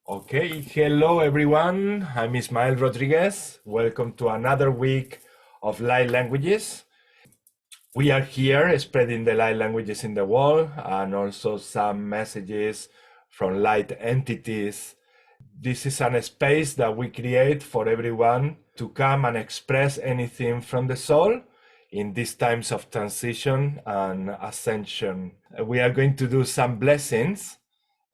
Okay, hello everyone. I'm Ismael Rodriguez. Welcome to another week of light languages. We are here spreading the light languages in the world and also some messages from light entities. This is a space that we create for everyone to come and express anything from the soul in these times of transition and ascension. We are going to do some blessings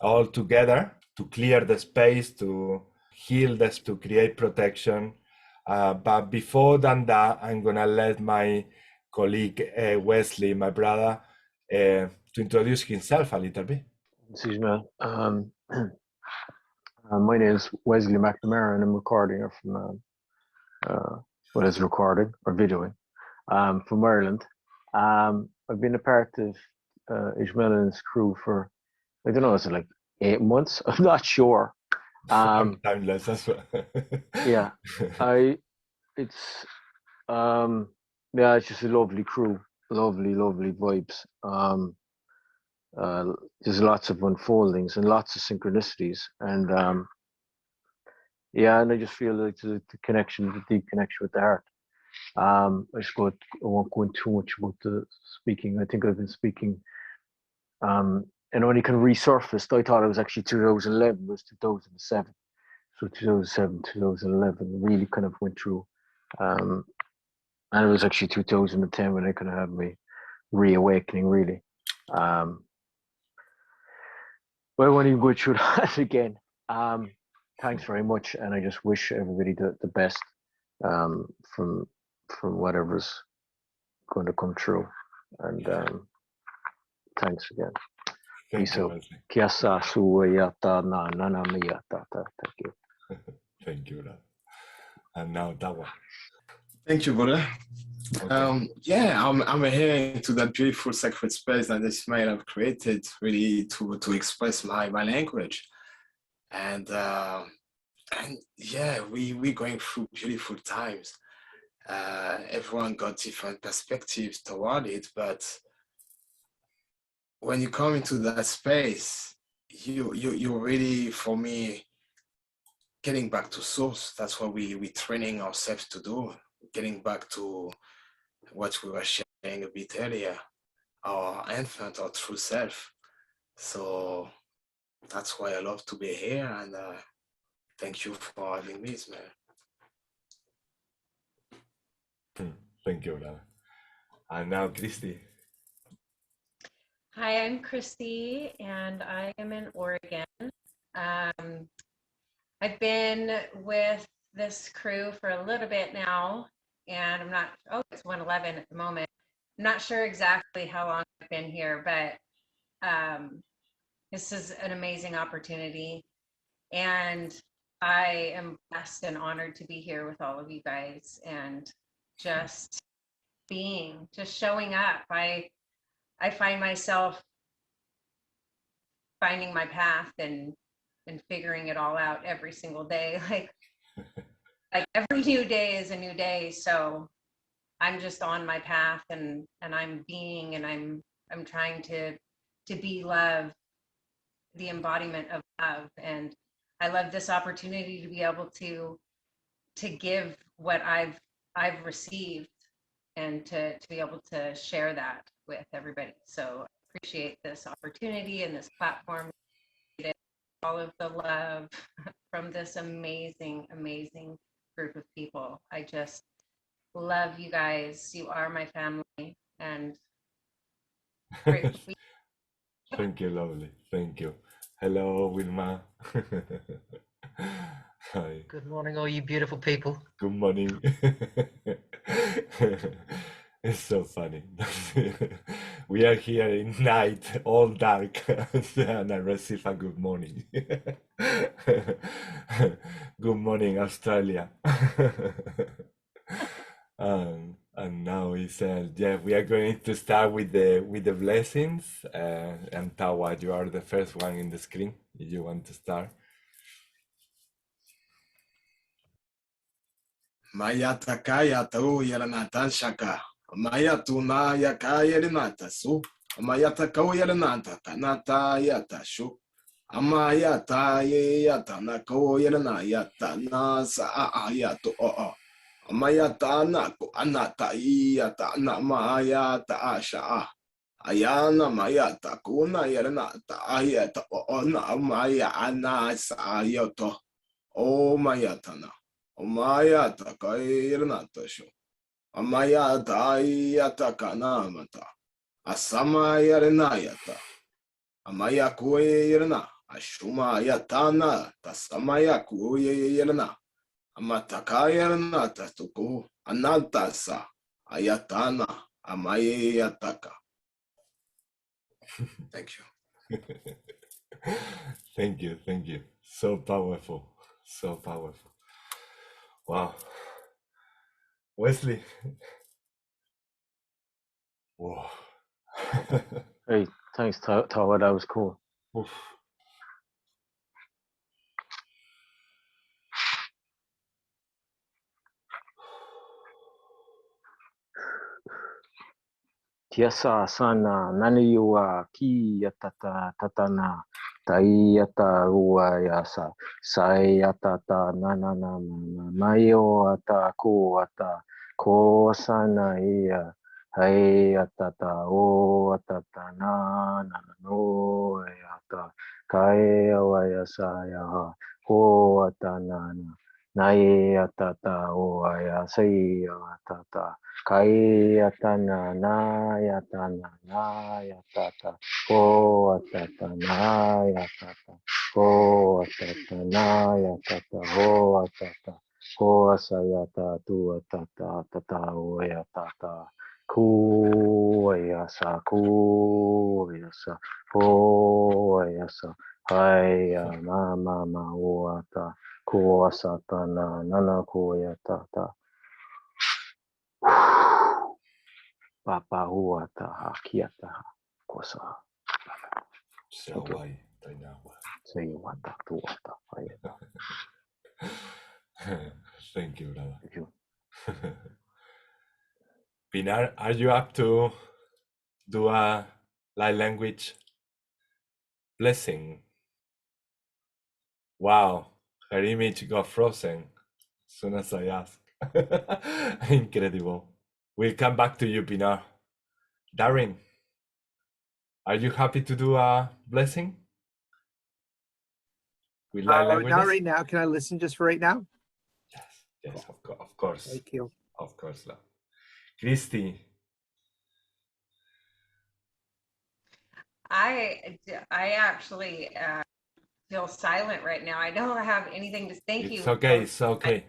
all together to clear the space, to heal this, to create protection. But before than that, I'm gonna let my colleague Wesley, my brother, to introduce himself a little bit. My name is Wesley McNamara, and I'm recording from recording or videoing from Ireland. I've been a part of Ismael and his crew for, I don't know, is it like 8 months? I'm not sure. Timeless as well. Yeah, it's just a lovely crew, lovely vibes. There's lots of unfoldings and lots of synchronicities, and and I just feel like the connection, the deep connection with the heart. I won't go into too much about the speaking. I think I've been speaking, and only kind of resurfaced. I thought it was actually 2011, it was 2007. So 2007, 2011 really kind of went through, and it was actually 2010 when I kind of had my reawakening, really. But I won't even go through that again. Thanks very much, and I just wish everybody the best from whatever's going to come true. And thanks again. Thank you. Thank you. Thank you. And now that one. Thank you, brother. Okay. I'm here to that beautiful sacred space that Ismail have created, really to express my language, and we're going through beautiful times. Everyone got different perspectives toward it, but when you come into that space, you really, for me, getting back to source. That's what we're training ourselves to do. Getting back to what we were sharing a bit earlier, our infant, our true self. So that's why I love to be here, and thank you for having me, Ismail. Thank you, brother. And now, Christy. Hi, I'm Christy, and I am in Oregon. I've been with this crew for a little bit now, and it's 111 at the moment. I'm not sure exactly how long I've been here, but this is an amazing opportunity, and I am blessed and honored to be here with all of you guys and just showing up. I find myself finding my path and figuring it all out every single day. Like every new day is a new day. So I'm just on my path, and I'm being, and I'm trying to be love, the embodiment of love. And I love this opportunity to be able to give what I've received, and to be able to share that with everybody. So I appreciate this opportunity and this platform, all of the love from this amazing group of people. I just love you guys. You are my family, and great. Thank you, lovely. Thank you. Hello, Wilma. Hi. Good morning, all you beautiful people. Good morning. It's so funny. We are here in night, all dark, and I receive a good morning. Good morning, Australia. And now it's we are going to start with the blessings. And Tawa, you are the first one in the screen. If you want to start. Maya takaya tau yalanata shaka. Maya tuna yakaya lenata su. Maya takau yalanata kanata yata shu. Amayata yata na ko yana yata na sa ayato o. Amayata na ko anata yata na mayata asha. Ayana mayata kuna yana ta ayata o na maya ana sa ayoto. O mayata na. O mayata kairna tasho. Amayata yata kana mata. Asama yarna yata. Amaya kuerna. Ashuma yatana. Tasamaya kuerna. Amatakayarna tatuku. Anantasa. Ayatana. Amayataka. Thank you. Thank you. So powerful. So powerful. Wow. Wesley. Whoa. Hey, thanks, Tawa. That was cool. Oof. Tiasa sana naniwa ki yatata tatana taiyata ua yasa sai atata nanana mayo ata ko sana iya hai atata o atata na no ata kai awaya saya ko atana nai atata o aya sai atata Kayatana nayatana nayatata ko atata nayatata ko atata nayatata ho atata ko asayata tu atata tata oyatata ku ayasa ho ayasa haya mama mawata ko asatana nana ko ayatata Papa huata hakiata kosa. Sawai Tainawa. Sayuata tuata ayata. Thank you, brother. Thank you. Pinar, are you up to do a light language blessing? Wow, her image got frozen as soon as I asked. Incredible. We'll come back to you, Pinar. Darren, are you happy to do a blessing with light languages? Not right now. Can I listen just for right now? Yes, of course. Thank you. Of course, love. Christy. I actually feel silent right now. I don't have anything to thank you. It's okay.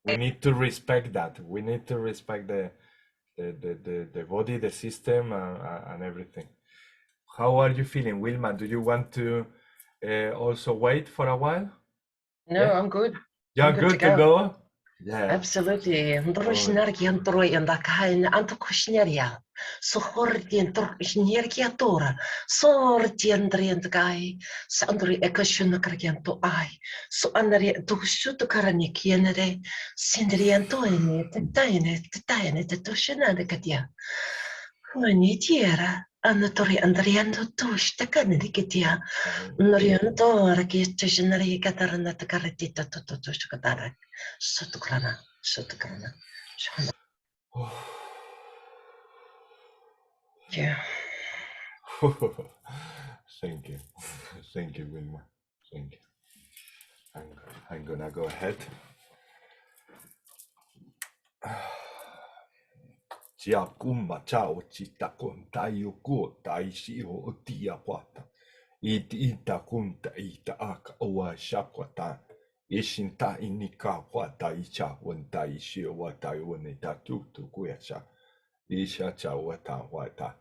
We need to respect that. We need to respect the body, the system, and everything. How are you feeling, Wilma? Do you want to also wait for a while? No, Yeah? I'm good. You're I'm good to go? Yeah. Absolutely. Ndroshnarki antroi and akain antokushneria. So horti and torshnerkiatora. Sorti andrient guy. Sandri ekashun kargianto I. So andare to shoot karani kienere. Sindrianto in it, titaine, the toshana de katia. Manitiera. Anatori andriando tush the canadicatia. Norianto rakistishnari katarana the caretita to shukatara. Sutukrana. Yeah. Thank you. Thank you, Wilma. Thank you. I'm gonna go ahead. Chia kumba chao chita konta yuko taishi o tia kwata. Ita kunta ita aka owa shakwata. Ishinta inika kwata icha wanta ishi wata yoneta tutu kuyasha. Isha cha wata wata.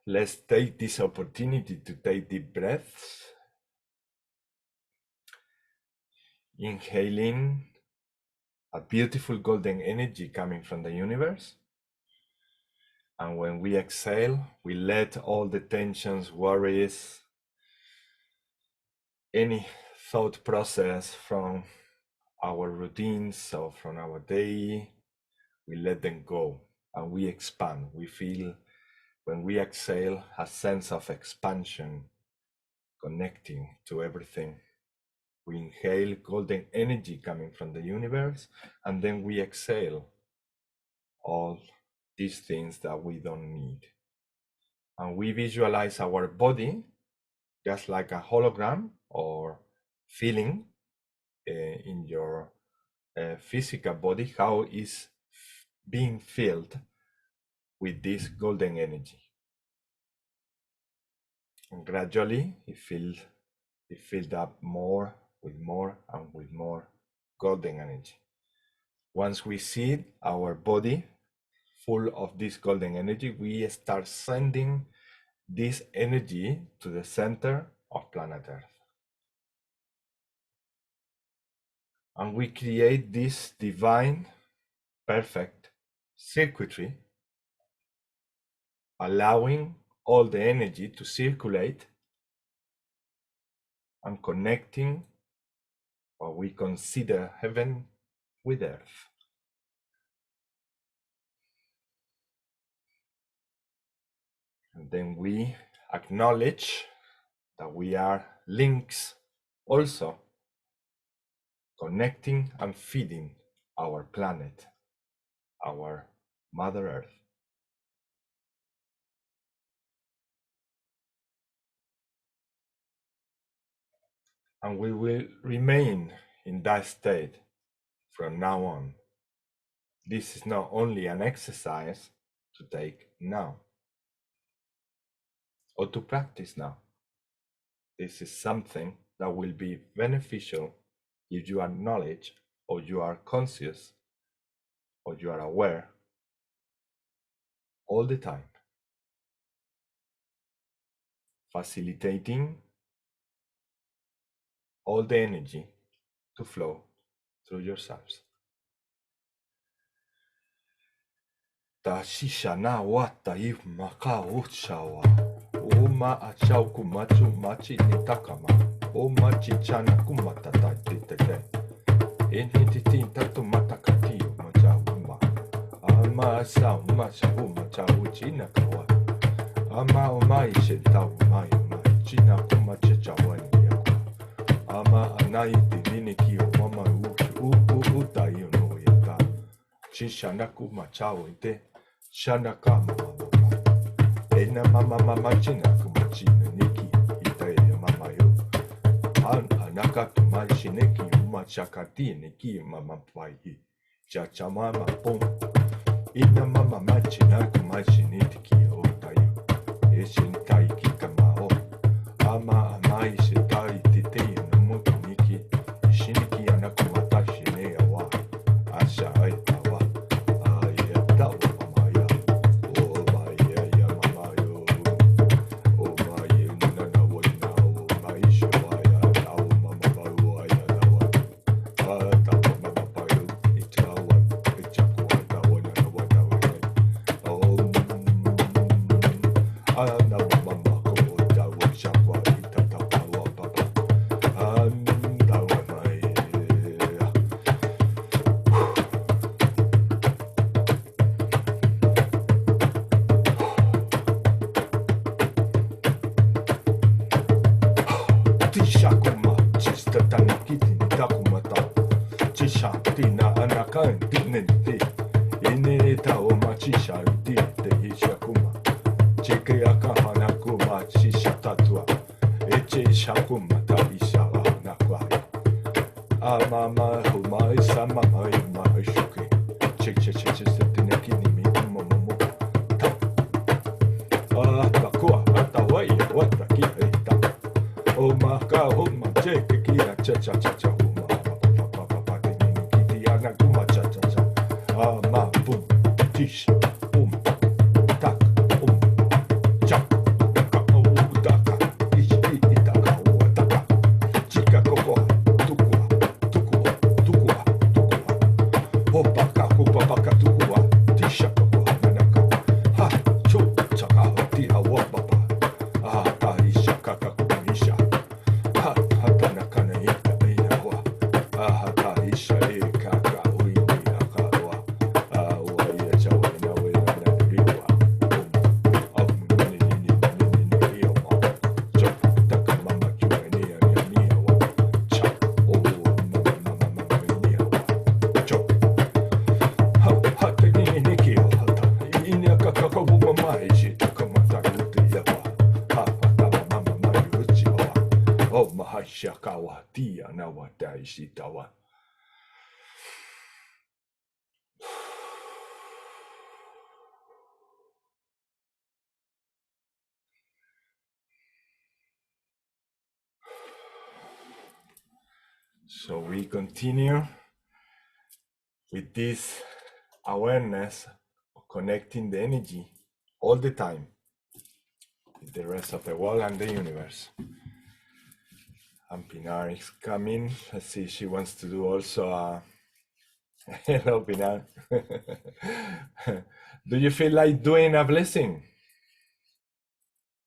Let's take this opportunity to take deep breaths. Inhaling a beautiful golden energy coming from the universe. And when we exhale, we let all the tensions, worries, any thought process from our routines or from our day, we let them go and we expand. We feel when we exhale a sense of expansion connecting to everything. We inhale golden energy coming from the universe, and then we exhale all these things that we don't need. And we visualize our body just like a hologram or feeling in your physical body, how is being filled with this golden energy. And gradually it filled up more and with more golden energy. Once we see our body full of this golden energy, we start sending this energy to the center of planet Earth. And we create this divine, perfect circuitry, allowing all the energy to circulate and connecting what we consider heaven with earth. And then we acknowledge that we are links also, connecting and feeding our planet, our Mother Earth. And we will remain in that state from now on. This is not only an exercise to take now or to practice now. This is something that will be beneficial if you acknowledge, or you are conscious, or you are aware all the time, facilitating all the energy to flow through yourselves. Ta shisha na wata if maka uchawa. Oma achau kumachu machi ni takama. Oma chichana kumata ta tete. Eni titin tatu matakati macha uma. Ama sa macha uma cha uchina kawa. Ama umai sheta umai umai china kumache chawani yako. Ama anai divini kiyo mama utai no yata. Chishana kumachao ite. Shana kama mama. Ena mama china kumachina niki itae mama yo. Anaka tumai shineki uma chakati niki mama pai. Chacha mama pom. Ina mama machina kumai shiniki otayo. Eshin tai kikamao. Ama amai shitai titei no moto niki. Shiniki anakumata shine awa. Asha aitawa. Ayata mama ya. Oh my ya mama yo. Oh my na na wo na o my shawaya na o mama ba ya na wa. Ta mama ba yo itawa ichakwa ta wo na wa ta wa. Oh ana mama ko ta wo shakwa ita ta wa papa. Anda wa mai. Tishakuma, chista tanikiti takumata. Chishatina anakan dinente. Ineta o machisha dite ishakuma. Cheke akahana kuma chisha tatua. Eche shakuma taisha nakwai. Amama huma isama ma ishuke. Cheche tatinekini mi momo. Takua atawai wataki eta. Oh my God, oh my check, kia cha cha cha cha, oh my papa, kiti ana kuma cha cha cha, ah ma boom, tish, boom, tak, chak, taka, taka, itaka, taka, chika koko, tukua, opaka tukua, tisha koko, nanaka, ha, chu, chaka, ti awa papa, ah tai. Ashakawa Tia Nawatai Shitawa. So we continue with this awareness of connecting the energy all the time with the rest of the world and the universe. And Pinar is coming. Let's see, she wants to do also a... Hello, Pinar. Do you feel like doing a blessing?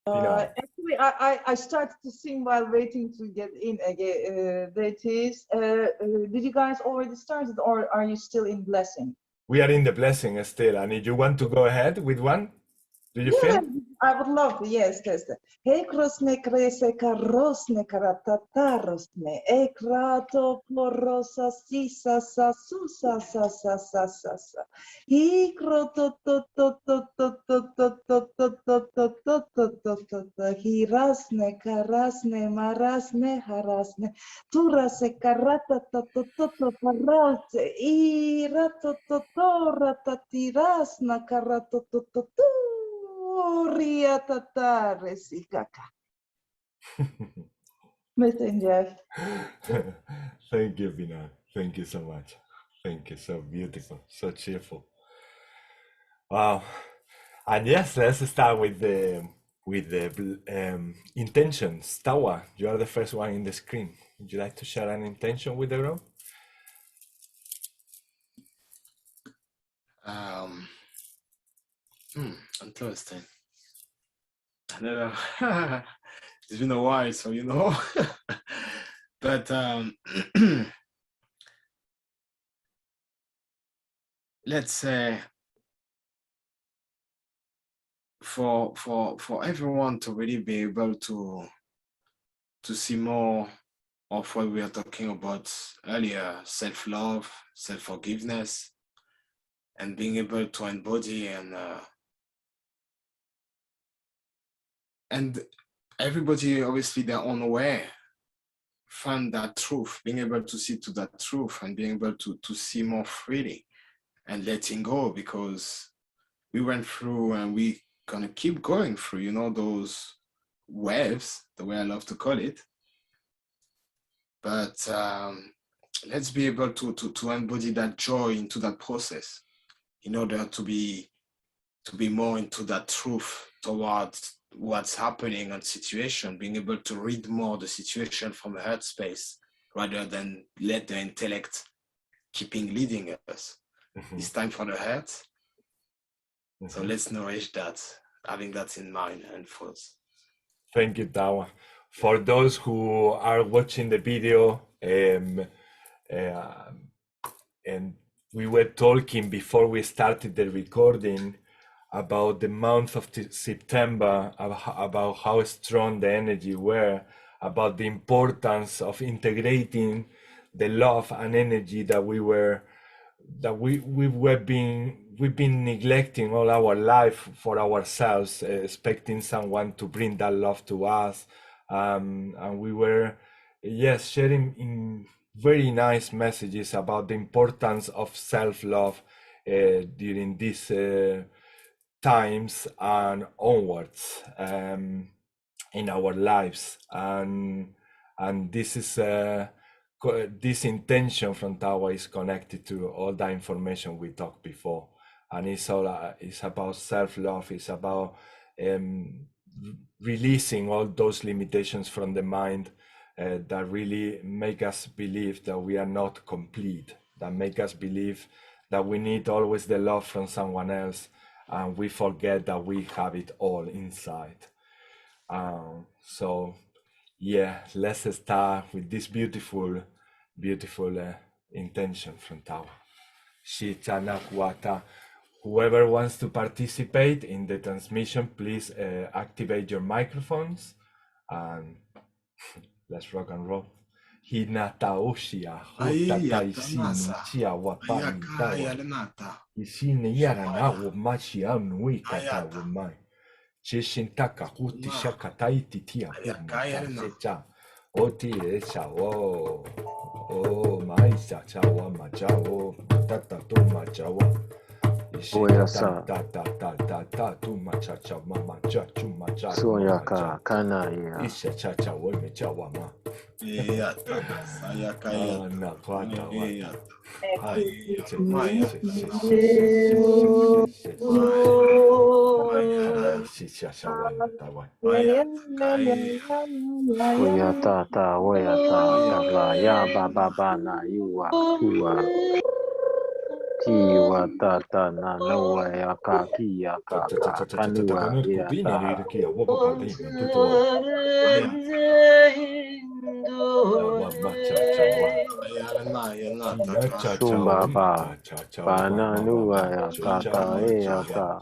Pinar? Actually, I started to sing while waiting to get in again. That is, did you guys already started, or are you still in blessing? We are in the blessing still, and if you want to go ahead with one, do you Yeah, feel? I would love to, yes. Hey, krosne krese karosne karatatarosne, ekrato porosa sisa sa susa sa sa sa sa sa. Hikro to to to to to to to to to to to to to to to to hirasne karasne marasne harasne turase karata to to to to parase ira to to to ratatirasna karato to to to. Messenger. Thank you, Pinar. Thank you so much. Thank you. So beautiful, so cheerful. Wow. And yes, let's start with the intentions. Tawa, you are the first one in the screen. Would you like to share an intention with the group? Interesting. I don't know. It's been a while, so you know. But let's say for everyone to really be able to see more of what we are talking about earlier, self-love, self-forgiveness, and being able to embody and everybody, obviously their own way, find that truth, being able to see to that truth and being able to see more freely and letting go, because we went through and we gonna keep going through, you know, those waves, the way I love to call it. But let's be able to embody that joy into that process in order to be more into that truth towards what's happening on situation, being able to read more the situation from a heart space rather than let the intellect keeping leading us. It's time for the heart. So let's nourish that, having that in mind and thoughts. Thank you, Tawa. For those who are watching the video, and we were talking before we started the recording about the month of September, about how strong the energy were, about the importance of integrating the love and energy that we've been neglecting all our life for ourselves, expecting someone to bring that love to us, and we were, yes, sharing in very nice messages about the importance of self-love during these times and onwards in our lives, and this is this intention from Tawa is connected to all the information we talked before, and it's about self-love. It's about releasing all those limitations from the mind that really make us believe that we are not complete, that make us believe that we need always the love from someone else, and we forget that we have it all inside. So yeah, let's start with this beautiful intention from Tawa. Shitanakwata. Whoever wants to participate in the transmission, please activate your microphones and let's rock and roll. Hinataoshia, Hotataisini, Chiawapani, Tawa. Isini Yaranawo, Machia, Nui Kata, Wumai. Chishintaka, Huti Shakataiti, Tia, Secha. Oti e chawo. Oh, mai sa chawa ma chawo. Tata tu ma chawa. Oya sa. Ta tu ma cha cha ma ma cha chu ma cha. Soyaka kana ya. Isha cha cha wo me chawa ma. Sayakaya. Na kwata wa. Oya ta oya ta la ya ba na yuwa kuwa. Kiwa ta na no ya ka kiya ka kanua ya ta. Shumba ba na nuwa ya ka ya ka.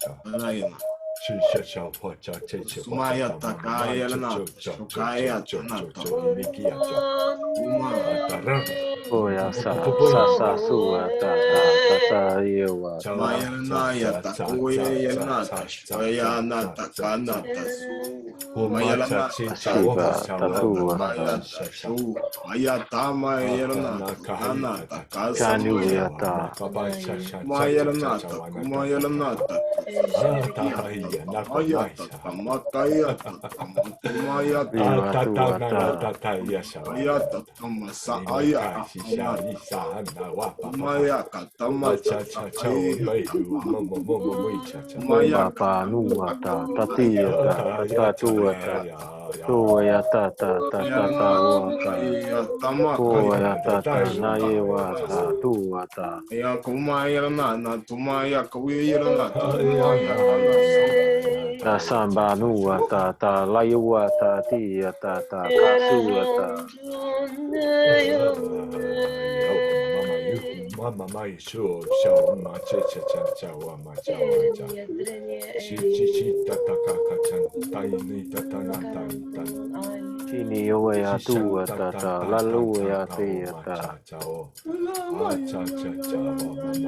Sumaya takaya na shukaya tanata. Oya sa suwa ta yewa. Mayanaya takuya yanata shayanata kanata su. Mayalana Shiba tatuwa. Ayatama yanata kanata Kanuyata. Mayanata kumayanata. Ayata tamakayata ayata tamasa ayata Maya katamata Baba nuata tatiyata tatuata. Toyata ta wata. Toyata nayewata tuata. Ya kumaya na tumaya kawira na Dasamba nuata ta layuata tiyata ta kasuata. Mama mai sho shao ma che che chan chao ma chao cha chi ta ta ka ka chan tai ni ta ta na tai ta Chini yoya tuata ta laluya tiyata. cha cha cha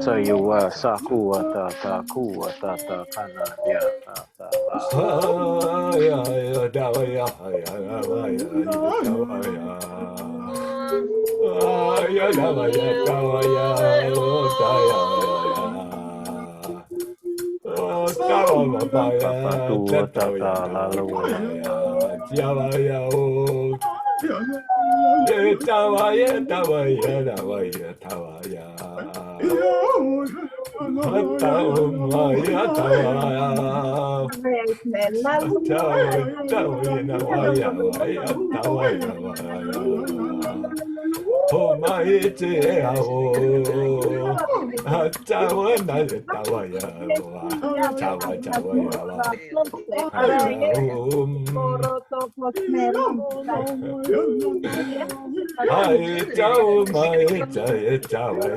Sayuwa sakuata ta kuata ta kanaya ta. ya ya da ya ya ya la va ya ta va ya o ta ya o ta va ma pa ya ta va ya ya va ya o ta va ya ta va ya ta va ya ta va ya ta va ya ta va ya Oh my dear, oh, tawa na tawa ya, tawa tawa ay tawa my tawa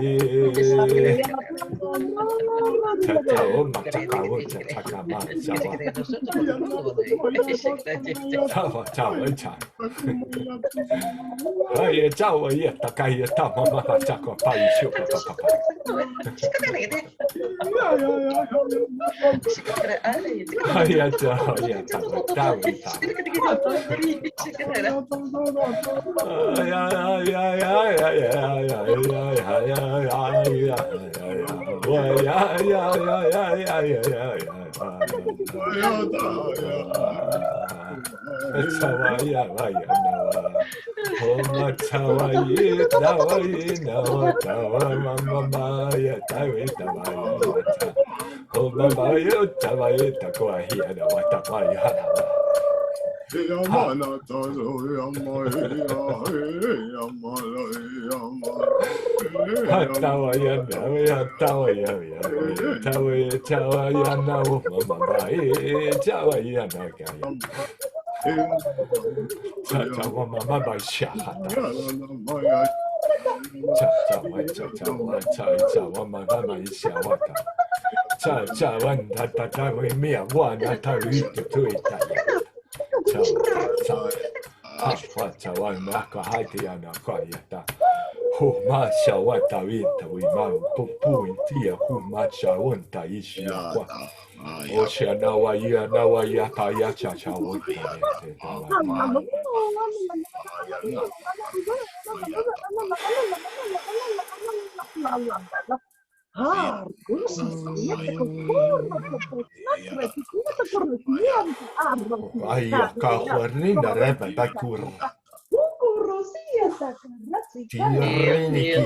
tawa matakawa takama tawa tawa tawa ay tawa ya takai tawa mama takwa pai shu papa ay tawa ya tawa tawa Osha nawa ya ta ya cha cha o Ai ka horni na reba ta kur. Tirni ki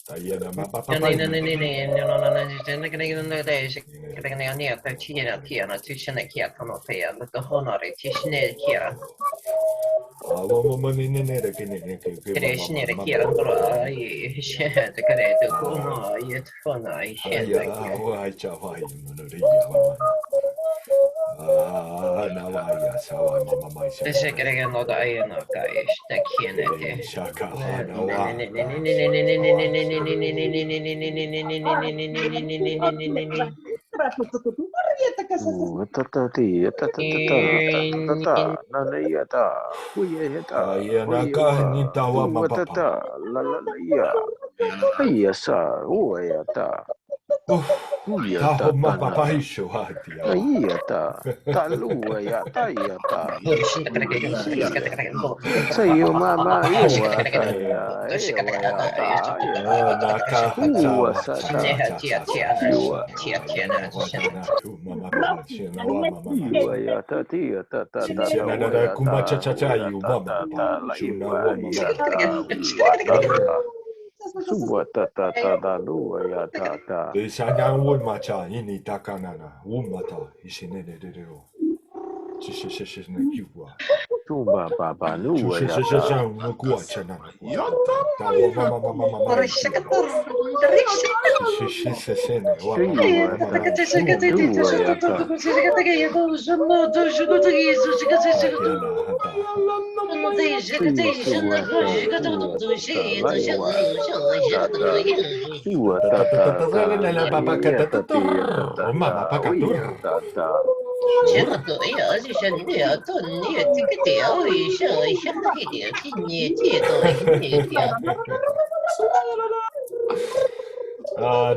Tayana mapapa.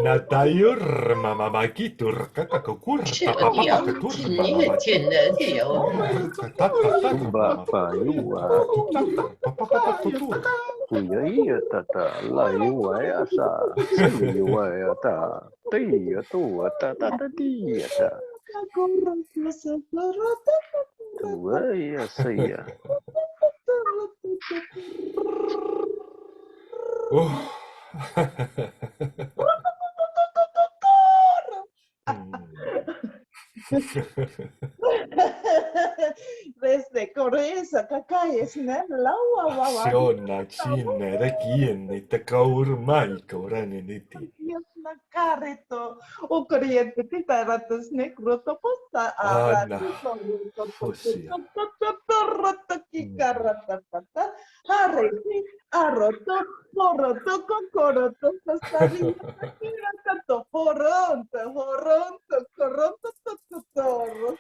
Natayur mama makitur kakakur papapakatur mama Desde Corea, Kakaya, Sinaloa, Siona chinne rekienni te kaur mai kauraneniti. Carreto, o corriente titaratas necroto posta Anna, fosia. Arroto, poroto, cocoroto, pastarilla, tanto foronto, foronto, coronto, torro,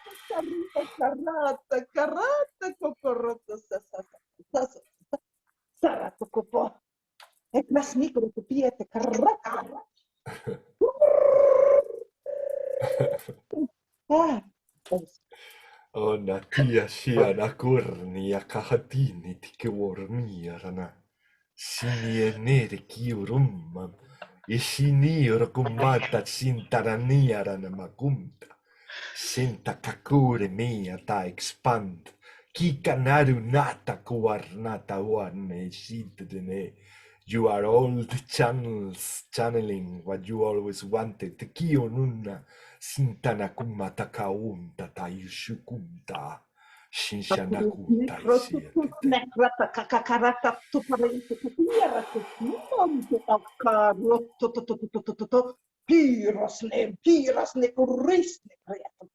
carrata, carrata, cocoroto, sarato, copo. E mas micro piete, carrata. Ona tia siana kurni ja kahatini tikivormiarana. Sinienere kiurumman. Isinior kummata sintaraniarana makunta. Senta kakure mia ta expand. Kikanaru nata kuarnata one sintene. You are all the channels channeling what you always wanted. Kio nunna sintana kumata kaunta tayushukunta. Shinshanakunta isietete. Necrata, cacarata, tu parente, tu tierra, tu monte, caro, Pirosne, kurisne,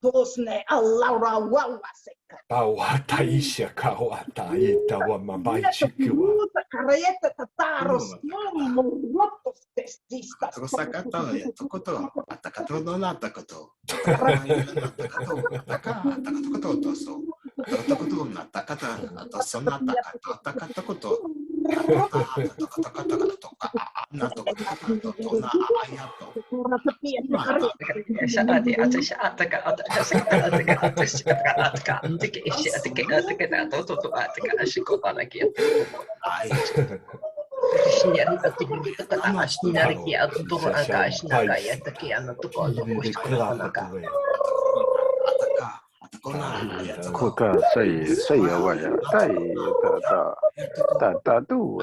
tosne, Alaura, wawaseka. Pawata isha kawata ita wa mabaichikiwa. Careta, tataros, no, rotos, testistas. Sakata ya tokoto, atakato no natakato. Atakato toso. Tokoto natakata, atosonata, atakato. Kuka say awaya ta tu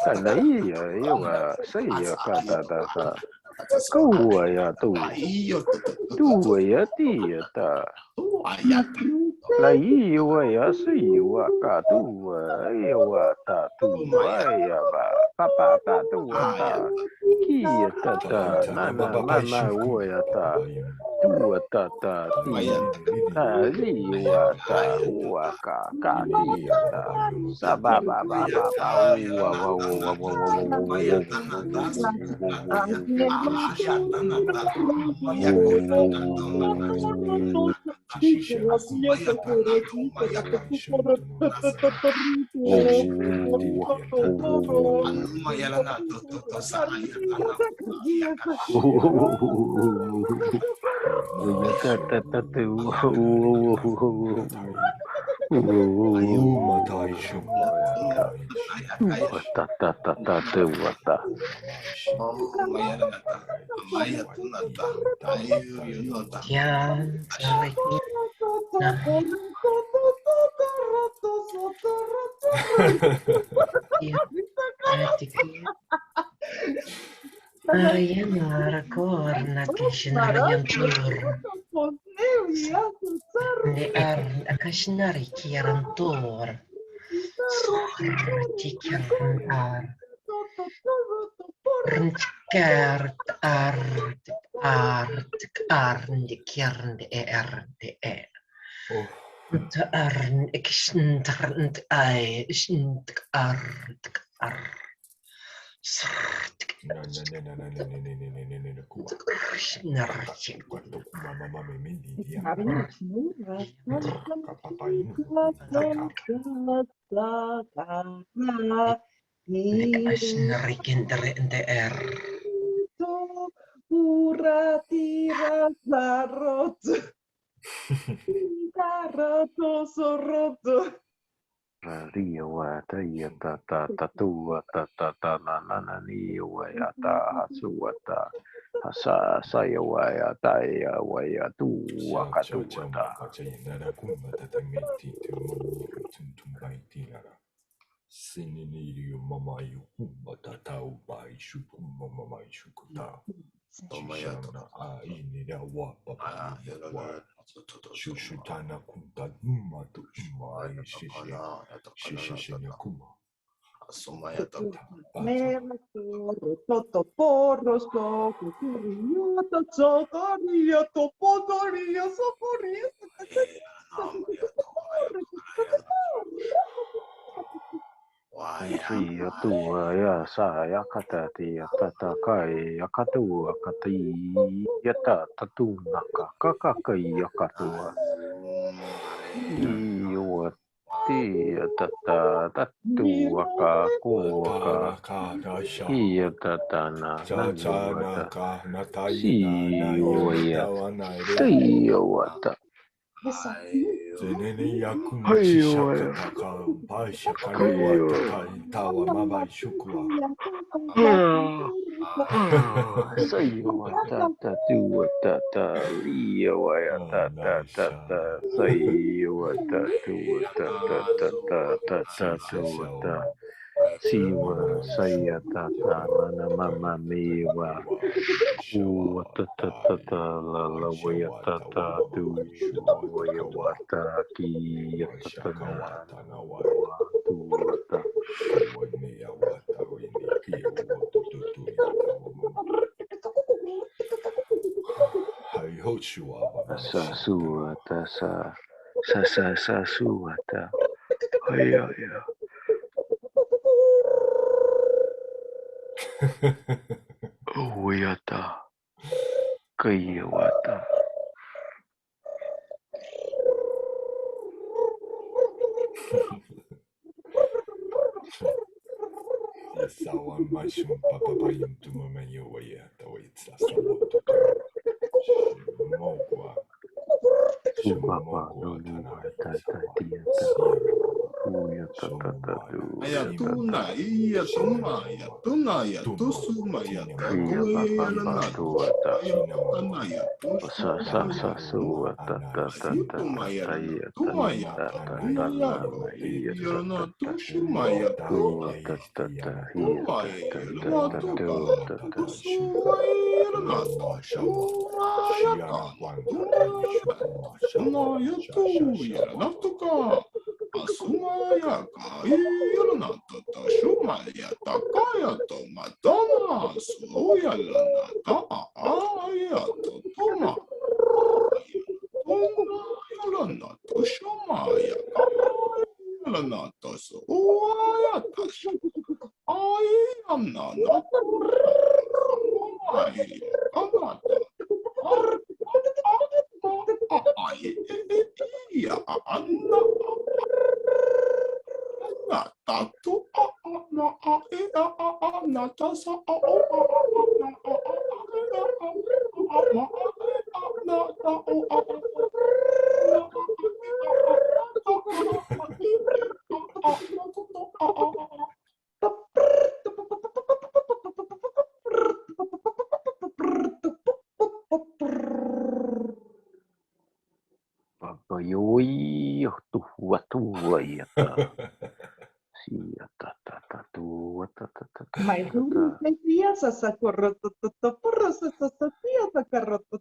ta nai ya say ka ta ko ya tu ya ti ta lai ya say wa ka tu ya ta tu ya ba pa ka tu ta ki ta na ya ta tu ta ti ta li wa ka ti ta sa ba Ariana corna kishinariantur. Ne akashinari kiarantor. Sortikarnar. Rntskart arndikirnd erde. Arn ikshntart ai shntart ar. Rio wa ta ya ta tu ta na ni wa ya ta su wa ta sa ya wa ya ta ya wa ya tu wa ka tu ta Sininirio mamayu batau bai shuku mama shukuta. Shishana inira wa papa wa shushutana kunta matu mai shishishina kuma. Sumaya to Toto porros, toco, curioto, socorrioto, pocorio, socorrio. si tu ya sa ya ka ta ti ya ta kai ya ka tu ka ti ya ta tu na ka kai ya ka tu i wa ti ya ta tu ka ku ka i ya ta na si wa ya ti wa ta Zenene yakuma chishaka taka baishaka wa taka tawa mama shukwa. Say wa ta tu ta li wa ya ta say wa ta tu ta si wa say ya ta na mama mi wa u ta la wa ya ta tu wa ya wa ta ki ya ta na wa tu ta Sasuata sa suata. Aya ya. Oyata. Kayawata. Papa no tata tiata. Oyata tata tu. Ayatuna, iyatuma, yatuna, yatusuma, Iya papa yatakoyalana, patuata. ayatana, Sa suata tata ayutuma, tata yalana, iya tuma, tata yatatuna, tata yako, lama iya yalana, tata. tushuma, yato, Tata iya tuma, yalana, tuka, tata. tatusuma, yalana, tashuma, yata, yatuma, yatuna, yatu, yalana, tuka. Asumaya Kairana Tata Shumaya Takaya Tomatoma Suyalana Ta Aya Totoma Yalana Toshumaya Kairana Tosuaya Tasha Ayana Natumaya Kanata Iya Anna Tatu na na tasa Papa yoi tua yata. Sia tata tua tata tata. My huru media sasa korroto porro sasa tia sakarroto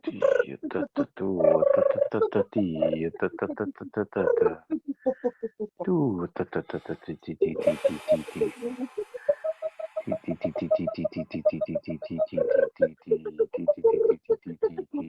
Tia tata tua tata tata tia tata tata tata. Tu tata tata ti ti ti ti ti ti ti. Ti ti ti ti ti ti ti ti ti ti ti ti ti ti ti ti ti ti.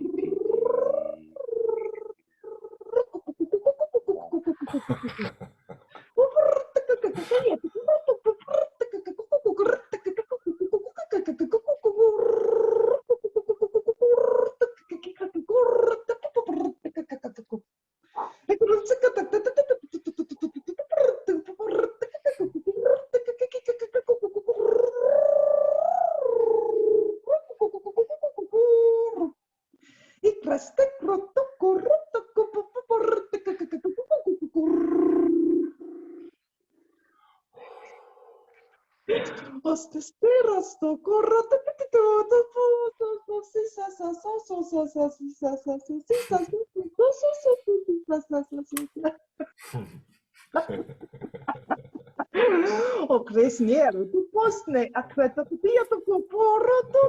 O kresniero, tu posne akreta tia to porro to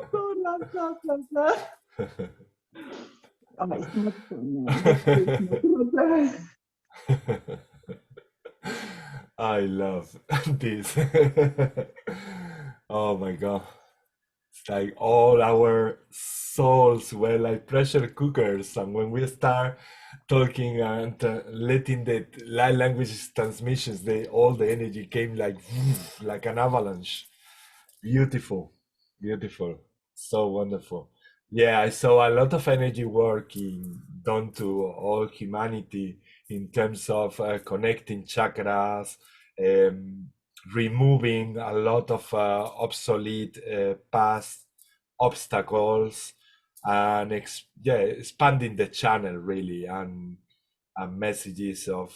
la. Ai, I love this. Oh my God. It's like all our souls were like pressure cookers, and when we start talking and letting the light language transmissions, all the energy came like like an avalanche. Beautiful, beautiful, so wonderful. Yeah, I saw a lot of energy working done to all humanity in terms of connecting chakras, um, removing a lot of obsolete past obstacles, and expanding the channel really, and messages of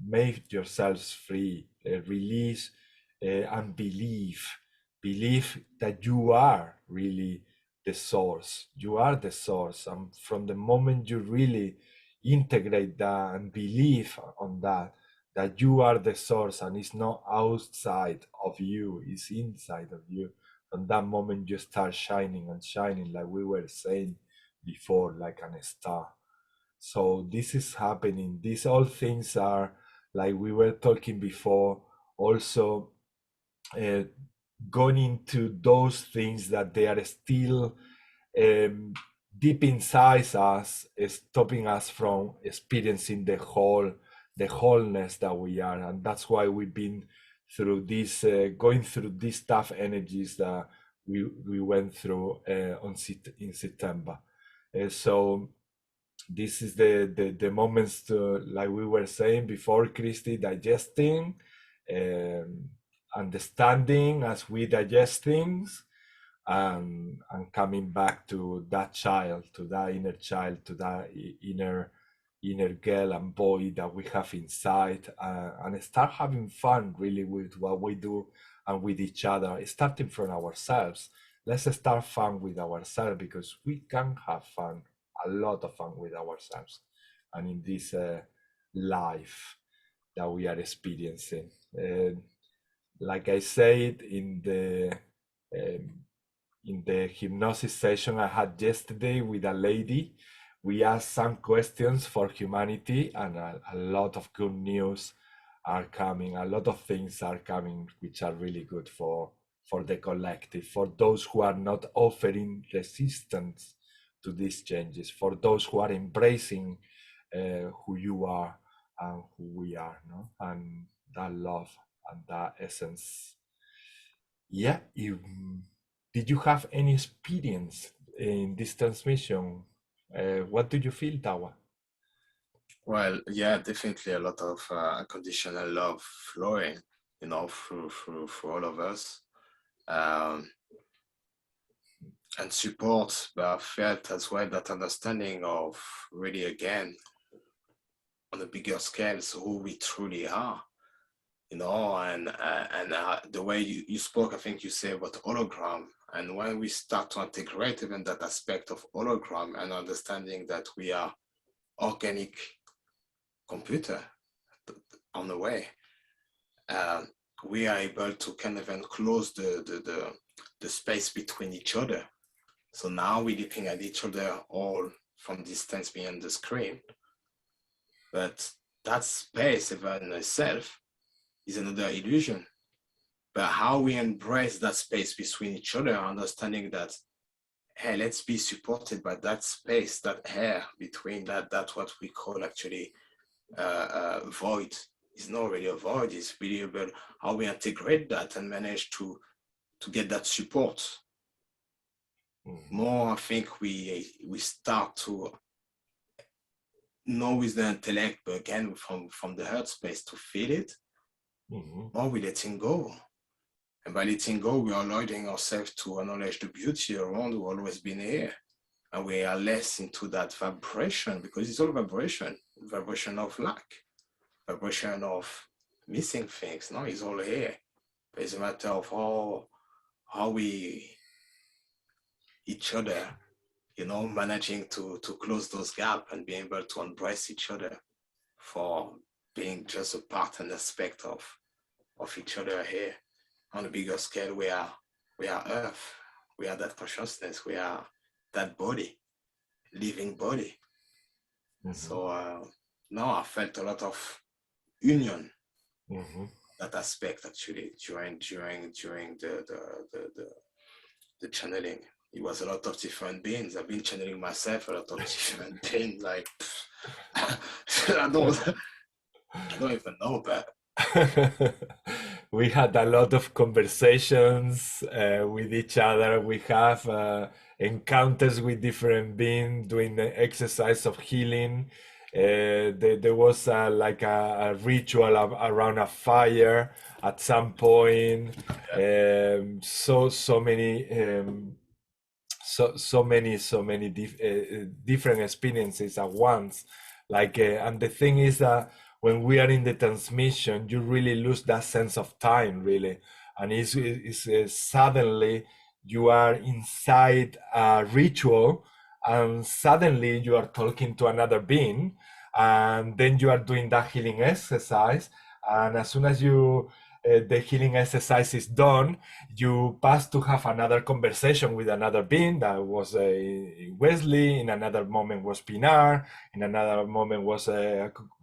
make yourselves free, release, and believe that you are really the source. You are the source, and from the moment you really integrate that and believe on that you are the source and it's not outside of you, it's inside of you. From that moment you start shining and shining, like we were saying before, like a star. So this is happening. These all things are, like we were talking before, also going into those things that they are still deep inside us, stopping us from experiencing the wholeness that we are. And that's why we've been through this, going through these tough energies that we went through in September. So this is the moments to, like we were saying before, Christy, digesting, understanding as we digest things, and coming back to that child, to that inner child, to that inner girl and boy that we have inside, and start having fun really with what we do and with each other, starting from ourselves. Let's start fun with ourselves, because we can have fun, a lot of fun with ourselves, and in this life that we are experiencing. Like I said in the hypnosis session I had yesterday with a lady, we asked some questions for humanity, and a lot of good news are coming. A lot of things are coming which are really good for the collective, for those who are not offering resistance to these changes, for those who are embracing who you are and who we are, no? And that love and that essence. Yeah. Did you have any experience in this transmission? What do you feel, Tawa? Well, yeah, definitely a lot of unconditional love flowing, you know, through all of us, and support. But I felt as well that understanding of really, again, on a bigger scale, so who we truly are, you know, and the way you spoke, I think you said about hologram. And when we start to integrate even that aspect of hologram and understanding that we are organic computer on the way, we are able to kind of enclose the space between each other. So now we're looking at each other all from distance behind the screen, but that space even in itself is another illusion. But how we embrace that space between each other, understanding that, hey, let's be supported by that space, that air between that's what we call actually void. It's not really a void, it's really about how we integrate that and manage to get that support. More, I think we start to know with the intellect, but again, from the heart space to feel it, more we letting go. And by letting go, we are allowing ourselves to acknowledge the beauty around who always been here. And we are less into that vibration, because it's all vibration of lack, vibration of missing things. No, it's all here. But it's a matter of how we, each other, you know, managing to close those gaps and being able to embrace each other for being just a part and aspect of each other here. On a bigger scale, we are Earth. We are that consciousness. We are that body, living body. So now I felt a lot of union. That aspect actually during the channeling. It was a lot of different beings. I've been channeling myself, a lot of different beings. Like I don't even know, but we had a lot of conversations with each other. We have encounters with different beings, doing the exercise of healing. There was like a ritual around a fire at some point. So many different experiences at once. Like, and the thing is that when we are in the transmission, you really lose that sense of time, really. And it's suddenly you are inside a ritual, and suddenly you are talking to another being, and then you are doing that healing exercise. And as soon as the healing exercise is done, you pass to have another conversation with another being. That was Wesley, in another moment was Pinar, in another moment was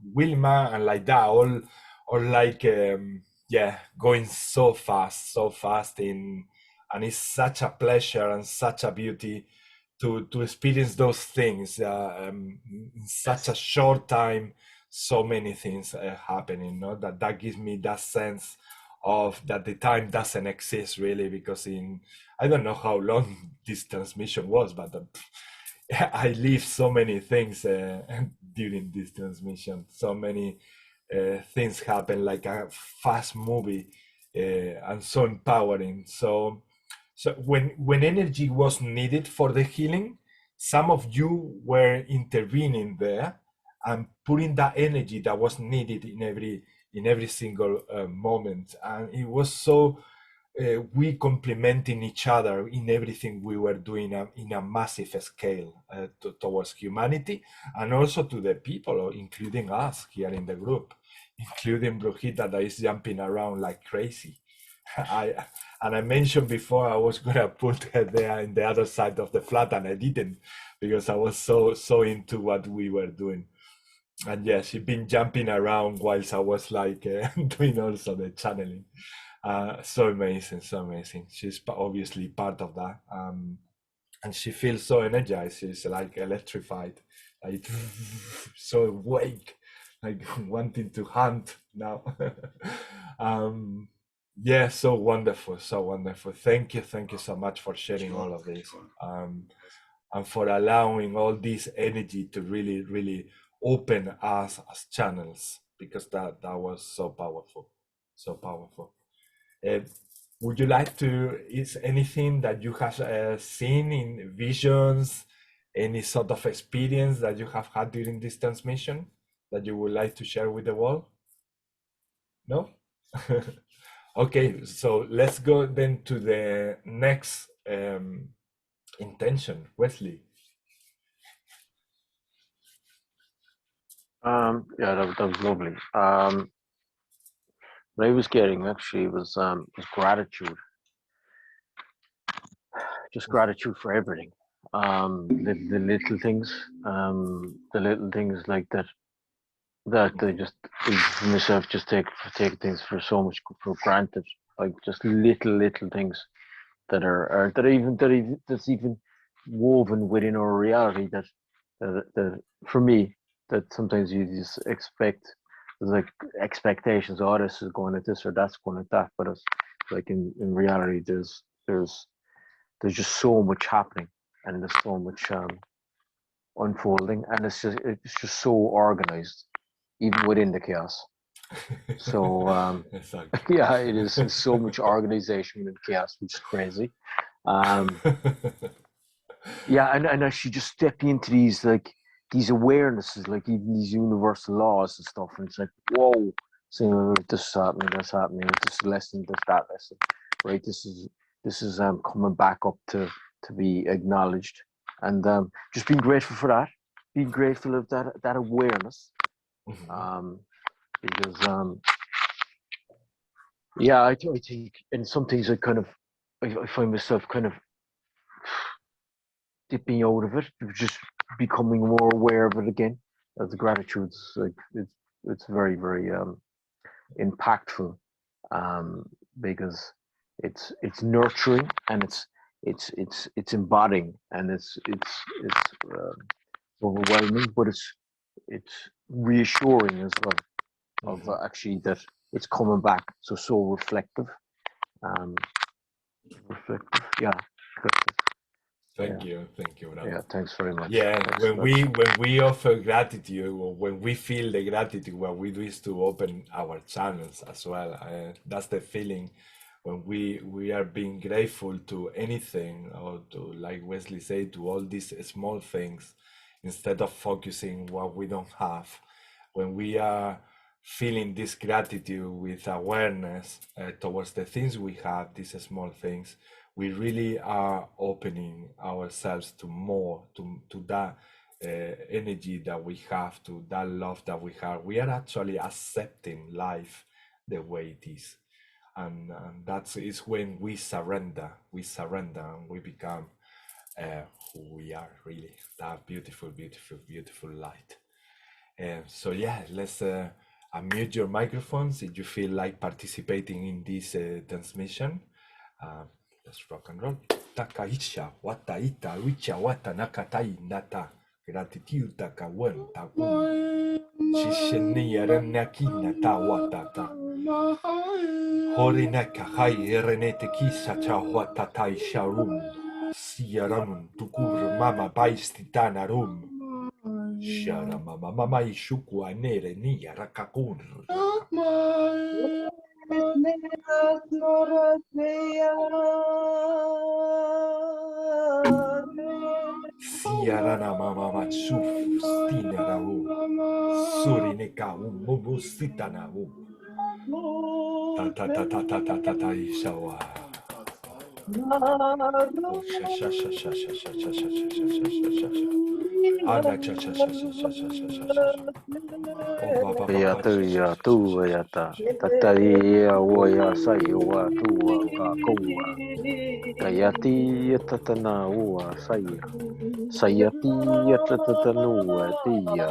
Wilma, and like that, all like going so fast and it's such a pleasure and such a beauty to experience those things in such a short time. So many things happening, no? That gives me that sense of that the time doesn't exist really, because I don't know how long this transmission was, but I lived so many things during this transmission. So many things happen, like a fast movie, and so empowering. So when energy was needed for the healing, some of you were intervening there and putting that energy that was needed in every single moment, and it was so we complementing each other in everything we were doing in a massive scale towards humanity, and also to the people, including us here in the group, including Brujita that is jumping around like crazy. I mentioned before I was gonna put her there in the other side of the flat, and I didn't, because I was so into what we were doing. And yeah, she's been jumping around whilst I was like doing also the channeling. So amazing, so amazing. She's obviously part of that, and she feels so energized. She's like electrified, like so awake, like wanting to hunt now. Yeah, so wonderful, so wonderful. Thank you so much for sharing all of this, and for allowing all this energy to really open us as channels, because that was so powerful, so powerful. Would you like to, is anything that you have seen in visions, any sort of experience that you have had during this transmission that you would like to share with the world? No? Okay, so let's go then to the next intention. Wesley. Yeah, that was lovely. What I was getting actually was gratitude, just gratitude for everything. The little things like that I just for myself just take things for so much for granted, like just little things that are that's even woven within our reality that for me, that sometimes you just expect, there's like expectations, oh, this is going at this or that's going at that, but it's like in reality there's just so much happening, and there's so much unfolding, and it's just so organized even within the chaos. So exactly. Yeah, it is so much organization within chaos, which is crazy. Yeah, and actually just stepping into these awarenesses, like even these universal laws and stuff, and it's like, whoa, so this is happening, that's happening, this lesson, that lesson, right? This is coming back up to be acknowledged, and just being grateful for that, being grateful of that awareness, because yeah, I think in some things I find myself kind of dipping out of it, just becoming more aware of it again. The gratitude's like it's very impactful, because it's nurturing, and it's embodying, and it's overwhelming, but it's reassuring as well, of actually that it's coming back, so reflective, yeah. Thank you, Brando. Yeah, thanks very much. Yeah, when we offer gratitude, or when we feel the gratitude, what we do is to open our channels as well. That's the feeling when we are being grateful to anything, or to, like Wesley said, to all these small things, instead of focusing what we don't have. When we are feeling this gratitude with awareness towards the things we have, these small things, we really are opening ourselves to more, to that energy that we have, to that love that we have. We are actually accepting life the way it is, and that is when we surrender, and we become who we are, really, that beautiful light. So yeah, let's unmute your microphones if you feel like participating in this transmission. Let's rock and roll. Takaisha, wata ita, wicha, wata nakatai nata. Gratitude takawan takun. Shishenia renakina ta watata. Horinaka hai renete kisa cha watatai sharum. Siaranun tukur mama baistitana rum. Shara mama mama ishuku anere ni rakakun. Siarana mama matsuf stina raum. Surineka mumu sitana ta ta ta ta ta ta ta ta isawa. Sha sha sha sha sha sha sha sha sha sha sha sha sha. Ana cha cha cha cha cha cha cha cha cha. Ya tu ya tu ya ta ya wa ya sa wa tu wa ka ko wa kayati ya tatana wa sa ya sayati ya tatanu wa ti ya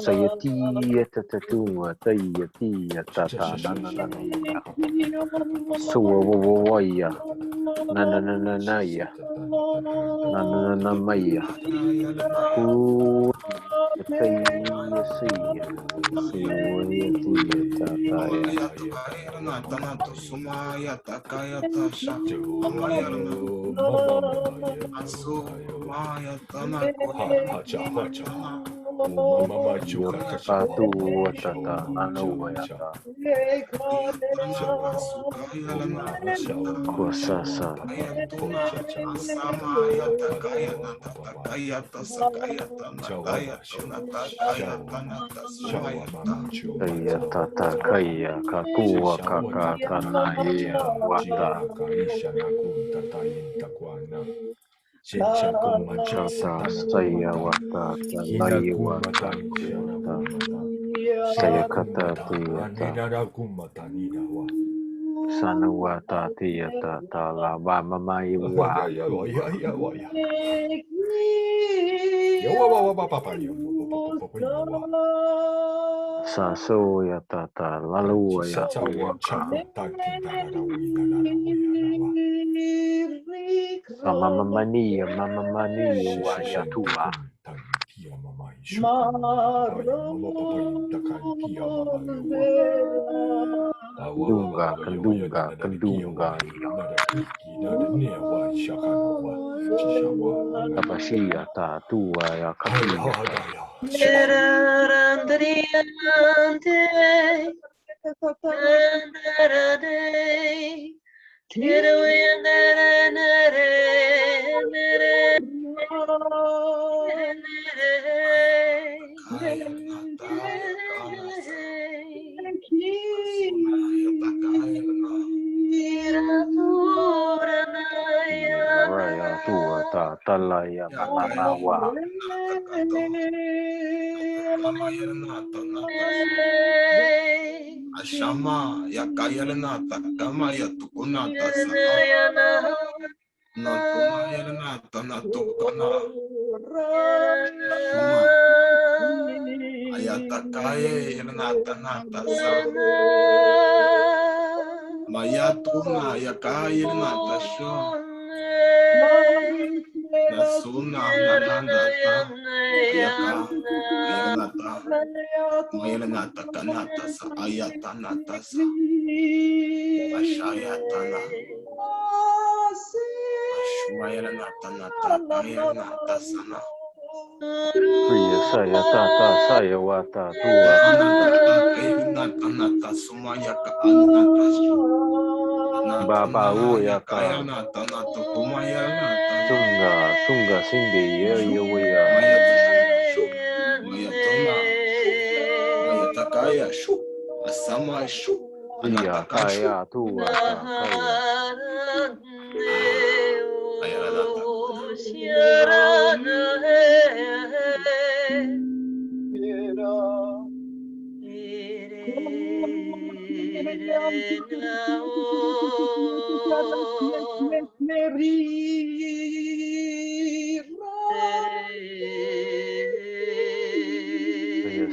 sayati ya tatatu wa ti ya tata na na na ya so wa ya na na na na na ya na na na na ma ya ku ya si ya ya tata kaya kakua kaka na ya wata tata saya wata lai wata saya kata tiata sana wata tiata tala ba mamai wa saso ya tata lalu ya mama mani wa ya tua kendunga kapasia ta tua ya kapia raya tua ta talaya mamawa Ashama ya kaya na takama ya tukunata sa natuma ya na tanatukana shuma ayatakaya ya na tanata sa mayatuna ya kaya na tasho nasuna nanandata ayaka ayanata mayanata kanata sa ayatanata sa ashayatana ashmayanata nata ayanata sana Priya saya wata tua ayanata nata sumaya ka anata baba ya ka ayanata nata kumayanata sunga singge ya ya mayatona mayatakaya shu asama shu Priya kaya tua kaya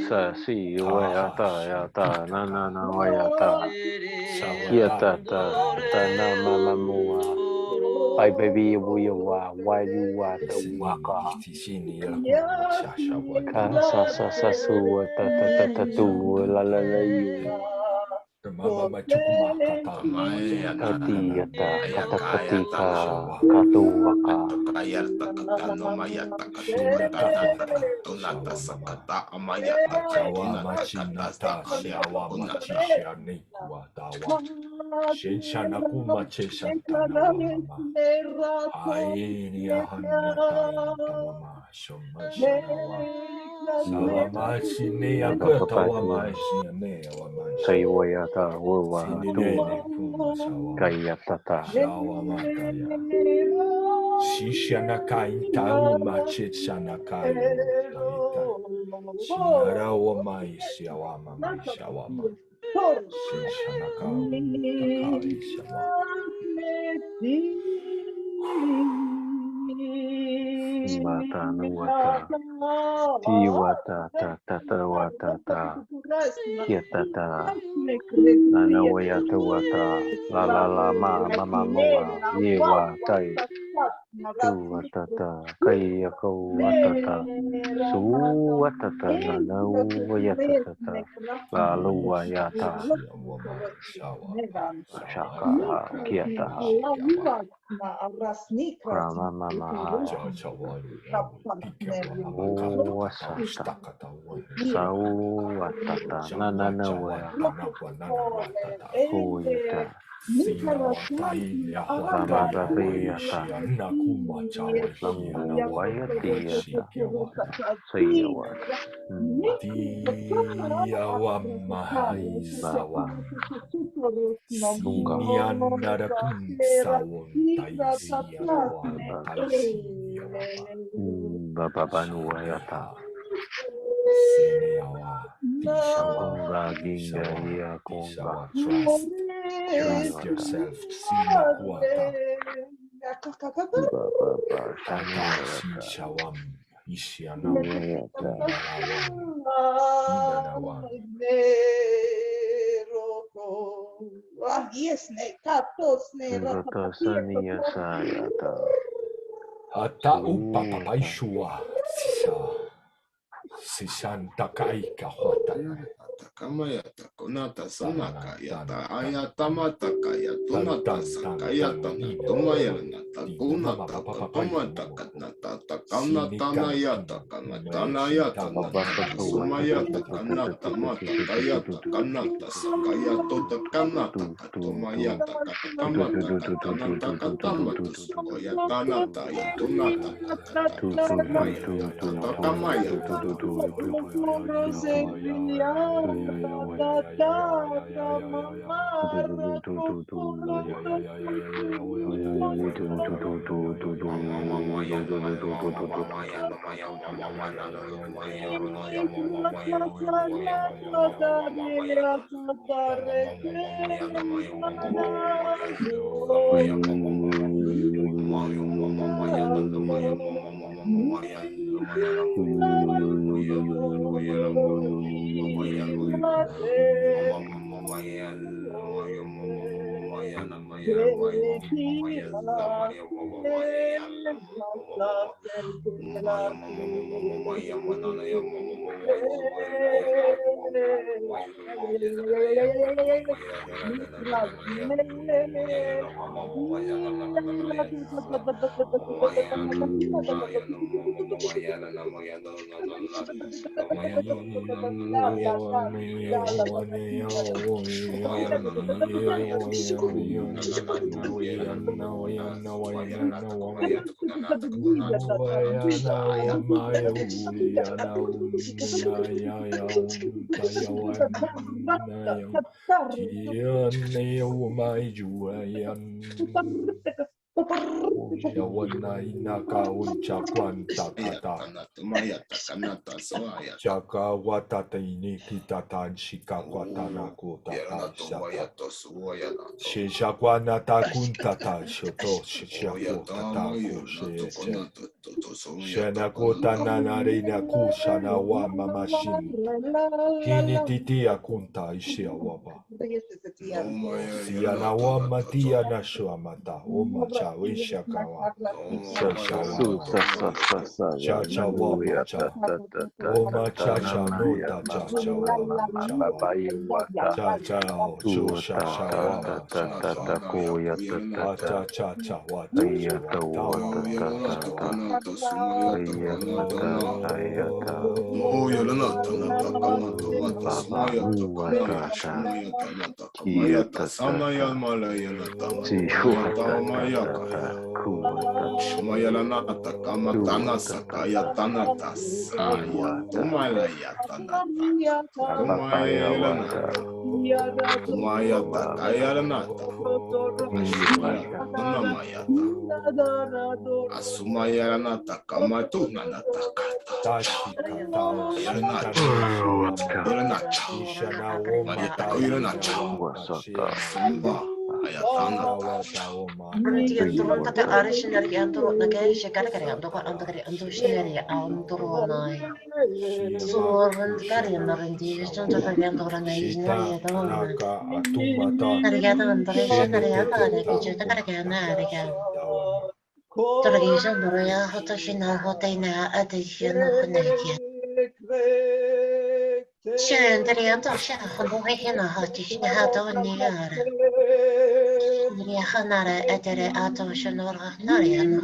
sa si ya ta na ya ta kia ta na mama mua Pai baby we wa you wa the waka. Ka sa su ta tu la you. Katiyata katakatika katuwaka. Ayarta kakano mayata katuna kanata tunata sakata amayata kinata katasta kunata. Shenshana kuma cheshantana mama. Ainia hanyata mama shomashanawa. Sawama shine yakota wama shine wama. Saiwayata wa Sinine tu kuma shawa. kayatata. Shawa mataya. Shishana kainta uma cheshana kainta. Shinara wama ishawa mama ishawama. Shenshana kainta ishawa. Mata nuwata. Tiwata ta wata ta. Kiatata. Nanawayata wata. La mama moa. Yewa tai. Tuwatata. Kayako watata. Suwatata. Nanawayata. Laluwayata. Shaka kiataha. Krama mama. Sawatata. Nanawaya. Kuyata. Babababiyata. Languwayatiyata. Sayawata. Bababanuwayata. Konga ginga ya konga. Trust yourself. Sina kuata. Baba Tatashi shanuwayata. shawam. Ishiana. Nuwayata. Bata saniya sayata. Ata upapapaishua. Sishanta kaika hota. Kamayata kunata sanaka yata ayatama takaya tunata sakayata natumayalnata kunata katumata kanata takanata nayata kanata yata nata sumayata kanata mata kayata kanata sakayato takanata katumayata katamata katanata katamata sukoyata nata yatunata kakata sumayata takamayata. Chaka watata inikita tan shika kwatana kota shaka. Shishakwana takuntata shoto shishakota kushete. Shenakota nanarina kushana wa mamashin. Kinititi akunta ishia waba. Siana wama tia nashua mata. Oma cha cha wisha kawa. Sa sa sa sa Cha cha wa ma cha. O ma cha cha no ta cha cha wa ma cha wa. Cha cha ho chu sha sha wa ma cha cha. Wa cha cha cha wa cha cha wa ta wa ma Turun kata aris nari anturo nage shekara kare ando ko ando kare ando shinari anturo nai. Turun kare narendi chonto kare ando kare nai shinari ando nai. Nari kata andare shinari ando kare kichita kare kare nari kare. Turagi shandoro ya hoto shinar hotai na ate shino nagi. Shandari ando shah hono hena hati shina hato nigara. Hanare etere ato shanora narian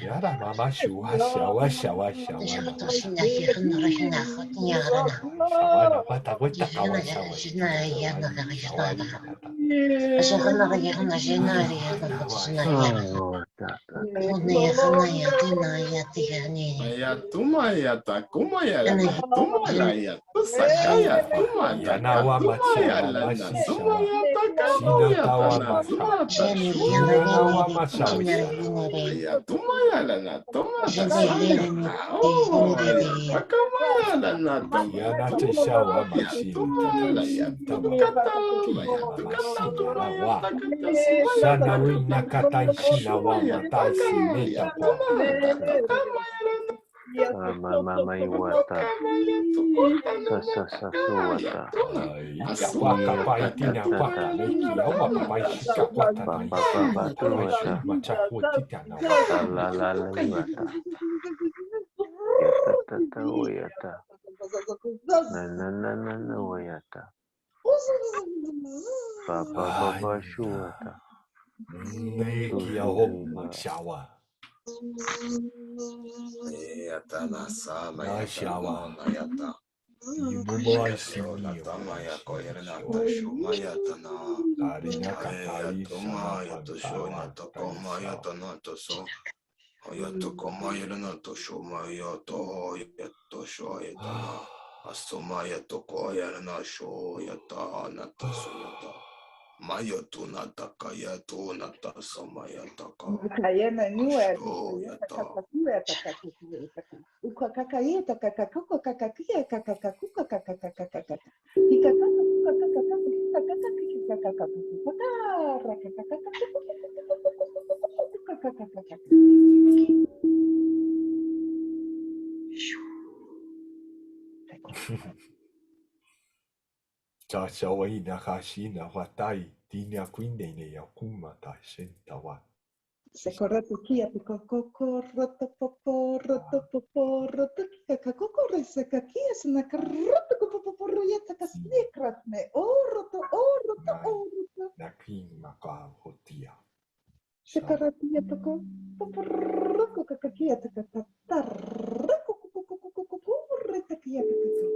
Yara mama shu hasha washa washa wana. Shina Hirnora Hina Hotniarana. Shawana wata wata kawa Yana shawa. Shina Yana Shawari Hirnada. kata. Ashana Yana Shinari Yana Hotnaya. Hune Hanaya Dina Yatiani. Yana wa macha wa mashi shawa. Shina tawa masha. Jenny Shina wa masha Jinari wisha. Hinari. Jenny Yana tisha wa mashini tataishin tawa. Tia mama shinya na wa. Shana wina katai shina wa matai sineta kwa. Mama iwata. Sa suwata. Waka paitina kwaka meki ya wapa paishika kwata na ishi macha kuotita na wata. La iwata. Yata oyata. Na oyata. Baba shuwata. Neki ya homa shawa. Na shawa. Imumo aishini yo. Karina katai shawa wantawa. Chacha wa ina hashina watai. Tinia quinde ne yakuma ta shenta wa. Secorreto kia roto popo roto kika kokore seka kia sna karroto popo yeta kasnikratne roto. Nakima ka hotia. Secorreto ya toko popo roko kakakia takatarko reta kia kaka.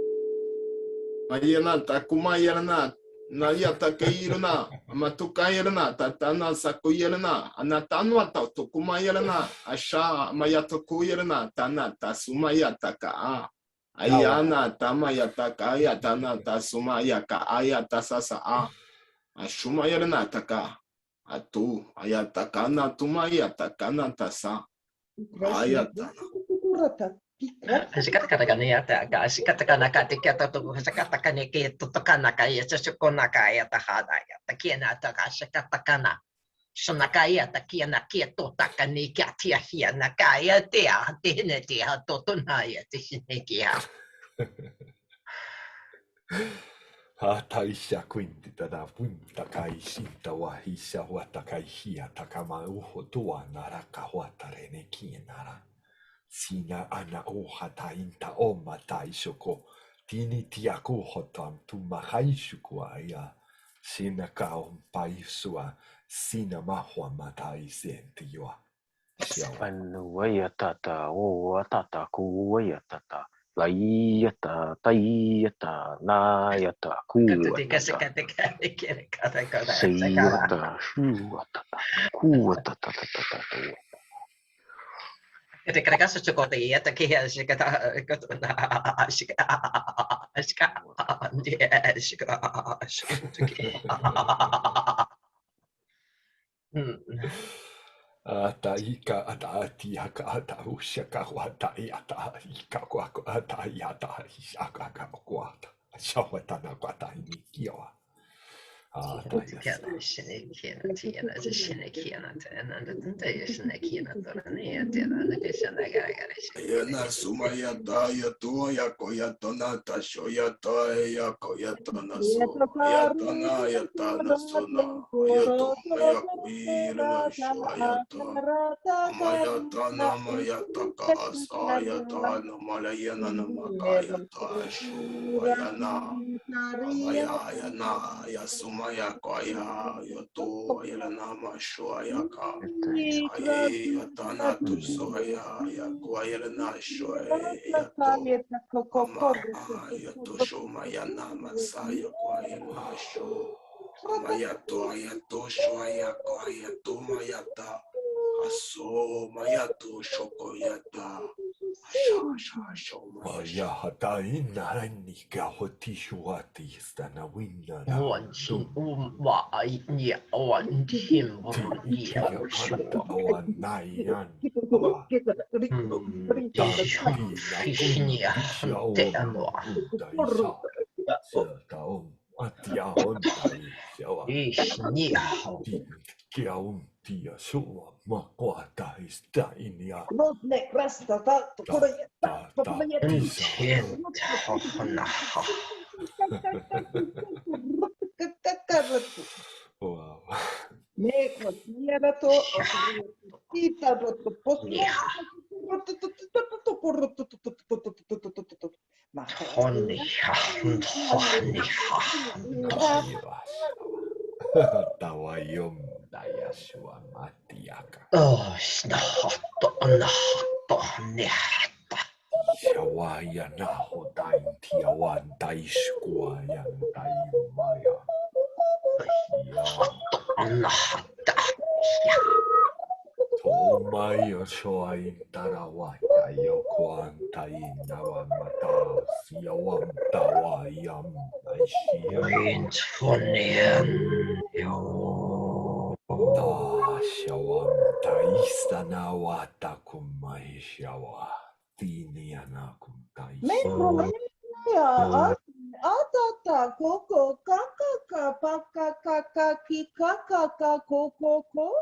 Ayanata kumayarana na yata kairana matukayarana tatana sakuyarana anatanwa to kumayarana asha mayata kuyarana tanata sumayata ka ayana tamayata ka ayatana tasumaya ayata sasa ashumayarana taka atu ayata na tumayata kana tasa ayata Katakan ya tak katakan kata kata tu katakan ke tu takana kaya sesukona kaya tahada ya takiana takasha katakana sonakaya takiana ke to takani katia hia nakaya tia tene tia to tunaya tisine kia Taisha quinti da punta kai sinta wahisha wata kai hia takama uho tua naraka wata reneki nara. Sina ana oha tainta oma taishoko. Tini tiaku hotam tu mahaishuku aya. Sina kaon paisua. Sina mahwa matai sentiwa. Anuaya tata, o tata, kuaya tata. Laiyata, taiyata, nayata, Ketika kuatata. sekali kata Siyata, shuatata, kuatata, ketika sesuatu ya tak kira sekata Ata ika ata ati haka ata ushaka wata iata ika kwa ata iata ishaka kwata. Shawata na kwata inikiwa. Ata yasa. Yana sumaya ta ya tu ya koyata na ta shoyata ya koyata na so ayata na yata na sona ayato maya kuira na shoyata amayata na mayata ka asayata na malayana na makayata shu ayana amaya yana ya sumaya koya yato ayala na mashoyaka Ai atana tu soya ya kuayela na shoe ya to ama ya to show maya na masaya kuayela na show ama ya to show ya kuaya to maya ta aso maya to shoko ya ta asha show maya Ya hata inara nika hoti shuati stana winna na. Wow. Tawayom dayashua matiaka. Shawaya naho dain tiawan daishkua yan daimaya. Tomayo shoain tarawata yokuan tain nawan mata siawam tawayam aishia. Shawam taista nawata kumahishawa. Tini anakum taista. Atata koko kaka paka kaka ki kaka koko koko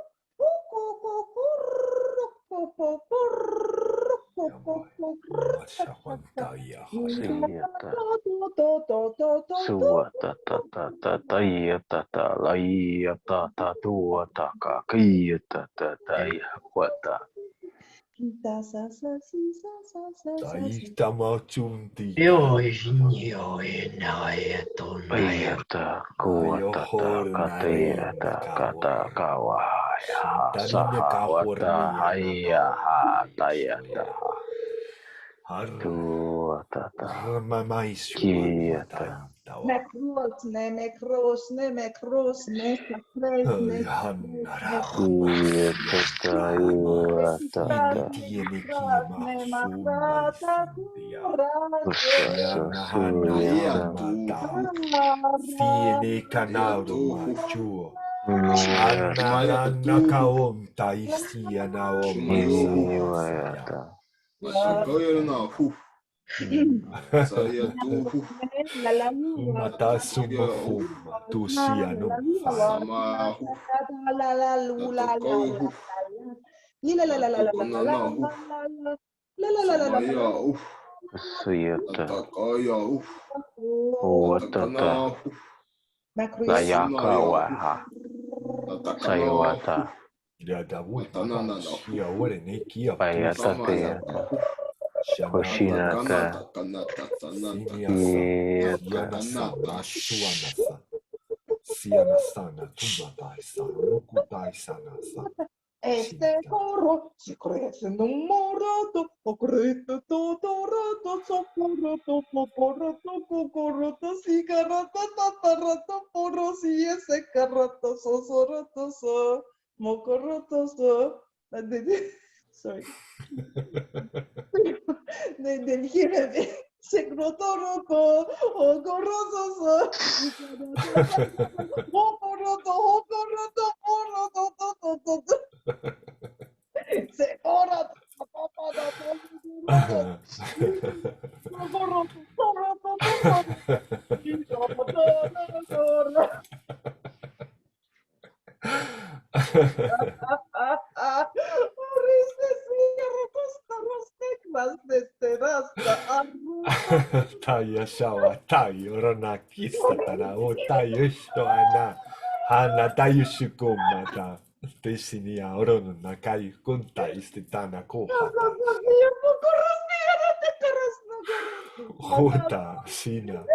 Suatata, taiyata, laiyata, tuataka, kiyatata, wata. Taista machunti. Ayata, kuatata, katayata, kata, kawaya, saha, wata, haya, ha, tayata, tuatata, kiyata. Fine canaro machuo. Anarana kaom taisia naom masaya. Asakayo na hu saya tu hu Mata sumo fuma tusia num sama hu atakayo hu atokonana hu samaya hu Suyata, atakaya hu Uotata. Sayakawaha. Sayawata. Payatateyata. Koshinata. Este coro si crece en un morato, o grito todo rato, socorroto, poporoto, cocoroto, cigarrata, tatarato, poro, si ese carrato, sosoroto, so, mocoroto, so. Sorry. Del gire se grotoroco, o gorroso, so, poporoto, poroto, se ora Taya shawa tayo ronakista tana o tayo shito ana hana tayo shukumata teshinia orono nakai kunta istitana kohata hota shina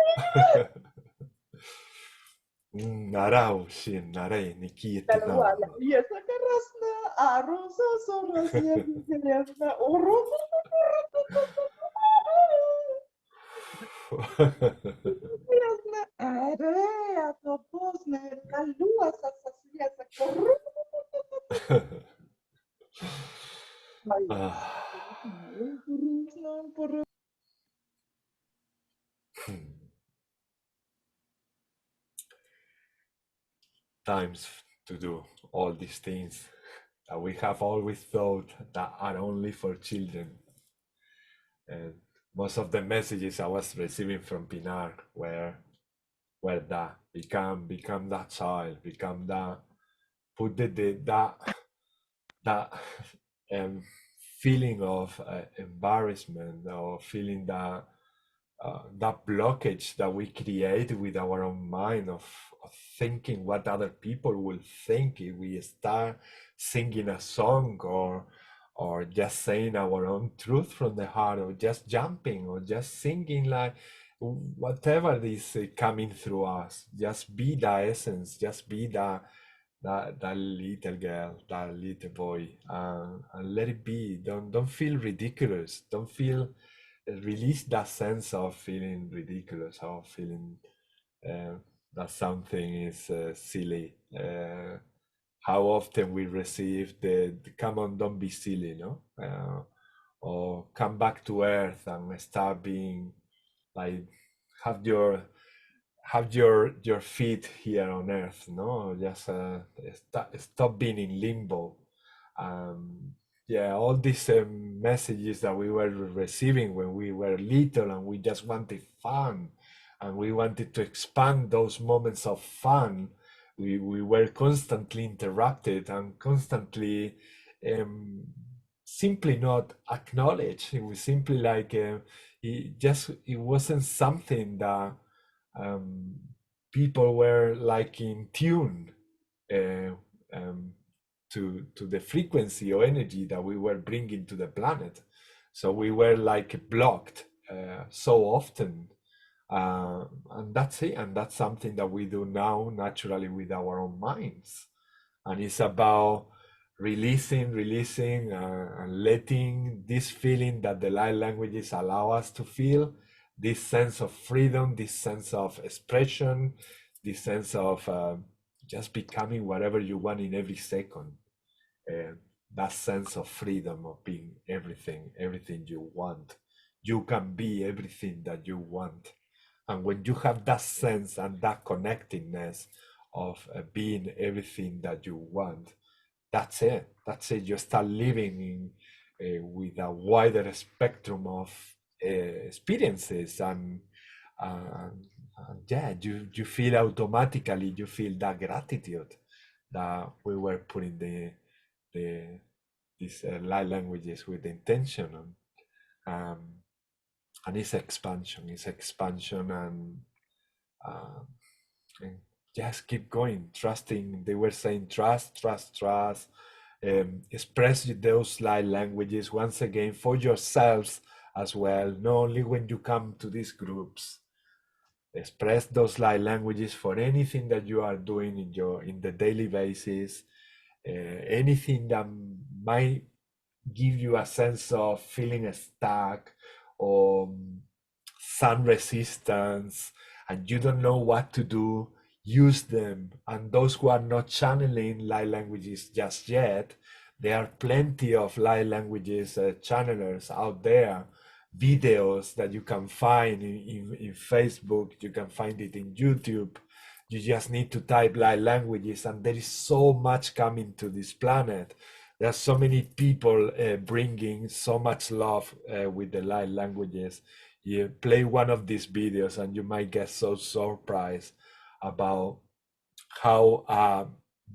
narao shin narai nikita na Yes, karasna, arosa, sorasia, gerasna, oro, gerasna, area, toposne, kalua, sasasia, sakoru. Times to do all these things that we have always thought that are only for children. And most of the messages I was receiving from Pinar were that become that child, become that, put that feeling of embarrassment or feeling that blockage that we create with our own mind of thinking what other people will think if we start singing a song or just saying our own truth from the heart or just jumping or just singing like whatever is coming through us. Just be the essence, just be that little girl, that little boy, and let it be. Don't feel ridiculous. Don't feel release that sense of feeling ridiculous or feeling that something is silly. How often we receive the come on, don't be silly, no? Or come back to earth and start being like have your feet here on earth, no? Just stop being in limbo. Yeah, all these messages that we were receiving when we were little and we just wanted fun and we wanted to expand those moments of fun, we were constantly interrupted and constantly simply not acknowledged. It was simply like it wasn't something that people were like in tune to the frequency or energy that we were bringing to the planet. So we were like blocked so often. And that's it. And that's something that we do now naturally with our own minds. And it's about releasing and letting this feeling that the light languages allow us to feel, this sense of freedom, this sense of expression, this sense of just becoming whatever you want in every second. That sense of freedom of being everything you want. You can be everything that you want. And when you have that sense and that connectedness of being everything that you want, that's it. You start living with a wider spectrum of experiences and yeah, you feel automatically, you feel that gratitude that we were putting these light languages with intention on. and it's expansion, and just keep going, trusting. They were saying trust. Express those light languages once again for yourselves as well, not only when you come to these groups. Express those light languages for anything that you are doing in the daily basis, anything that might give you a sense of feeling stuck or some resistance and you don't know what to do. Use them. And those who are not channeling light languages just yet, there are plenty of light languages channelers out there, videos that you can find in Facebook, you can find it in YouTube. You just need to type light languages, and there is so much coming to this planet. There are so many people bringing so much love with the light languages. You play one of these videos and you might get so surprised about how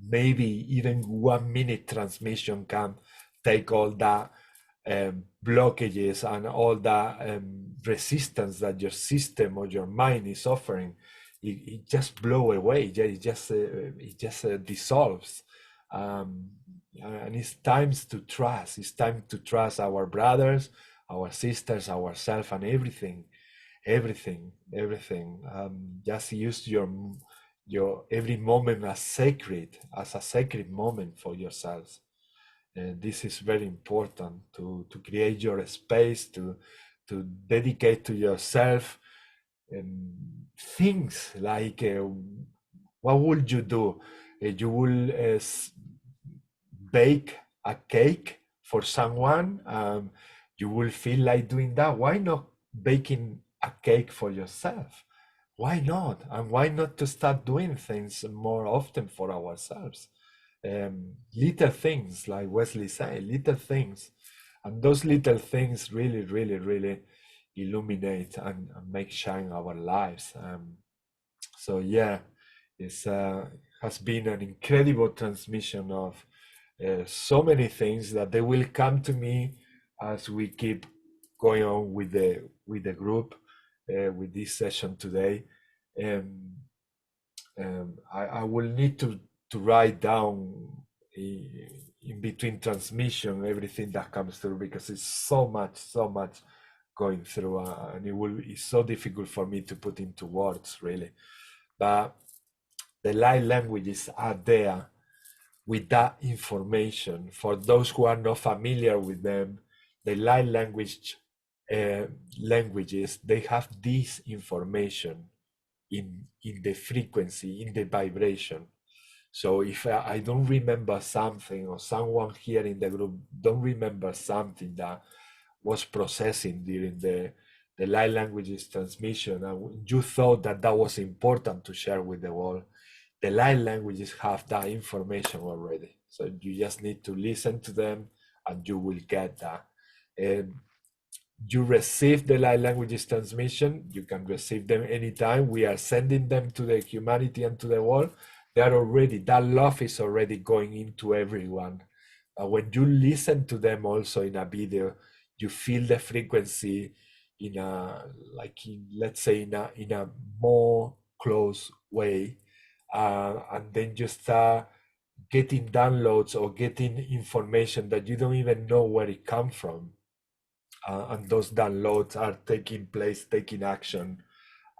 maybe even 1 minute transmission can take all that blockages and all that resistance that your system or your mind is offering. It just blow away. It just dissolves. And it's time to trust. It's time to trust our brothers, our sisters, ourselves, and everything. Just use your every moment as a sacred moment for yourselves. This is very important to create your space, to dedicate to yourself things like what would you do? You will bake a cake for someone. You will feel like doing that. Why not baking a cake for yourself? Why not? And why not to start doing things more often for ourselves? Little things, like Wesley said, little things. And those little things really illuminate and make shine our lives. So yeah, it has been an incredible transmission of so many things that they will come to me as we keep going on with the group, with this session today. I will need to write down in between transmission everything that comes through, because it's so much going through, and it's so difficult for me to put into words, really. But the light languages are there with that information. For those who are not familiar with them, the light languages, they have this information in the frequency, in the vibration. So if I don't remember something, or someone here in the group don't remember something that was processing during the light languages transmission, and you thought that was important to share with the world, the light languages have that information already. So you just need to listen to them and you will get that. You receive the light languages transmission, you can receive them anytime. We are sending them to the humanity and to the world. They are already, that love is already going into everyone. When you listen to them also in a video, you feel the frequency in a, let's say in a more close way. And then you start getting downloads or getting information that you don't even know where it comes from. And those downloads are taking place, taking action.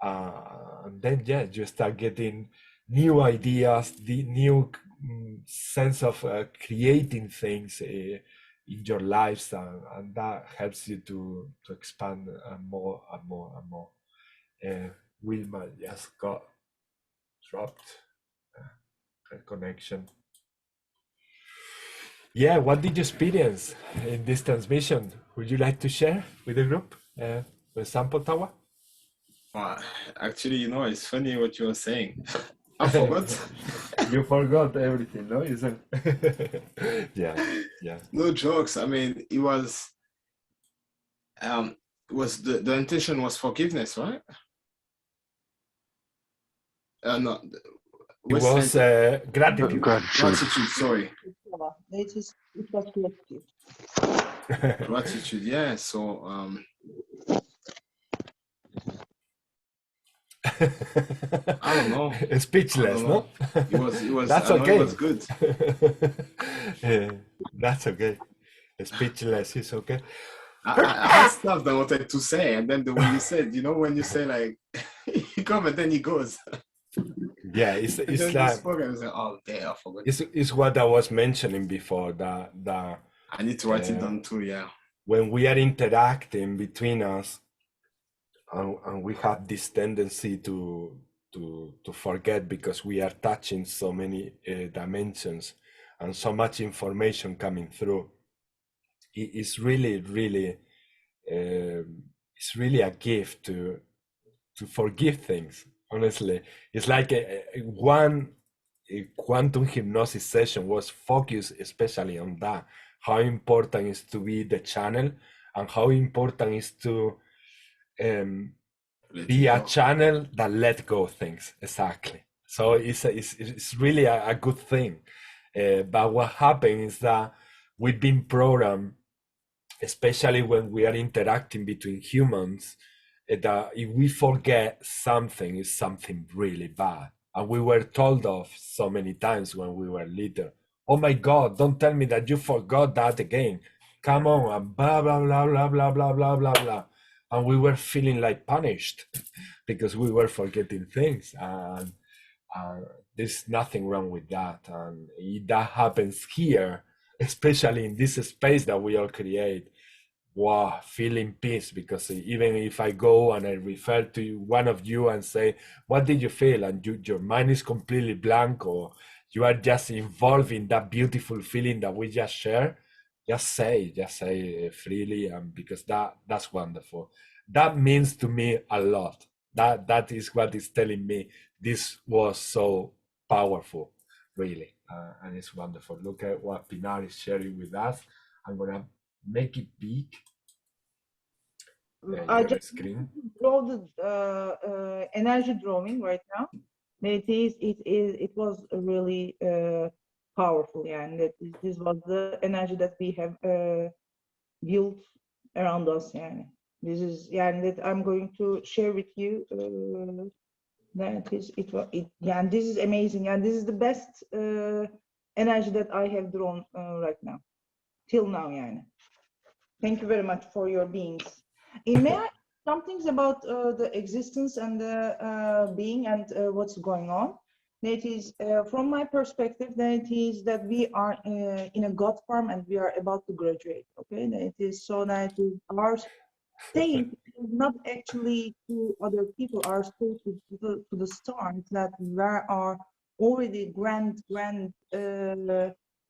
And then, yeah, you start getting new ideas, the new sense of creating things in your lives, and that helps you to expand more and more and more. Wilma just got dropped her connection. Yeah, what did you experience in this transmission? Would you like to share with the group? For example, Tawa? Actually, it's funny what you were saying. I forgot. You forgot everything, no? Isn't? Yeah. No jokes. I mean, it was the intention was forgiveness, right? No. It was gratitude. Gratitude, sorry. It was collective. Gratitude, yeah. So I don't know. Speechless, I don't know. no? It was. That's I know okay. it was good. Yeah, that's okay. Speechless is okay. I had stuff that I wanted to say, and then the way you said, you know, when you say like, you come and then he goes. Yeah, it's And then like you spoke and I was like, oh, damn, I forgot. it's what I was mentioning before, that I need to write it down too. Yeah. when we are interacting between us, and we have this tendency to forget, because we are touching so many dimensions and so much information coming through. It's really it's really a gift to forgive things. Honestly, it's like one quantum hypnosis session was focused especially on that, how important is to be the channel, and how important is to be a channel that let go things. Exactly. So it's really a good thing. But what happens is that we've been programmed, especially when we are interacting between humans, that if we forget something, it's something really bad. And we were told of so many times when we were little, oh my God, don't tell me that you forgot that again. Come on, and blah, blah, blah, blah, blah, blah, blah, blah, blah. And we were feeling like punished because we were forgetting things. And there's nothing wrong with that. And if that happens here, especially in this space that we all create, wow, feeling peace. Because even if I go and I refer to one of you and say, what did you feel? And your mind is completely blank, or you are just involved in that beautiful feeling that we just share, just say freely, because that's wonderful. That means to me a lot. That is what is telling me this was so powerful, really. And it's wonderful. Look at what Pinar is sharing with us. I'm gonna make it big. I Your just screen. draw the energy drawing right now. It was really powerful, yeah, and this was the energy that we have built around us, yeah. This is, yeah, and that I'm going to share with you. Yeah, and this is amazing, and this is the best energy that I have drawn right now, till now, yeah. Thank you very much for your beings. May I some things about the existence and the being and what's going on? That is, from my perspective, that is that we are in a God form and we are about to graduate. Okay, that is so that is our state is not actually to other people. Our state is to the stars, that where are already grand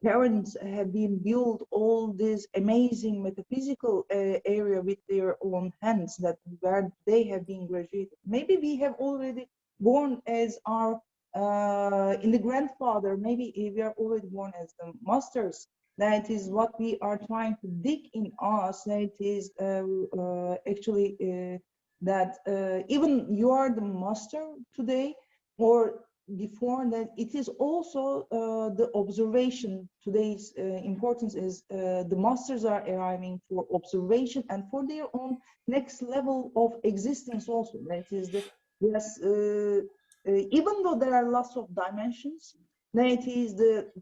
parents have been built all this amazing metaphysical area with their own hands, that where they have been graduated. Maybe we have already born as our in the grandfather, maybe we are already born as the masters. That is what we are trying to dig in us. That is actually that even you are the master today, or before that, it is also the observation. Today's importance is the masters are arriving for observation and for their own next level of existence also. That is the, yes, even though there are lots of dimensions, then it is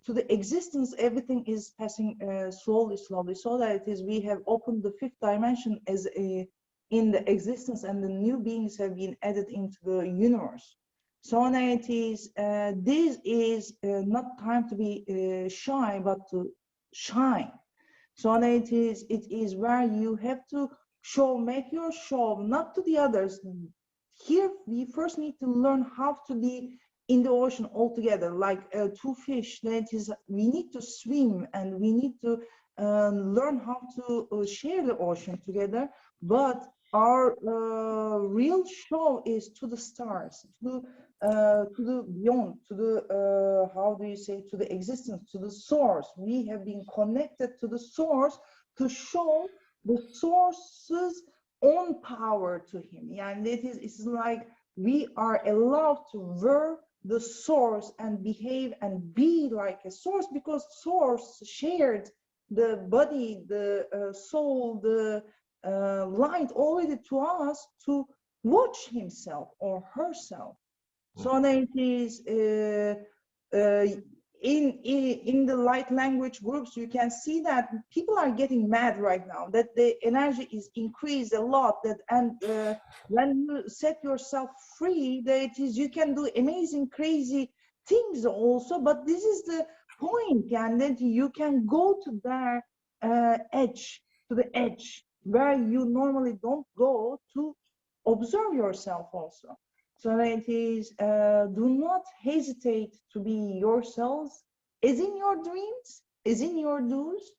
to the existence, everything is passing slowly, so that it is we have opened the fifth dimension as a in the existence, and the new beings have been added into the universe. So now it is, this is not time to be shy, but to shine. So now it is where you have to make your show, not to the others. Here, we first need to learn how to be in the ocean altogether, like two fish. That is, we need to swim, and we need to learn how to share the ocean together. But our real show is to the stars, to the beyond, to the how do you say, to the existence, to the source. We have been connected to the source to show the source's own power to him. Yeah, and it's like we are allowed to wear the source and behave and be like a source, because source shared the body, the soul, the light already to us to watch himself or herself. So that it is in the light language groups, you can see that people are getting mad right now, that the energy is increased a lot, that when you set yourself free, that it is you can do amazing crazy things also, but this is the point, and that you can go to their edge, to the edge where you normally don't go, to observe yourself also. So it is, do not hesitate to be yourselves, as in your dreams, as in your do's.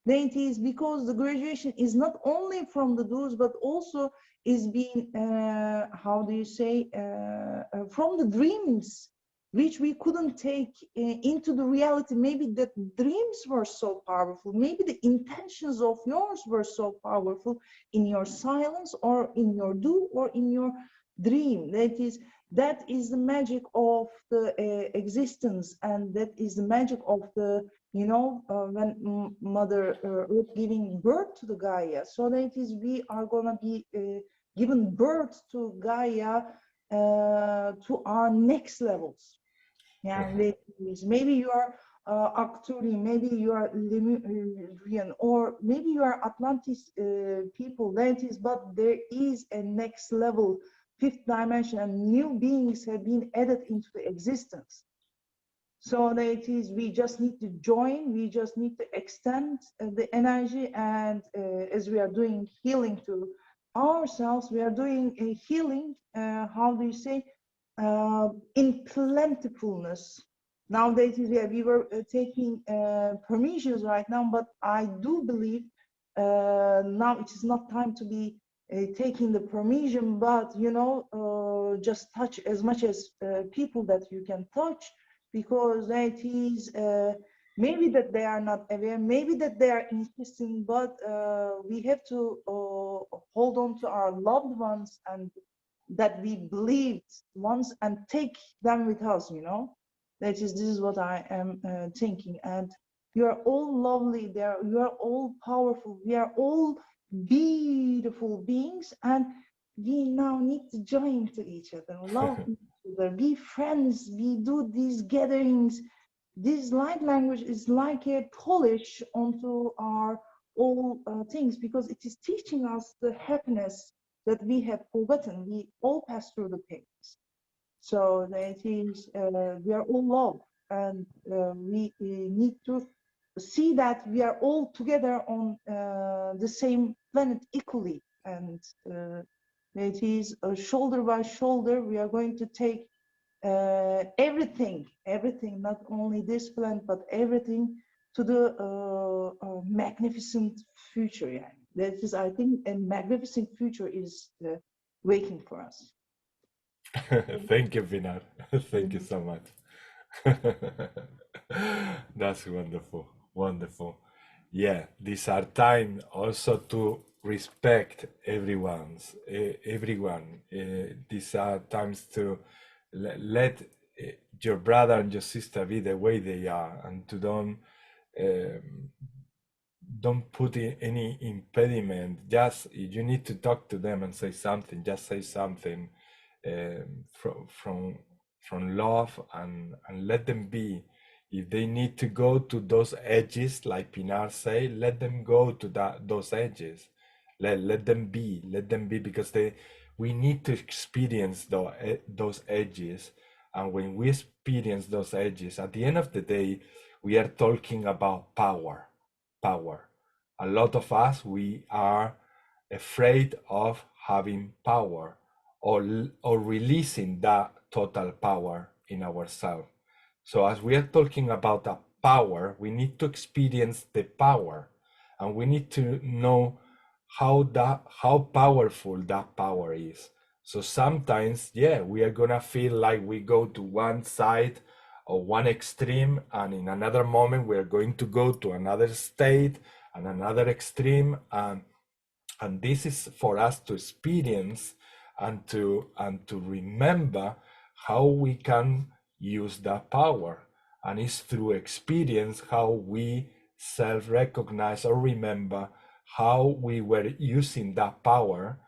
Then it is because the graduation is not only from the do's, but also is being, how do you say, from the dreams, which we couldn't take into the reality. Maybe the dreams were so powerful, maybe the intentions of yours were so powerful in your silence, or in your do, or in your dream. That is the magic of the existence, and that is the magic of the, you know, when Mother Earth giving birth to the Gaia. So that is, we are gonna be given birth to Gaia, to our next levels. Yeah, maybe you are Arcturian, maybe you are Lemurian, or maybe you are Atlantis people. That is, but there is a next level, fifth dimension, and new beings have been added into the existence. So that is, we just need to join, we just need to extend the energy, and as we are doing healing to ourselves, we are doing a healing, how do you say, in plentifulness. Nowadays, we were taking permissions right now, but I do believe now it is not time to be taking the permission, but, you know, just touch as much as people that you can touch, because that is, maybe that they are not aware, maybe that they are insisting, but we have to hold on to our loved ones, and that we believed once, and take them with us, you know. This is what I am thinking. And you are all lovely there, you are all powerful, we are all beautiful beings, and we now need to join to each other, love each other, be friends, we do these gatherings. This light language is like a polish onto our all things, because it is teaching us the happiness that we have forgotten. We all pass through the pains. So that is, we are all love, and we need to see that we are all together on the same planet equally, and it is shoulder by shoulder. We are going to take everything, not only this planet, but everything to the magnificent future. Yeah, that is, I think, a magnificent future is waiting for us. Thank you, Pinar. Thank you so much. That's wonderful, wonderful. Yeah, these are time also to respect everyone. These are times to let your brother and your sister be the way they are, and to don't put in any impediment. Just, you need to talk to them and say something. Just say something from love, and let them be. If they need to go to those edges, like Pinar say, let them go to those edges. Let them be, because we need to experience those edges. And when we experience those edges, at the end of the day, we are talking about power. A lot of us, we are afraid of having power, or releasing that total power in ourselves. So as we are talking about the power, we need to experience the power, and we need to know how powerful that power is. So sometimes, yeah, we are gonna feel like we go to one side or one extreme, and in another moment we are going to go to another state and another extreme, and this is for us to experience and to remember how we can use that power. And it's through experience how we self-recognize or remember how we were using that power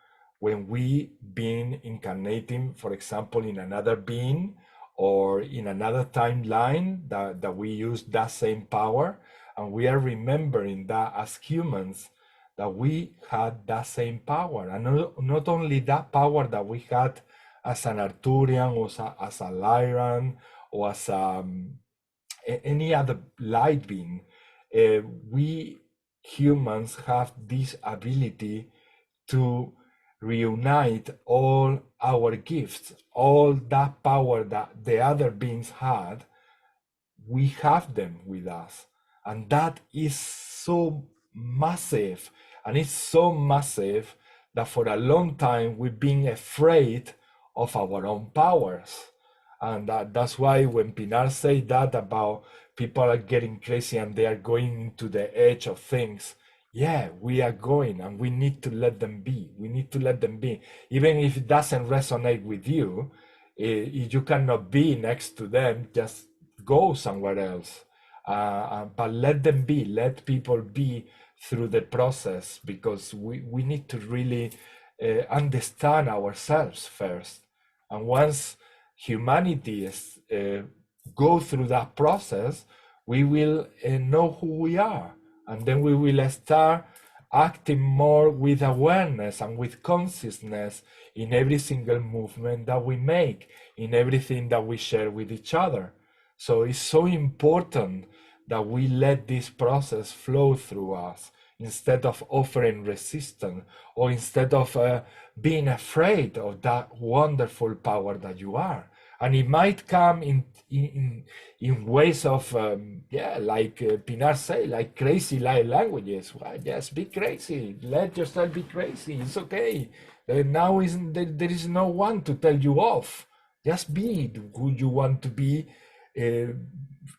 when we been incarnating, for example, in another being or in another timeline, that we use that same power, and we are remembering that as humans, that we had that same power, and not only that power that we had as an Arthurian or as a Lyran or as any other light being. We humans have this ability to reunite all our gifts, all that power that the other beings had. We have them with us, and that is so massive, and it's so massive that for a long time we've been afraid of our own powers. And that's why when Pinar said that about people are getting crazy and they are going to the edge of things, yeah, we are going, and we need to let them be. We need to let them be. Even if it doesn't resonate with you, if you cannot be next to them, just go somewhere else. But let them be, let people be through the process, because we need to really understand ourselves first. And once humanity is go through that process, we will know who we are, and then we will start acting more with awareness and with consciousness in every single movement that we make, in everything that we share with each other. So it's so important that we let this process flow through us, instead of offering resistance, or instead of being afraid of that wonderful power that you are. And it might come in ways of, like Pinar said, like crazy light languages. Well, just be crazy. Let yourself be crazy. It's okay. Now there is no one to tell you off. Just be who you want to be,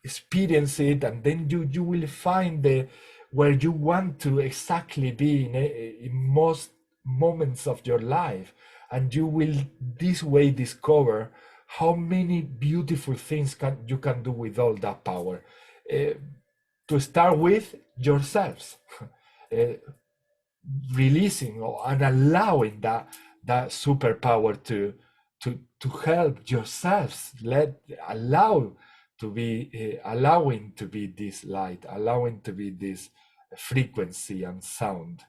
experience it, and then you will find where you want to exactly be in most moments of your life. And you will this way discover how many beautiful things you can do with all that power. To start with, yourselves. Releasing and allowing that superpower to help yourselves. Allowing to be this light, allowing to be this frequency and sound.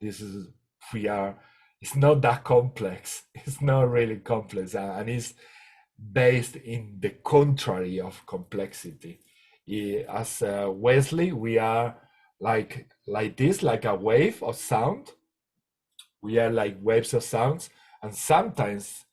This is, it's not that complex. It's not really complex, and it's based in the contrary of complexity. As Wesley, we are like this, like a wave of sound. We are like waves of sounds, and sometimes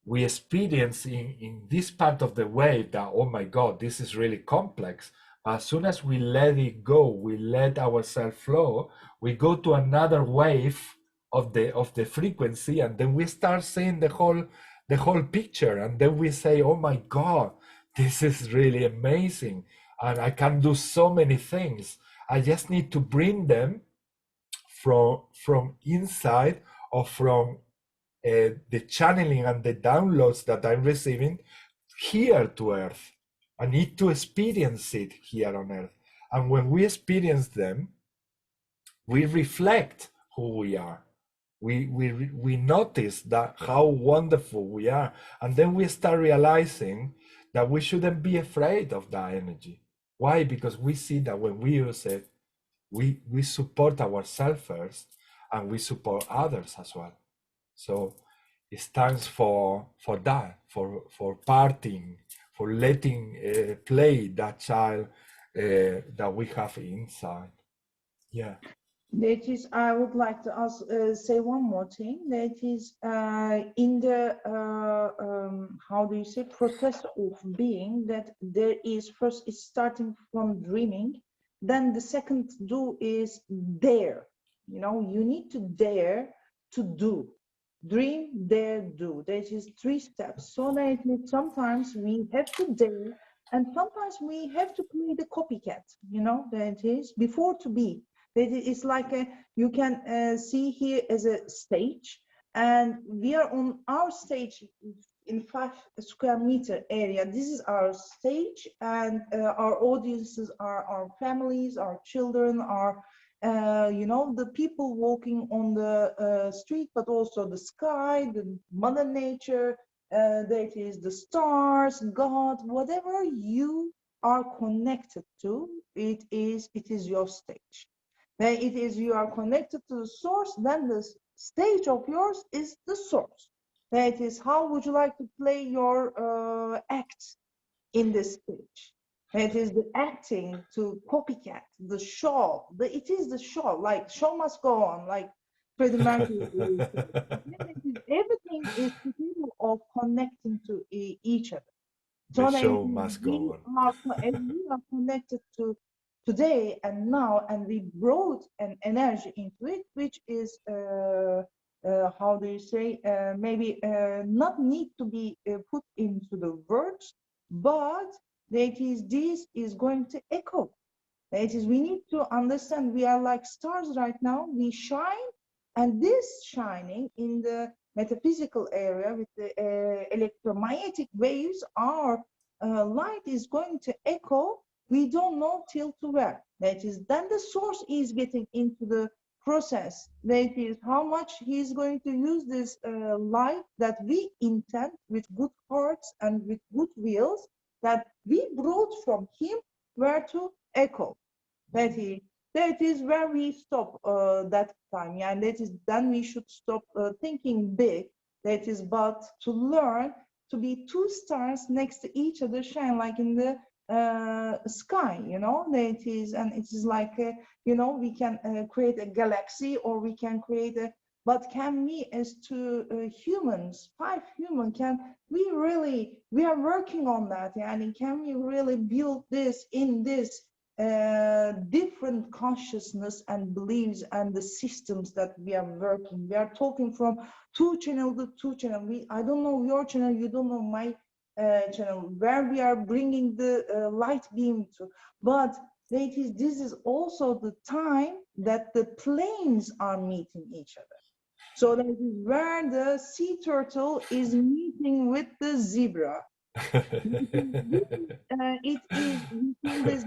we experience in this part of the wave that, oh my God, this is really complex. As soon as we let it go, we let ourselves flow, we go to another wave of the frequency, and then we start seeing the whole picture, and then we say, oh my God, this is really amazing, and I can do so many things. I just need to bring them from inside, or from the channeling and the downloads that I'm receiving here to Earth. I need to experience it here on Earth. And when we experience them, we reflect who we are. We notice that how wonderful we are. And then we start realizing that we shouldn't be afraid of that energy. Why? Because we see that when we use it, we support ourselves first, and we support others as well. So it stands for that, for parting, for letting play that child that we have inside. Yeah. That is, I would like to ask, say one more thing. That is, in the how do you say, process of being, that there is first is starting from dreaming, then the second do is dare. You know, you need to dare to do. Dream, dare, do. That is 3 steps. So that sometimes we have to dare, and sometimes we have to play the copycat. You know, that is before to be. That is like you can see here as a stage, and we are on our stage in 5 square meter area. This is our stage, and our audiences are our families, our children, our you know, the people walking on the street, but also the sky, the mother nature, that is the stars, God, whatever you are connected to, it is your stage. When it is you are connected to the source, then the stage of yours is the source. That is, how would you like to play your act in this stage? It is the acting to copycat, the show. It is the show, like show must go on, like Freddie Mercury. Everything is capable of connecting to each other. So The that show must go on. as we are connected to today and now, and we brought an energy into it, which is how do you say, maybe not need to be put into the words, but that is, this is going to echo. That is, we need to understand we are like stars right now. We shine, and this shining in the metaphysical area with the electromagnetic waves, our light is going to echo. We don't know till to where. That is, then the source is getting into the process. That is, how much he is going to use this light that we intend with good hearts and with good wills that we brought from him, where to echo. That is where we stop that time. Yeah, and that is, then we should stop thinking big. That is, but to learn to be two stars next to each other, shine like in the sky, you know. That is, and it is like you know, we can create a galaxy, or we can create a, but can we as two humans, 5 human, can we really, we are working on that, and can we really build this in this different consciousness and beliefs and the systems that we are working. We are talking from 2 channel to 2 channel. I don't know your channel, you don't know my channel, where we are bringing the light beam to. But this is also the time that the planes are meeting each other. So that is where the sea turtle is meeting with the zebra. It is this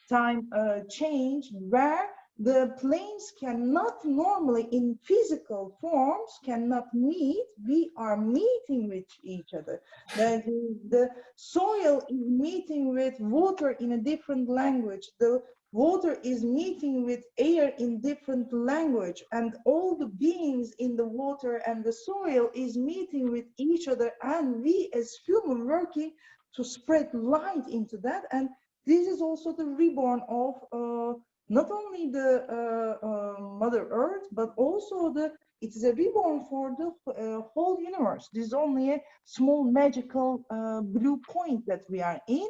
time change where the planes cannot normally in physical forms cannot meet. We are meeting with each other. That is, the soil is meeting with water in a different language. The water is meeting with air in different language, and all the beings in the water and the soil is meeting with each other, and we as human working to spread light into that. And this is also the reborn of not only the Mother Earth, but also it is a reborn for the whole universe. This is only a small magical blue point that we are in,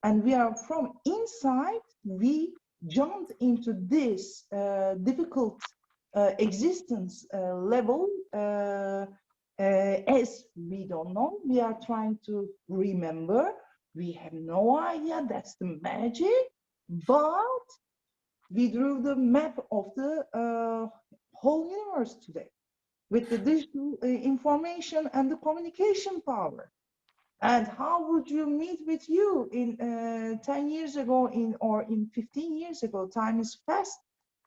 and we are from inside, we jumped into this difficult existence level as we don't know. We are trying to remember. We have no idea. That's the magic. But we drew the map of the whole universe today with the digital information and the communication power. And how would you meet with you in 10 years ago or in 15 years ago? Time is fast,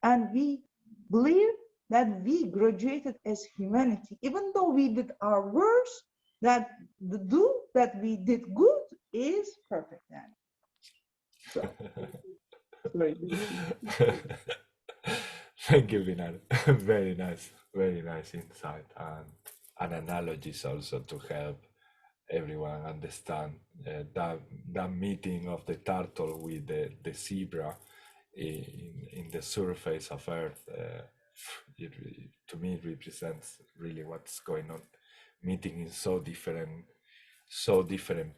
and we believe that we graduated as humanity. Even though we did our worst, that the do that we did good is perfect. So, sorry. Thank you, Pinar. Very nice insight, and analogies also to help everyone understand that meeting of the turtle with the zebra in the surface of Earth. To me, it represents really what's going on. Meeting in so different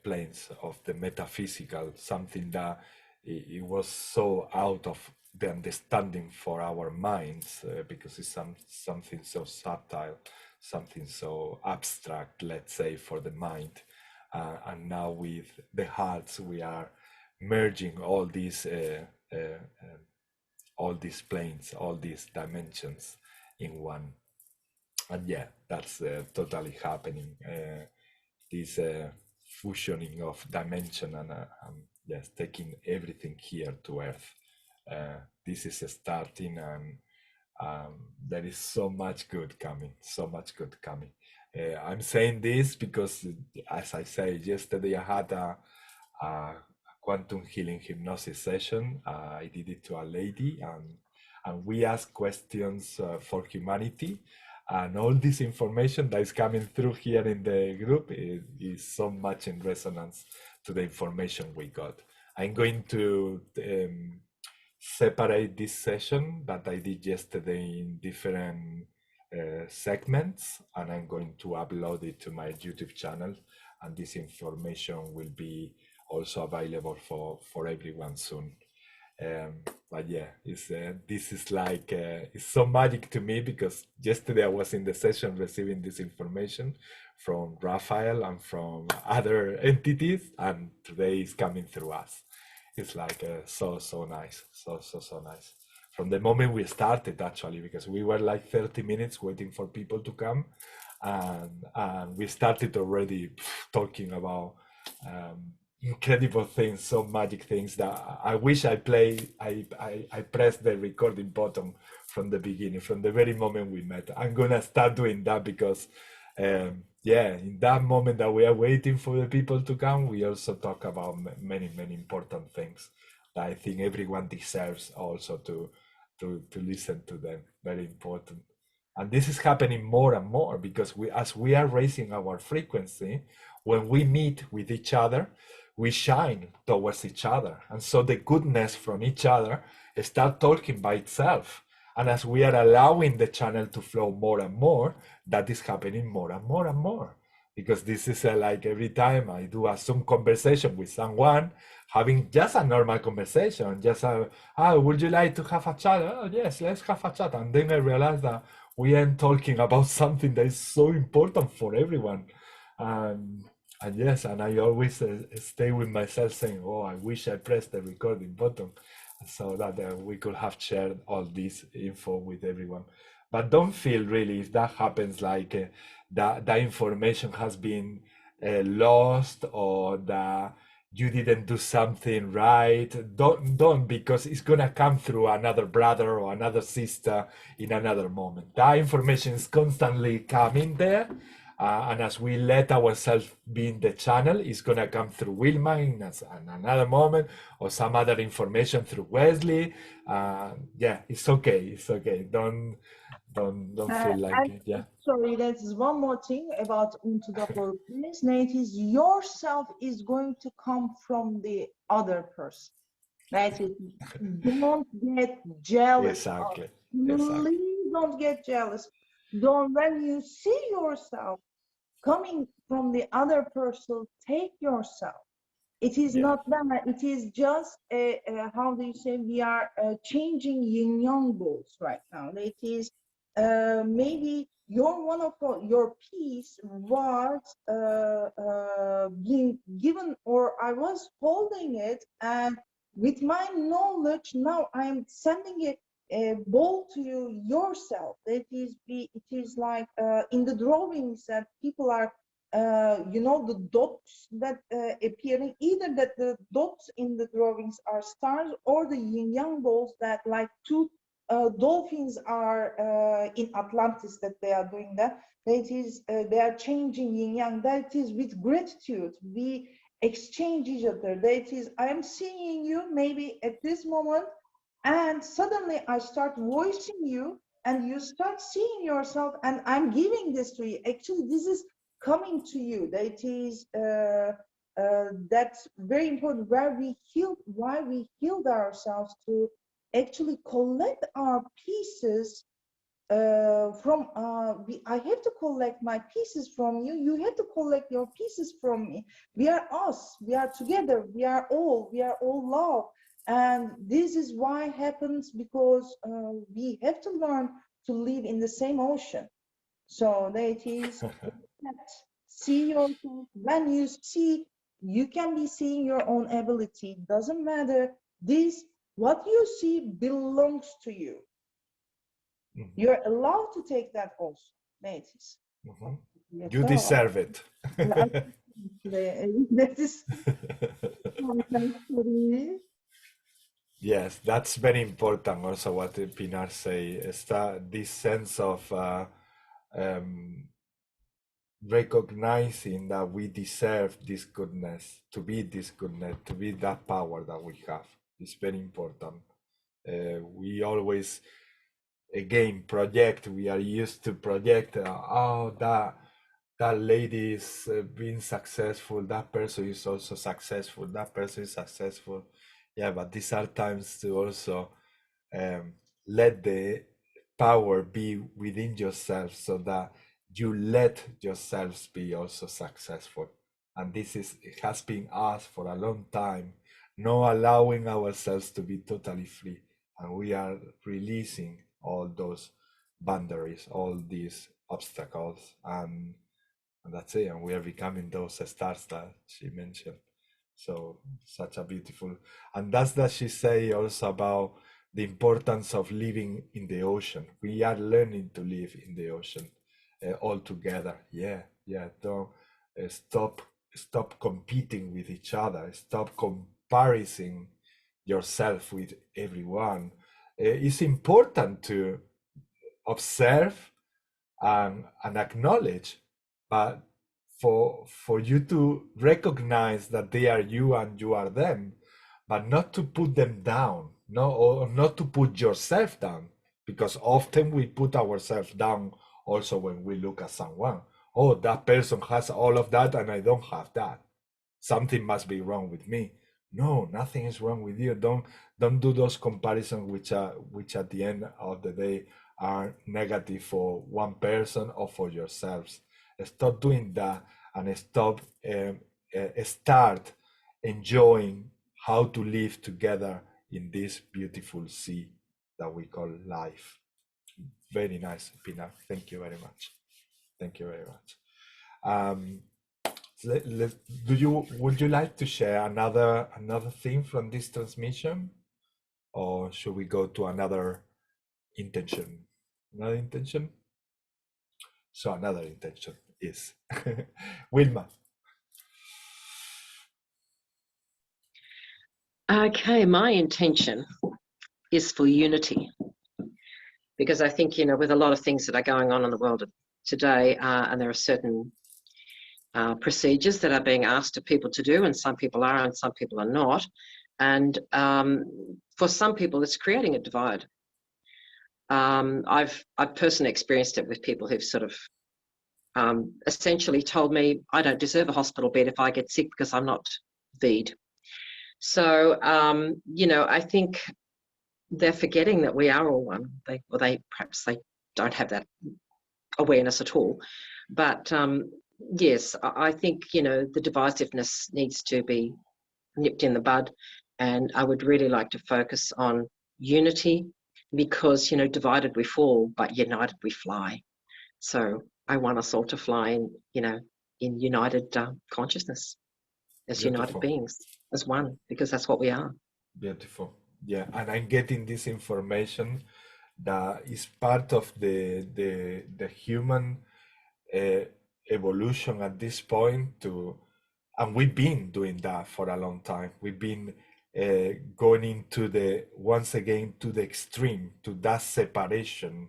planes of the metaphysical, something that it was so out of the understanding for our minds, because it's something so subtle, something so abstract, let's say, for the mind. And now with the hearts, we are merging all these planes, all these dimensions in one. And yeah, that's totally happening. This fusioning of dimension and yes, taking everything here to Earth. this is starting, and there is so much good coming, so much good coming. I'm saying this because, as I said, yesterday I had a quantum healing hypnosis session. I did it to a lady, and we asked questions for humanity. And all this information that is coming through here in the group is so much in resonance to the information we got. I'm going to separate this session that I did yesterday in different segments, and I'm going to upload it to my YouTube channel, and this information will be also available for everyone soon. But yeah, this is like it's so magic to me, because yesterday I was in the session receiving this information from Raphael and from other entities, and today it's coming through us. It's like so nice, so nice. From the moment we started, actually, because we were like 30 minutes waiting for people to come, and we started already talking about incredible things, so magic things that I wish I pressed the recording button from the beginning, from the very moment we met. I'm gonna start doing that, because yeah, in that moment that we are waiting for the people to come, we also talk about many important things that I think everyone deserves also to listen to them. Very important. And this is happening more and more, because as we are raising our frequency, when we meet with each other, we shine towards each other. And so the goodness from each other start talking by itself. And as we are allowing the channel to flow more and more, that is happening more and more and more. Because this is like every time I do a Zoom conversation with someone, having just a normal conversation, just would you like to have a chat? Oh, yes, let's have a chat. And then I realize that we are talking about something that is so important for everyone. And yes, and I always stay with myself saying, oh, I wish I pressed the recording button so that we could have shared all this info with everyone. But don't feel really, if that happens, like that information has been lost, or that you didn't do something right. Don't, because it's gonna come through another brother or another sister in another moment. That information is constantly coming there. And as we let ourselves be in the channel, it's gonna come through Wilma in another moment, or some other information through Wesley. Yeah, it's okay. It's okay. Don't feel like it. Yeah. Sorry, there's one more thing about Untudapur. It is yourself is going to come from the other person. That is, don't get jealous. Exactly. Please don't get jealous. When you see yourself coming from the other person, take yourself. It is not that. It is just how do you say, we are changing yin yang balls right now. It is maybe your piece was being given, or I was holding it, and with my knowledge now I am sending it a ball to you yourself. It is like in the drawings that people are the dots that appearing, either that the dots in the drawings are stars, or the yin yang balls that like two dolphins are in Atlantis, that they are doing that. That is, they are changing yin yang. That is with gratitude. We exchange each other. That is, I am seeing you maybe at this moment, and suddenly I start voicing you, and you start seeing yourself, and I'm giving this to you. Actually, this is coming to you. That is that's very important. Why we healed ourselves, to actually collect our pieces from. I have to collect my pieces from you. You have to collect your pieces from me. We are us. We are together. We are all love. And this is why it happens, because we have to learn to live in the same ocean. So that is, see yourself. When you see, you can be seeing your own ability. Doesn't matter. What you see belongs to you. Mm-hmm. You're allowed to take that also. That is. Mm-hmm. You deserve it. That is. Yes, that's very important. Also, what Pinar say is that this sense of um, recognizing that we deserve this goodness, to be this goodness, to be that power that we have, is very important. We always, again, project. We are used to project. Oh, that lady is being successful. That person is also successful. That person is successful. Yeah, but these are times to also let the power be within yourself, so that you let yourselves be also successful. And this is, it has been us for a long time, not allowing ourselves to be totally free. And we are releasing all those boundaries, all these obstacles, and that's it. And we are becoming those stars that she mentioned. So such a beautiful, and that's that she say also about the importance of living in the ocean. We are learning to live in the ocean all together. Yeah. Don't stop competing with each other. Stop comparing yourself with everyone. It's important to observe and acknowledge, but for you to recognize that they are you and you are them, but not to put them down, no, or not to put yourself down, because often we put ourselves down also when we look at someone. Oh, that person has all of that and I don't have that. Something must be wrong with me. No, nothing is wrong with you. Don't do those comparisons which at the end of the day are negative for one person or for yourselves. Stop doing that and start enjoying how to live together in this beautiful sea that we call life. Very nice, Pinar. Thank you very much. Thank you very much. Would you like to share another thing from this transmission, or should we go to another intention? Another intention? So another intention is Wilma. Okay, my intention is for unity, because I think, you know, with a lot of things that are going on in the world today, and there are certain procedures that are being asked of people to do, and some people are and some people are not. And for some people, it's creating a divide. I've personally experienced it with people who've sort of essentially told me I don't deserve a hospital bed if I get sick because I'm not VE'd. So, you know, I think they're forgetting that we are all one. Perhaps they don't have that awareness at all. But yes, I think, you know, the divisiveness needs to be nipped in the bud. And I would really like to focus on unity, because, you know, divided we fall, but united we fly. So I want us all to fly in, you know, in united consciousness, as Beautiful. united beings, as one, because that's what we are. Beautiful. Yeah, and I'm getting this information that is part of the human evolution at this point to, and we've been doing that for a long time. We've been going into the, once again, to the extreme, to that separation.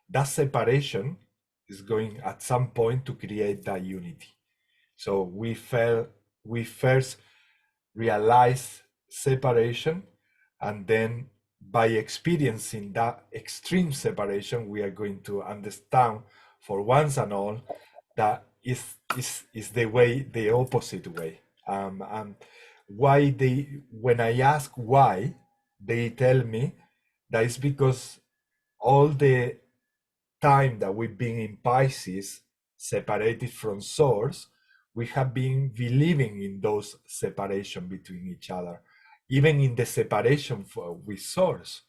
That separation is going at some point to create that unity. So we first realized separation, and then by experiencing that extreme separation, we are going to understand for once and all that is the way, the opposite way. And why when I ask why, they tell me that it's because all the time that we've been in Pisces, separated from Source, we have been believing in those separation between each other, even in the separation with Source.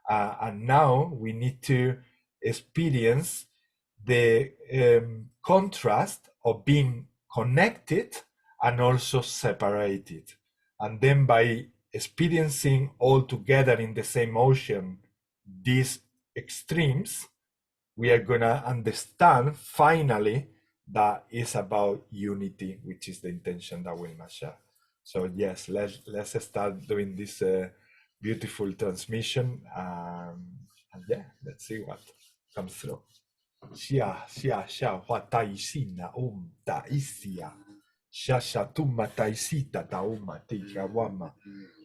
And now we need to experience the contrast of being connected and also separated. And then by experiencing all together in the same ocean these extremes, we are going to understand finally that it's about unity, which is the intention that we must share. So yes, let's start doing this beautiful transmission. And yeah, let's see what comes through. Shia, shia, shia, wataishina, taisia. Shasha tumma taisita tauma tika wama.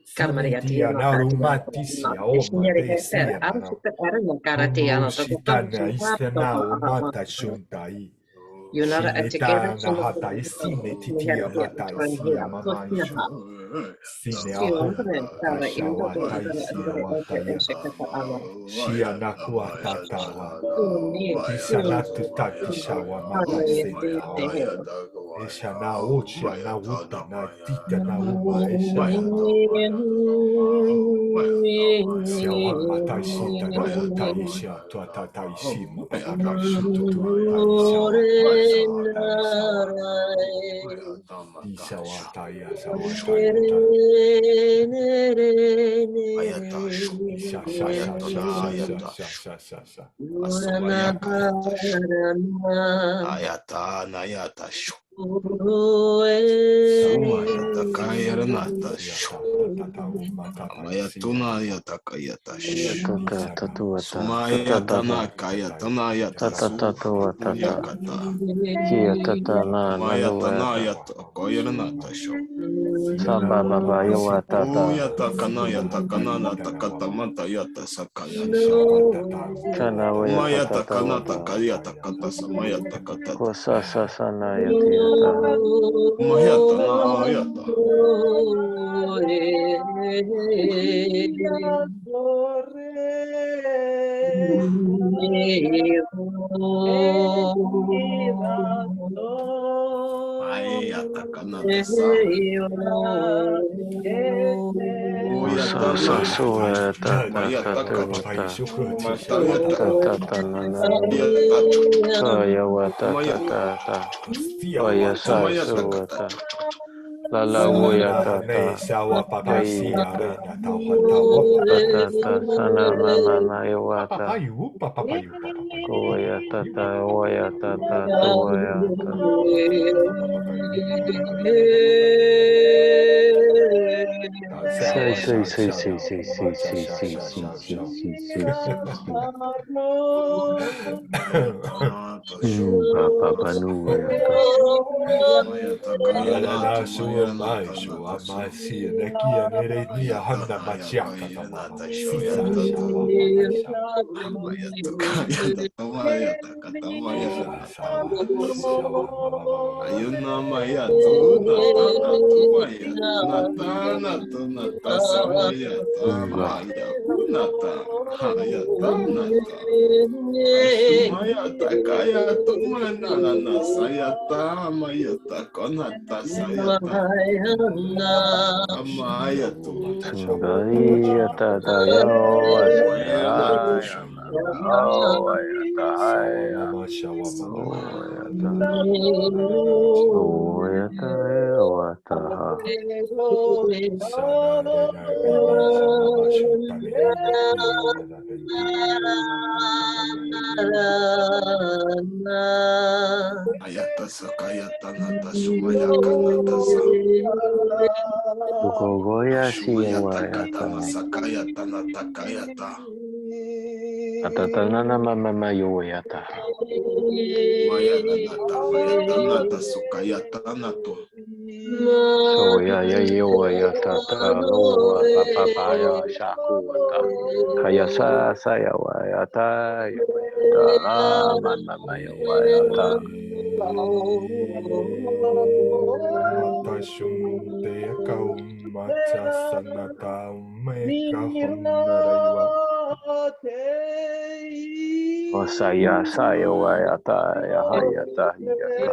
Sinitia narumatisia oma desia nara. Shitana istana umata shuntai. Shineta nahata isine titia mata isia mama ishu. Sine ahoma tashawa taisia wataya. Shia nakua tatawa. Isanatu tatishawa mata sene awa. Esha na ocha na wuta na tika na uma esha na. Siawa mata shita na wata isha tuata ta ishima baba shutu tuata isha wata isha wata isha wata isha wata yota. Sha sha sha sha sha sha sha sha. Ayata nayata shu. Mayata kaya nata shu. Mayatuna yata kayata shu. Sumayata na kayata na yata su. Yakata. Mayata na yata kaya nata shu. Uyata kana yata kana nata kata mata yata sakaya. Mayata kana takayata kata samayata kata. Mayata na yata. Ayata kana tasa. Ayata sakayata nata sumaya kanata sa. Shumayata katana sakayata nata kayata. Atatanana mama yoyata. Mayana nata fayata nata sukayata nato. So ya yoyata ta lo papa ya shakuata. Kayasa saya wayata yoyata mama yoyata. Matashunte kaumata sanata meka honaraiwa. O saya wayata ya hayata hiyaka.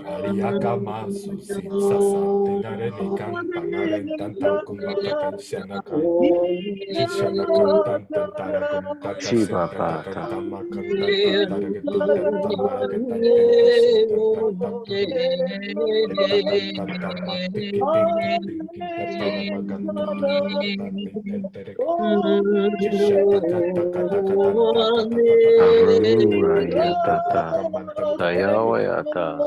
Ariaka masu sitsa sante narene kanta naren tanta kumaka kanshana kai. Kishana kantan tantara kumtata Shiva sentata pata. tantama kantata taragatin tantamara ketanten tesintan tantantum. Tantantantantama tikitin tintin tatana magantutum tantantin tenterek. Kishata tata kata katanta kata Arura yatata. Saya wayata.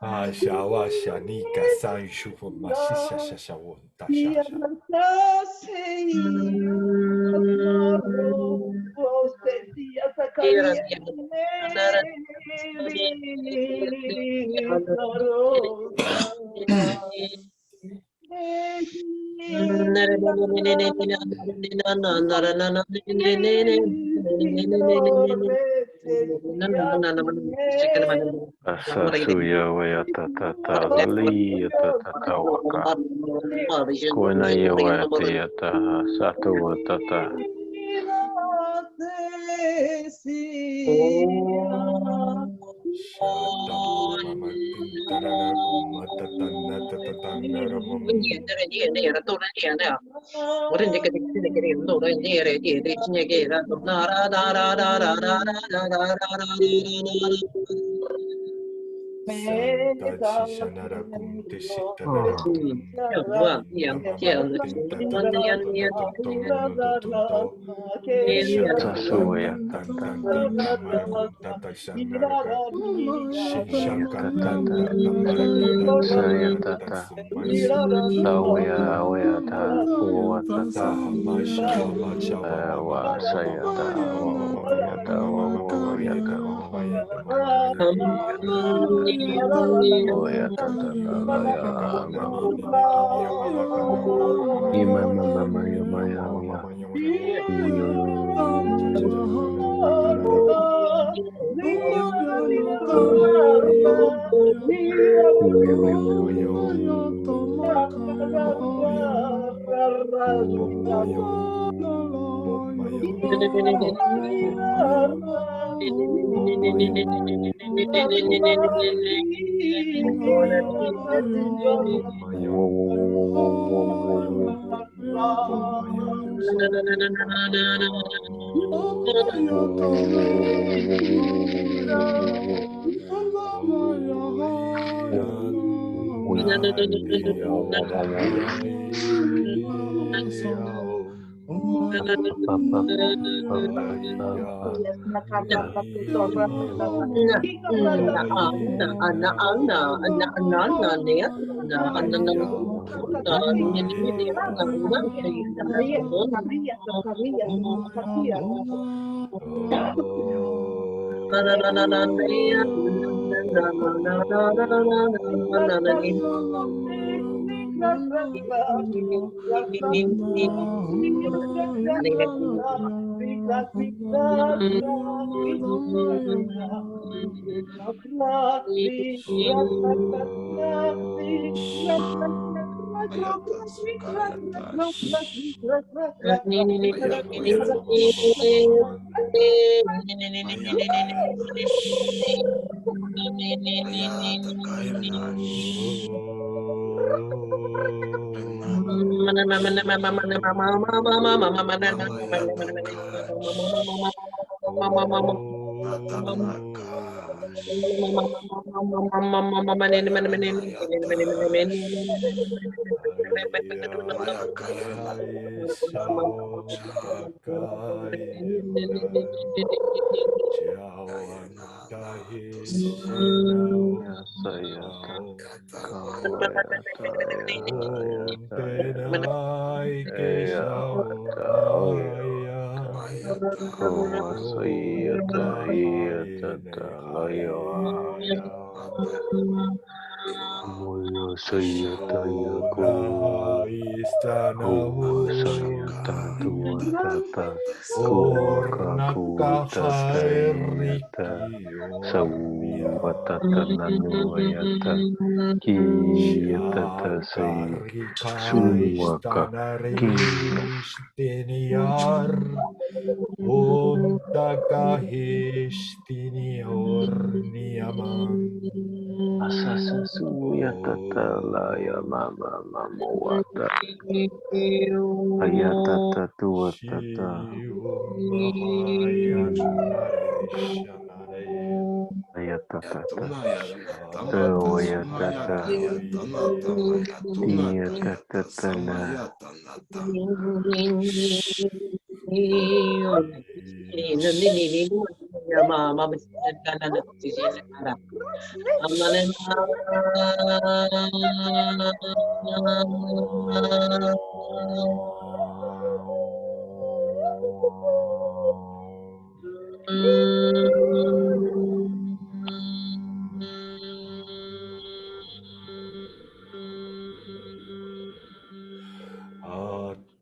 Asha nika san shufu mashisha shasha wonta shasha. Sasuya waya tata tali tata waka. Koina yawa tata satu tata.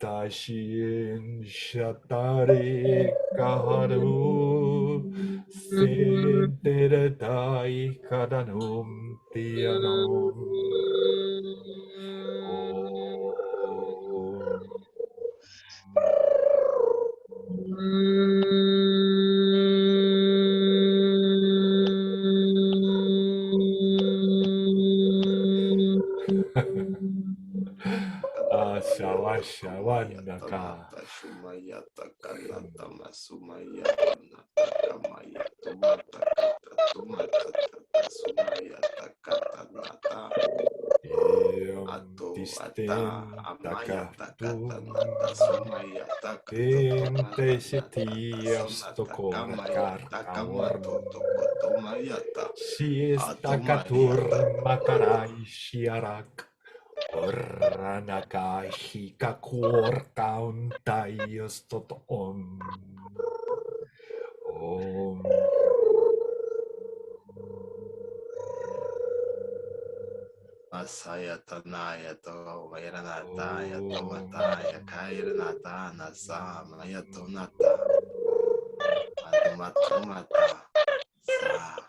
Atashin Shatare Kahanu Senteretai Kadanum Tianum Om. Shawandaka. Shumayata kanata masumayata nataka mayatu matakata tumatata sumayata katanata atu ata amayata katanata sumayata Tente katotomanata sonataka mayata kamatoto kotomayata Siestakatur makarai shiarak. Oranakai hikakur kauntai ostot om. Om. Asaya tanaya to vairanata ya tomata ya kairanata nasa maya tonata madumatumata sa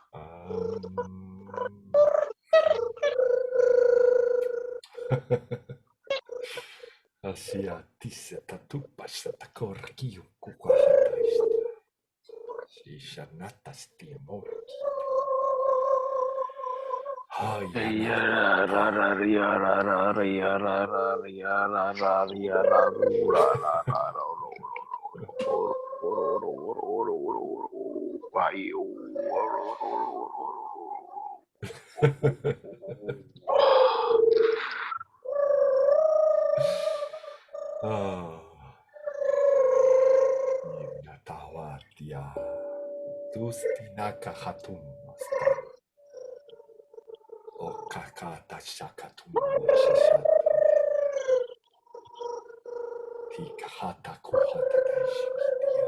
Asia tisse tatupa shatakorkiu kukwahataista. Shishanata stiamorki. Tawatia Tustinaka Hatum Masta Okakata Shakatum Shishata Tikahata Kuhata Daishikia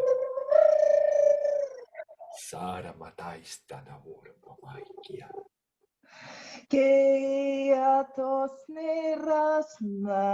Sara Mataista Navur Mamaikia Keatos nerasna,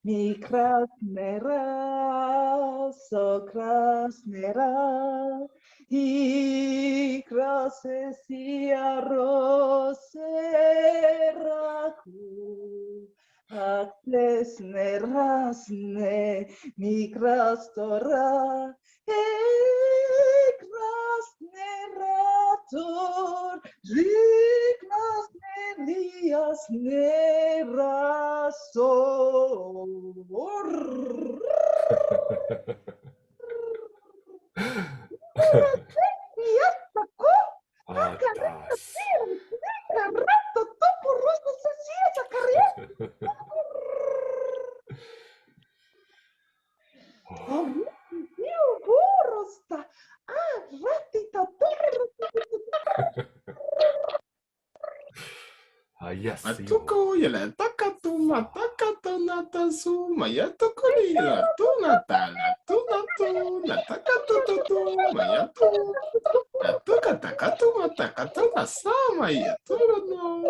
mikras neras, sokras neras, ikras esiaroseraku, actes nerasne, mikras tora, ekras nerator, Rignas Nelias Nerasor. Atas atuko yala takatuma takatonata sumaya tokolila tunatala tunatu natakatututu mayatu Atuka takatuma takatona sama ya turono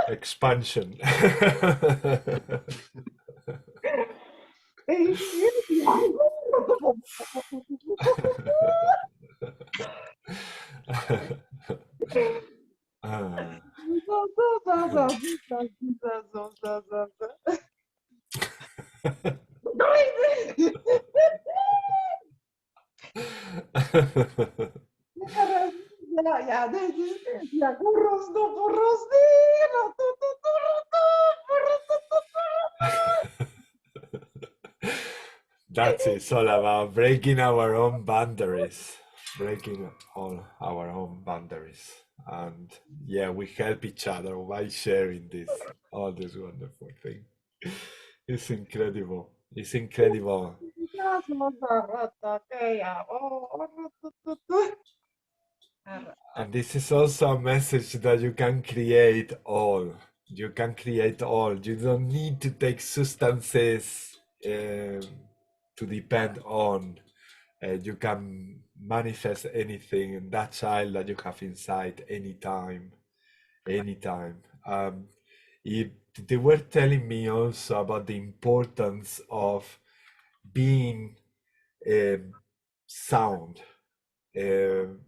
Expansion. That's it. It's all about breaking our own boundaries, breaking all our own boundaries. And yeah, we help each other by sharing this, all this wonderful thing. It's incredible. It's incredible. And this is also a message that you can create all. You can create all. You don't need to take substances to depend on. You can manifest anything in that child that you have inside anytime. They were telling me also about the importance of being sound. And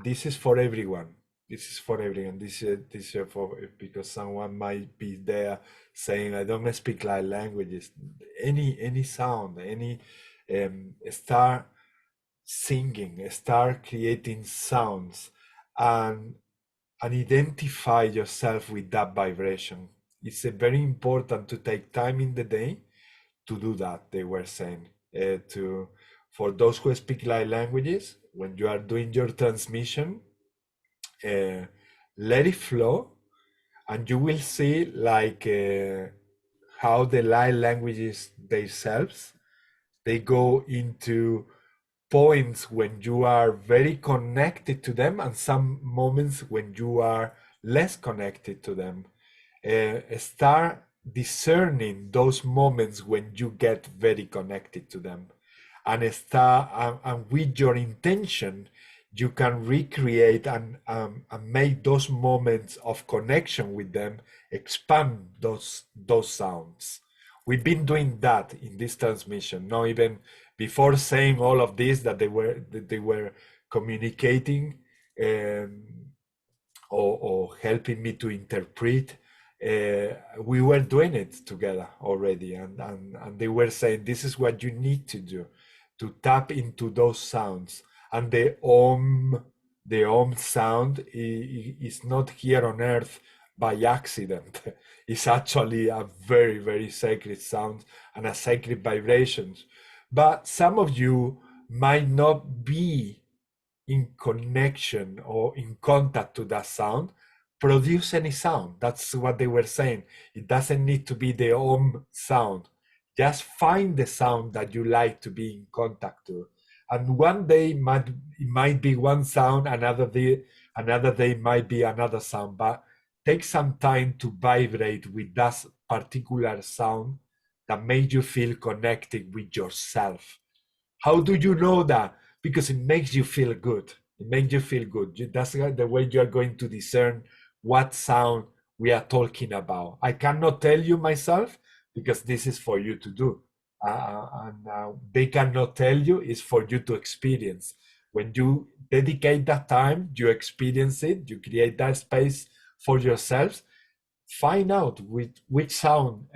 this is for everyone. This is for everyone. This is for, because someone might be there saying, I don't speak like languages. Any sound, any start singing, start creating sounds, and identify yourself with that vibration. It's very important to take time in the day to do that. They were saying for those who speak like languages, when you are doing your transmission, let it flow and you will see like how the light languages themselves, they go into points when you are very connected to them and some moments when you are less connected to them. Start discerning those moments when you get very connected to them, and with your intention you can recreate and make those moments of connection with them, expand those sounds. We've been doing that in this transmission, not even before saying all of this, that they were communicating or helping me to interpret. We were doing it together already, and they were saying, this is what you need to do to tap into those sounds. And the Om sound is not here on earth by accident. It's actually a very, very sacred sound and a sacred vibration. But some of you might not be in connection or in contact to that sound. Produce any sound. That's what they were saying. It doesn't need to be the Om sound. Just find the sound that you like to be in contact to. And one day it might be one sound, another day might be another sound, but take some time to vibrate with that particular sound that made you feel connected with yourself. How do you know that? Because it makes you feel good. It makes you feel good. That's the way you are going to discern what sound we are talking about. I cannot tell you myself, because this is for you to do. They cannot tell you, it's for you to experience. When you dedicate that time, you experience it, you create that space for yourselves. Find out which sound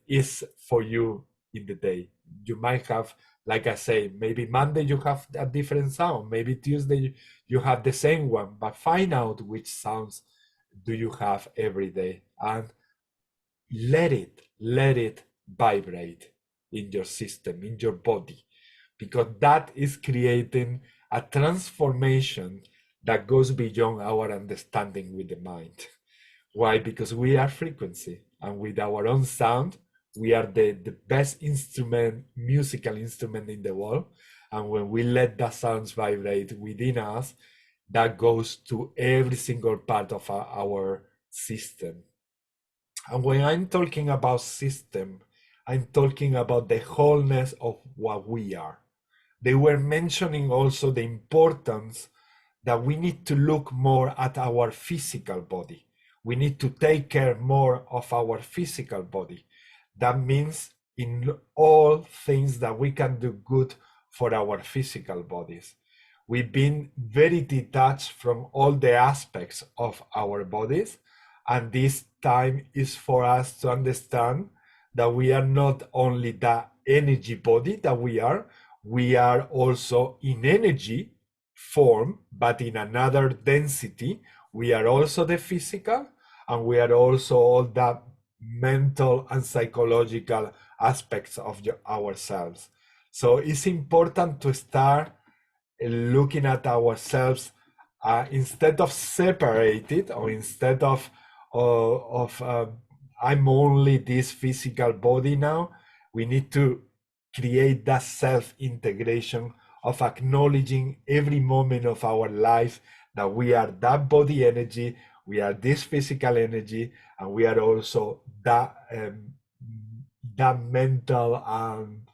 is for you in the day. You might have, like I say, maybe Monday you have a different sound, maybe Tuesday you have the same one, but find out which sounds do you have every day, and let it vibrate in your system, in your body, because that is creating a transformation that goes beyond our understanding with the mind. Why? Because we are frequency, and with our own sound, we are the best musical instrument in the world. And when we let that sounds vibrate within us, that goes to every single part of our system. And when I'm talking about system, I'm talking about the wholeness of what we are. They were mentioning also the importance that we need to look more at our physical body. We need to take care more of our physical body. That means in all things that we can do good for our physical bodies. We've been very detached from all the aspects of our bodies, and this time is for us to understand that we are not only the energy body that we are also in energy form, but in another density. We are also the physical, and we are also all the mental and psychological aspects of ourselves. So it's important to start looking at ourselves instead of separated, or instead of I'm only this physical body now. We need to create that self-integration of acknowledging every moment of our life that we are that body energy, we are this physical energy, and we are also that mental and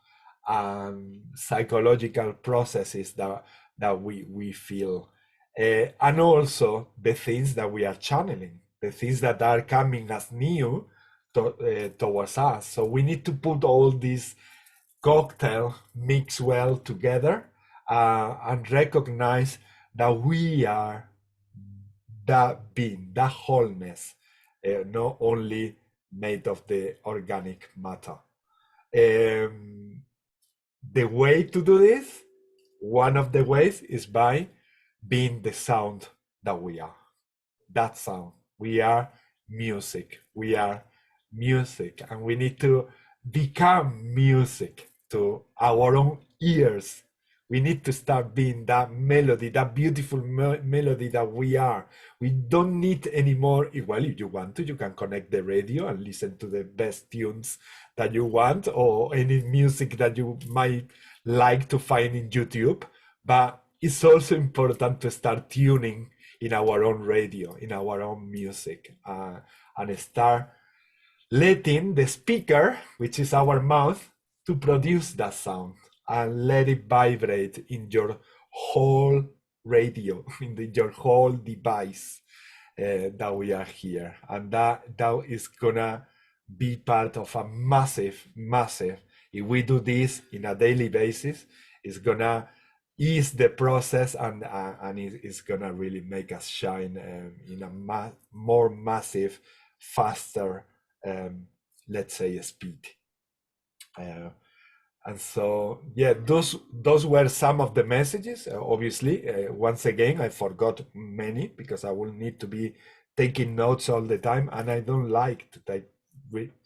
psychological processes that we feel, and also the things that we are channeling, the things that are coming as new towards us. So we need to put all these cocktail mix well together and recognize that we are that being, that wholeness, not only made of the organic matter. The way to do this, one of the ways, is by being the sound that we are. That sound. We are music. We are music, and we need to become music to our own ears We need to start being that melody, that beautiful melody that we are. We don't need any more. Well, if you want to, you can connect the radio and listen to the best tunes that you want, or any music that you might like to find in YouTube. But it's also important to start tuning in our own radio, in our own music, and start letting the speaker, which is our mouth, to produce that sound and let it vibrate in your whole radio, in your whole device that we are here. And that is gonna be part of a massive, if we do this in a daily basis, it's gonna ease the process, and it's gonna really make us shine in a more massive, faster, let's say, speed. And so, yeah, those were some of the messages. Obviously, once again, I forgot many because I will need to be taking notes all the time, and I don't like to take.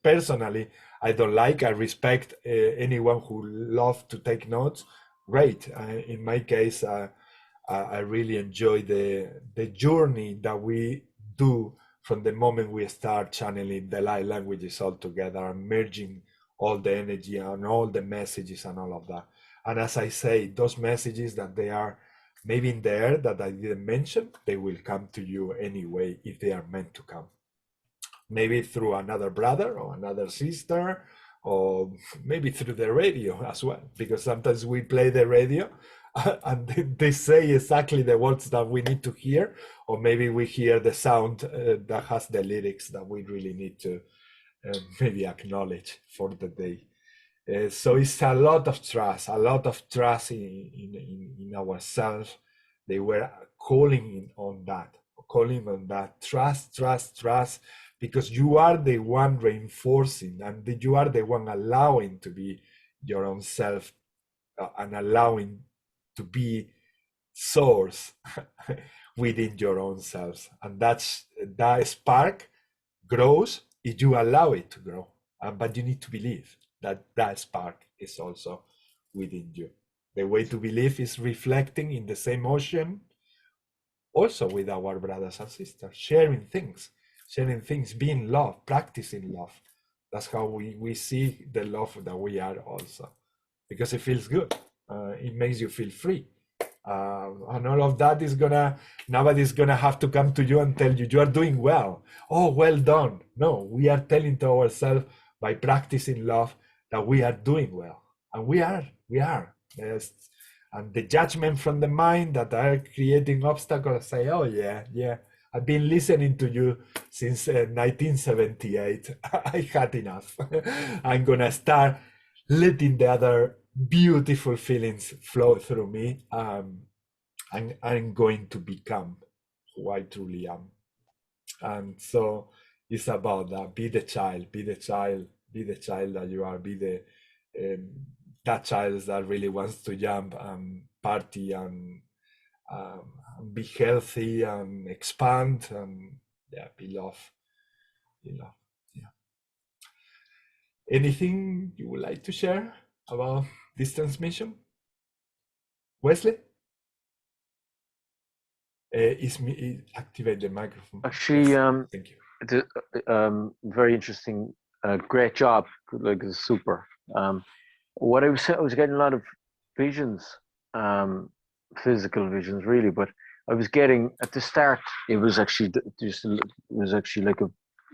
Personally, I don't like. I respect anyone who loves to take notes. Great. In my case, I really enjoy the journey that we do from the moment we start channeling the light languages all together and merging all the energy and all the messages and all of that. And as I say, those messages that they are maybe in the air that I didn't mention, they will come to you anyway if they are meant to come. Maybe through another brother or another sister, or maybe through the radio as well, because sometimes we play the radio and they say exactly the words that we need to hear, or maybe we hear the sound that has the lyrics that we really need to maybe acknowledge for the day. So it's a lot of trust in ourselves. They were calling on that trust, because you are the one reinforcing, and you are the one allowing to be your own self, and allowing to be source within your own selves. And that spark grows if you allow it to grow. But you need to believe that that spark is also within you. The way to believe is reflecting in the same ocean, also with our brothers and sisters, sharing things, being love, practicing love. That's how we see the love that we are also, because it feels good. It makes you feel free. And all of that is nobody's gonna have to come to you and tell you are doing well. Oh, well done. No, we are telling to ourselves by practicing love that we are doing well. And we are. Yes. And the judgment from the mind that are creating obstacles say, oh yeah, I've been listening to you since 1978. I had enough. I'm gonna start letting the other beautiful feelings flow through me. I'm going to become who I truly am. And so it's about that. Be the child that you are. Be that child that really wants to jump and party and be healthy and expand and be love. Yeah. Anything you would like to share about this transmission, Wesley? Activate the microphone. Actually, yes. Thank you. Very interesting. Great job. Like, super. What I was getting a lot of visions, physical visions, really. But I was getting at the start. It was actually like a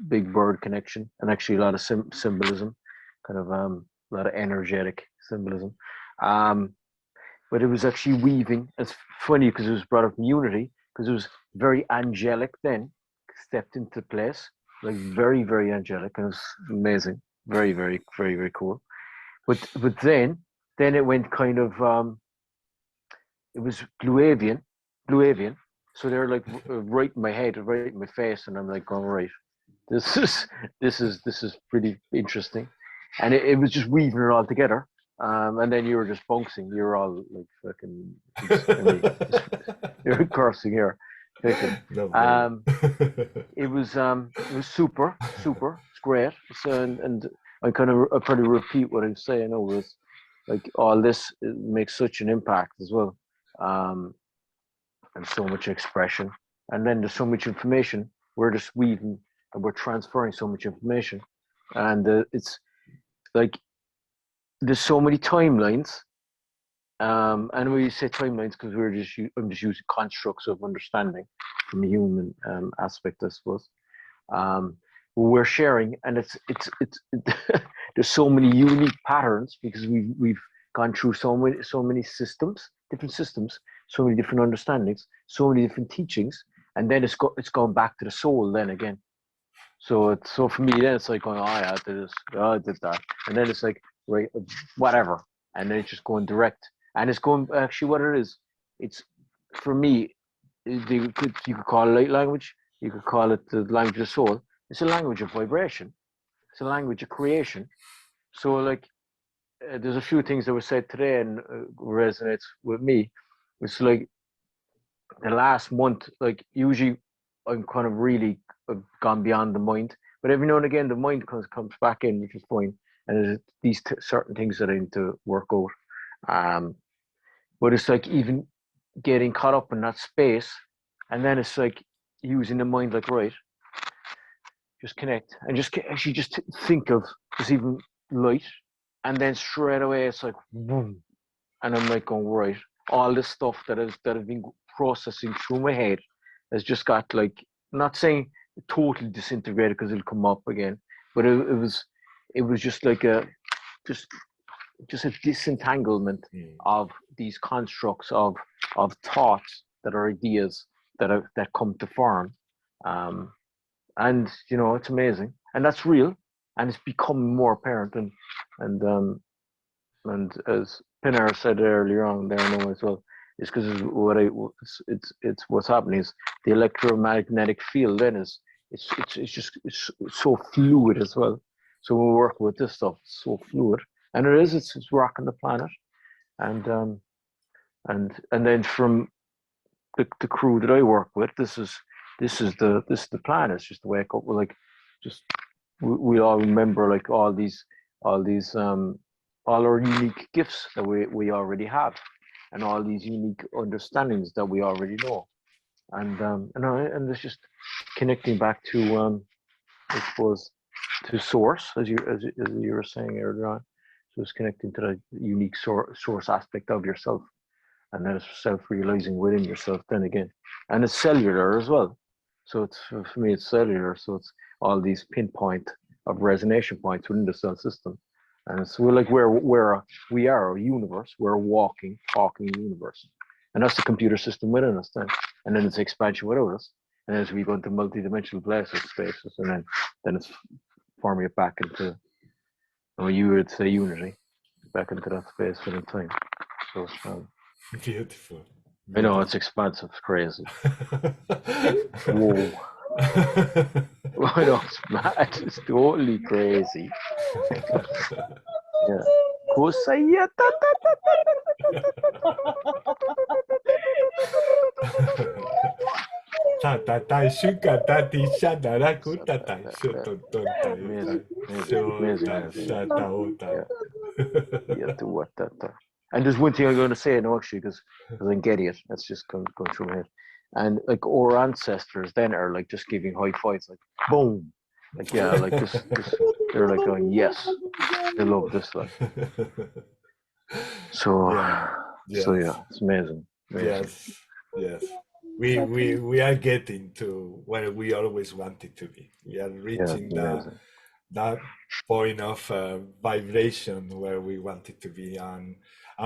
big bird connection, and actually a lot of symbolism, kind of a lot of energetic symbolism. But it was actually weaving. It's funny because it was brought up in unity, because it was very angelic then, stepped into place, like very, very angelic, and it was amazing. Very, very, very, very cool. But then it went kind of it was blue avian. So they're like right in my head, right in my face, and I'm like going, right, this is pretty interesting. And it was just weaving it all together. And then you were just bouncing. You were all like fucking, you're cursing here. It was super. It's great. So, and I kind of probably repeat what I'm saying over. like all this makes such an impact as well, and so much expression, and then there's so much information. We're just weaving and we're transferring so much information, and it's like there's so many timelines. And we say timelines because I'm just using constructs of understanding from a human aspect, I suppose. We're sharing, and it's there's so many unique patterns because we've gone through so many systems, different systems, so many different understandings, so many different teachings, and then it's gone back to the soul then again. So for me then it's like going, oh yeah, I did this, oh, I did that, and then it's like, right, whatever, and then it's just going direct, and it's going actually what it is. It's for me, you could call it light language, you could call it the language of the soul. It's a language of vibration. It's a language of creation. So like, there's a few things that were said today and resonates with me. It's like the last month, like usually I'm kind of really gone beyond the mind, but every now and again the mind comes back in, which is fine. And there's these certain things that I need to work out. But it's like even getting caught up in that space, and then it's like using the mind like, right, just connect and just actually just think of just even light, and then straight away it's like boom, and I'm like going, right, all this stuff that have been processing through my head has just got, like, not saying totally disintegrated because it'll come up again, but it was just like a disentanglement of these constructs of thoughts that are ideas that come to form. And you know, it's amazing, and that's real, and it's becoming more apparent. And as Pinar said earlier on there, I know as well, is because it's what's happening is the electromagnetic field. Then it's so fluid as well. So when we work with this stuff, it's so fluid, and it's rocking the planet, and then from the crew that I work with, this is the plan. It's just to wake up. We're like, just we all remember like all our unique gifts that we already have, and all these unique understandings that we already know, and it's just connecting back to I suppose to source, as you were saying earlier on. So it's connecting to the unique source aspect of yourself, and then it's self-realizing within yourself then again, and it's cellular as well. So it's, for me, it's cellular. So it's all these pinpoint of resonation points within the cell system, and it's we are a universe. We're a walking, talking universe, and that's the computer system within us then. And then it's expansion without us, and as we go into multi-dimensional places, spaces, and then it's forming it back into, you would say, unity, back into that space within time. So it's beautiful. I know it's expansive, it's crazy. Whoa. I know it's mad, it's totally crazy. Yeah. And there's one thing I'm going to say now, actually, because I can get it. That's just going through my head. And like our ancestors then are like just giving high fives, like boom, like yeah, like this they're like going, yes, they love this, like. So so yeah, it's amazing. Yes. We are getting to where we always wanted to be. We are reaching that point of vibration where we wanted to be, and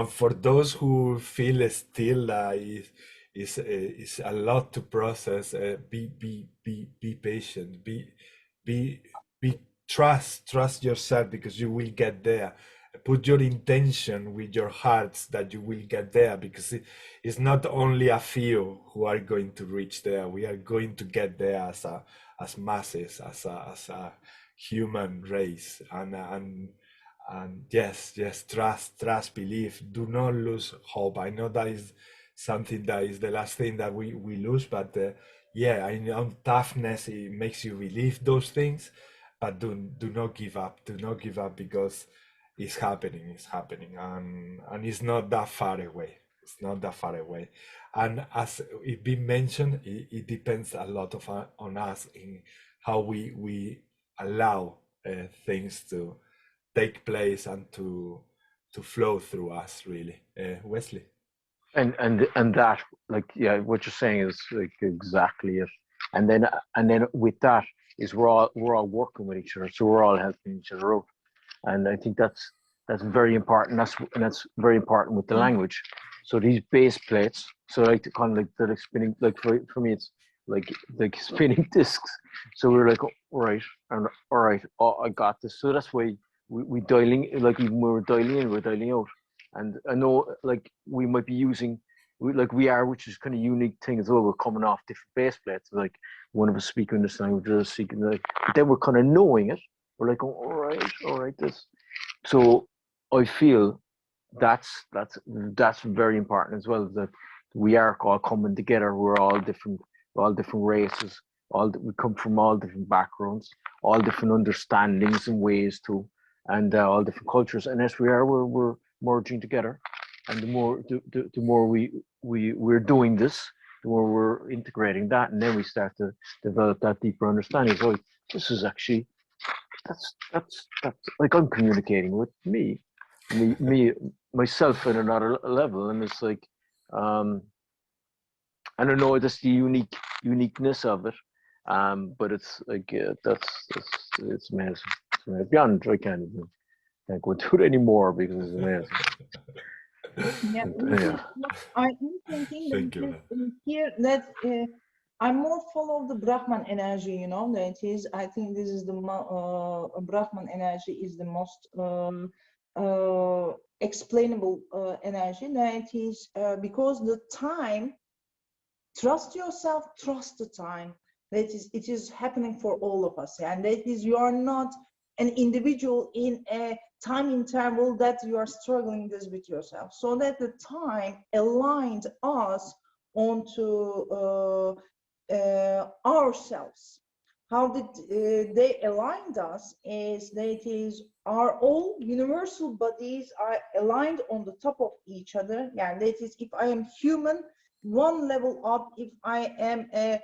for those who feel still that is a lot to process, be patient, be trust yourself, because you will get there. Put your intention with your hearts that you will get there, because it's not only a few who are going to reach there. We are going to get there as masses, as a human race, and yes, trust, believe. Do not lose hope. I know that is something that is the last thing that we lose, but yeah, I know toughness, it makes you believe those things, but do not give up. Do not give up, because it's happening, and it's not that far away. It's not that far away. And as it been mentioned, it depends a lot on us in how we allow things to take place and to flow through us, really. Wesley. And that, like, yeah, what you're saying is like exactly it. And then with that is we're all working with each other, so we're all helping each other out. And I think that's very important. That's very important with the language. So these base plates, so like kind of like they're like spinning, like for me it's like spinning discs. So we're like, all right, oh, I got this. So that's why we dialing, like even when we're dialing in, we're dialing out. And I know like we might be using, which is kind of unique thing as well. We're coming off different base plates. Like one of us speaking this language, the other speaking like, but then we're kind of knowing it. We're like, oh, all right, this. So I feel that's very important as well, that we are all coming together. We're all different races. We come from all different backgrounds, all different understandings and ways to, and all different cultures. And as we're merging together. And the more we're doing this, the more we're integrating that, and then we start to develop that deeper understanding. So this is actually that's like I'm communicating with me, myself at another level, and it's like I don't know, that's the uniqueness of it, but it's like it's amazing. It's beyond. I can't go into it anymore because it's amazing. Yeah, I am thinking Thank you. Here that I'm more follow the Brahman energy, you know, that is, I think this is the Brahman energy is the most explainable energy. That is because the time, trust yourself, trust the time. That is, it is happening for all of us, and that is, you are not an individual in a time interval that you are struggling this with yourself. So that the time aligned us onto ourselves. How did they aligned us is that is our all universal bodies are aligned on the top of each other. Yeah, that is, if I am human, one level up. If I am a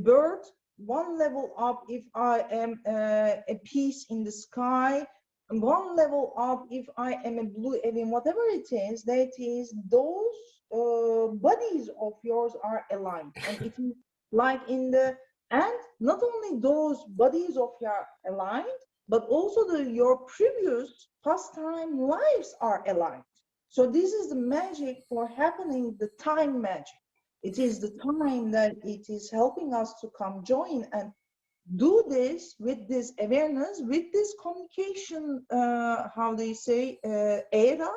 bird, one level up. If I am a piece in the sky, one level up. If I am a blue alien, whatever it is, that is, those bodies of yours are aligned, and it is like in the, and not only those bodies of your aligned, but also your previous pastime lives are aligned. So this is the magic for happening, the time magic. It is the time that it is helping us to come join and do this with this awareness, with this communication, how they say, era.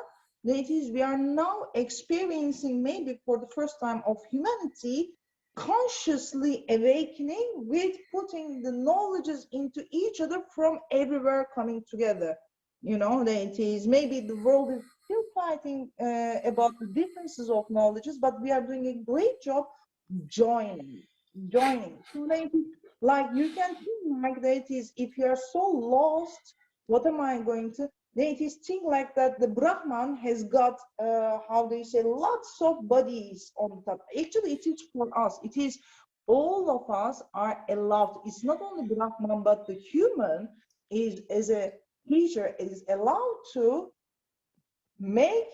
That is, we are now experiencing, maybe for the first time of humanity, consciously awakening with putting the knowledges into each other from everywhere coming together. You know, that is, maybe the world is still fighting about the differences of knowledges, but we are doing a great job joining. So that is, like, you can think like that is, if you are so lost, what am I going to, that is, think like that the Brahman has got, how they say, lots of bodies on top. Actually, it is for us. It is, all of us are allowed. It's not only Brahman, but the human is, as a teacher, is allowed to make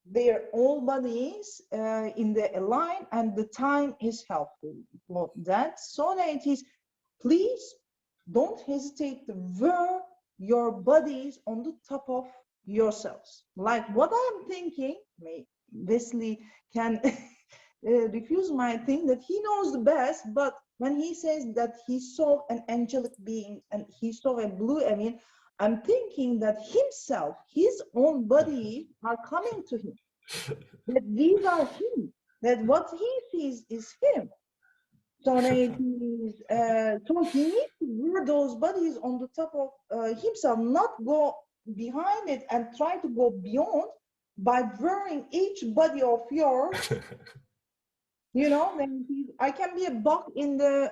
their own bodies in the align, and the time is helpful for that. So that it is, please don't hesitate to wear your bodies on the top of yourselves. Like what I'm thinking, Wesley can refuse my thing, that he knows the best, but when he says that he saw an angelic being and he saw a blue alien, I'm thinking that himself, his own body are coming to him. That these are him. That what he sees is him. So it is, so he needs to wear those bodies on the top of himself, not go behind it and try to go beyond by wearing each body of yours. You know, then I can be a bug in the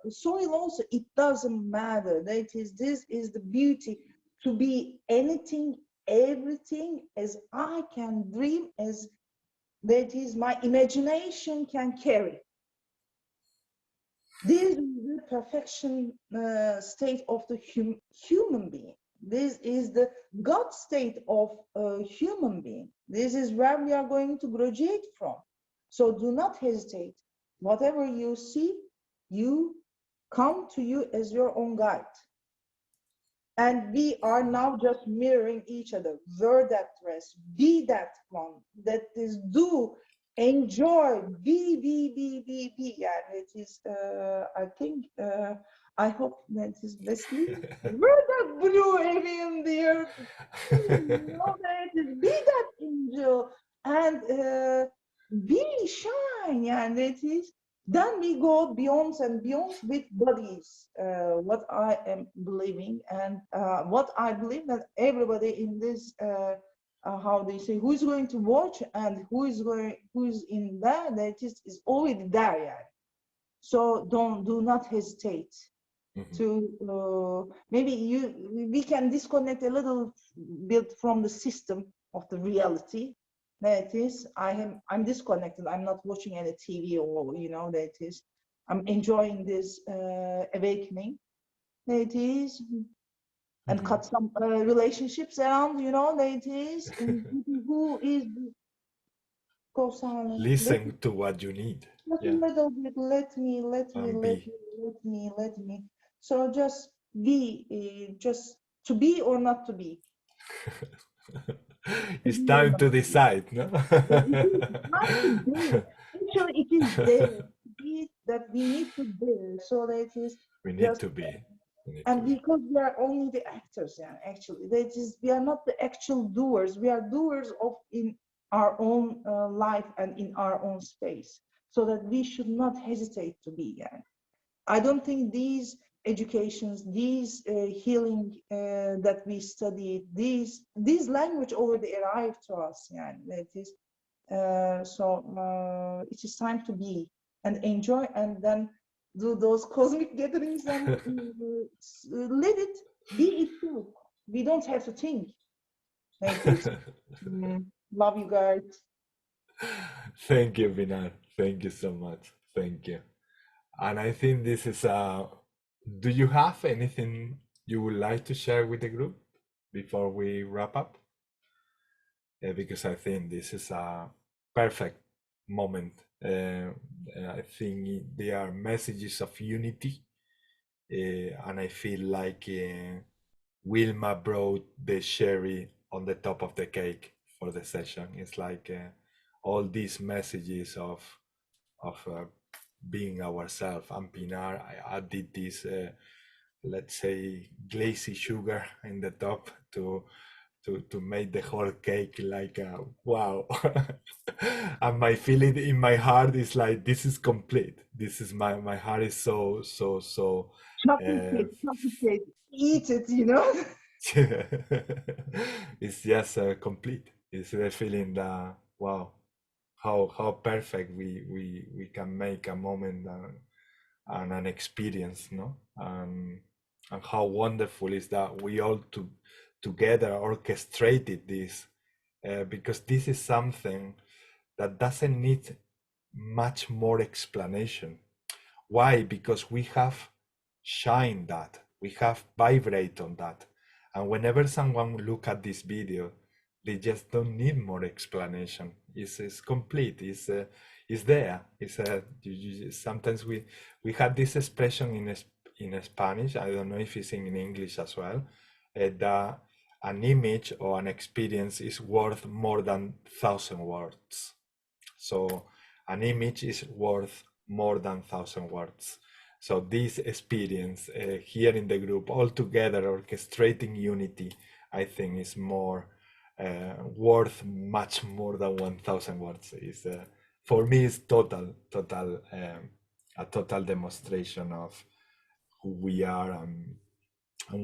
soil also. It doesn't matter. That is, this is the beauty, to be anything, everything as I can dream, as that is my imagination can carry. This is the perfection state of the human being. This is the God state of a human being. This is where we are going to graduate from. So do not hesitate. Whatever you see, you come to you as your own guide. And we are now just mirroring each other. Wear that dress, be that one. That is, do, enjoy, be. And it is, I think, I hope that is Leslie. Wear that blue alien there. You know, that it is, be that angel. And be shine. And it is, then we go beyond and beyond with bodies, what I am believing, and what I believe that everybody in this, how they say, who is going to watch and who is in there, that is already there. Yeah. So do not hesitate to, maybe we can disconnect a little bit from the system of the reality. That is, I'm disconnected. I'm not watching any TV or, you know, that is, I'm enjoying this awakening. That is, and cut some relationships around, you know, that is, who is go silent. Listen to what you need. Just a little bit, let me. So just be, just to be or not to be. It's time to decide, no? Actually, it is there that we need to be. So that is, we need to be. And because we are only the actors, yeah, actually, that is, we are not the actual doers. We are doers of in our own life and in our own space. So that we should not hesitate to be. Yeah. I don't think these educations, these healing that we studied, these language already arrived to us. Yeah, that is. So it is time to be and enjoy, and then do those cosmic gatherings and let it be itself. We don't have to think. Thank you. Love you guys. Thank you, Binar. Thank you so much. Thank you. And I think this is do you have anything you would like to share with the group before we wrap up? Because I think this is a perfect moment. I think they are messages of unity. And I feel like Wilma brought the cherry on the top of the cake for the session. It's like all these messages of being ourselves. And Pinar, I added this, let's say, glazy sugar in the top to make the whole cake like wow. And my feeling in my heart is like, this is complete. This is my heart is so chocolate cake. Eat it, you know. It's just complete. It's the feeling that wow, how perfect we can make a moment and an experience, no? And how wonderful is that we all together orchestrated this, because this is something that doesn't need much more explanation. Why? Because we have shined that, we have vibrated on that, and whenever someone look at this video, they just don't need more explanation. It's complete. It's there. It's sometimes we had this expression in Spanish. I don't know if it's in English as well. That an image or an experience is worth more than 1,000 words. So an image is worth more than 1,000 words. So this experience here in the group, all together orchestrating unity, I think is more worth much more than 1,000 words. Is for me, it's a total demonstration of who we are and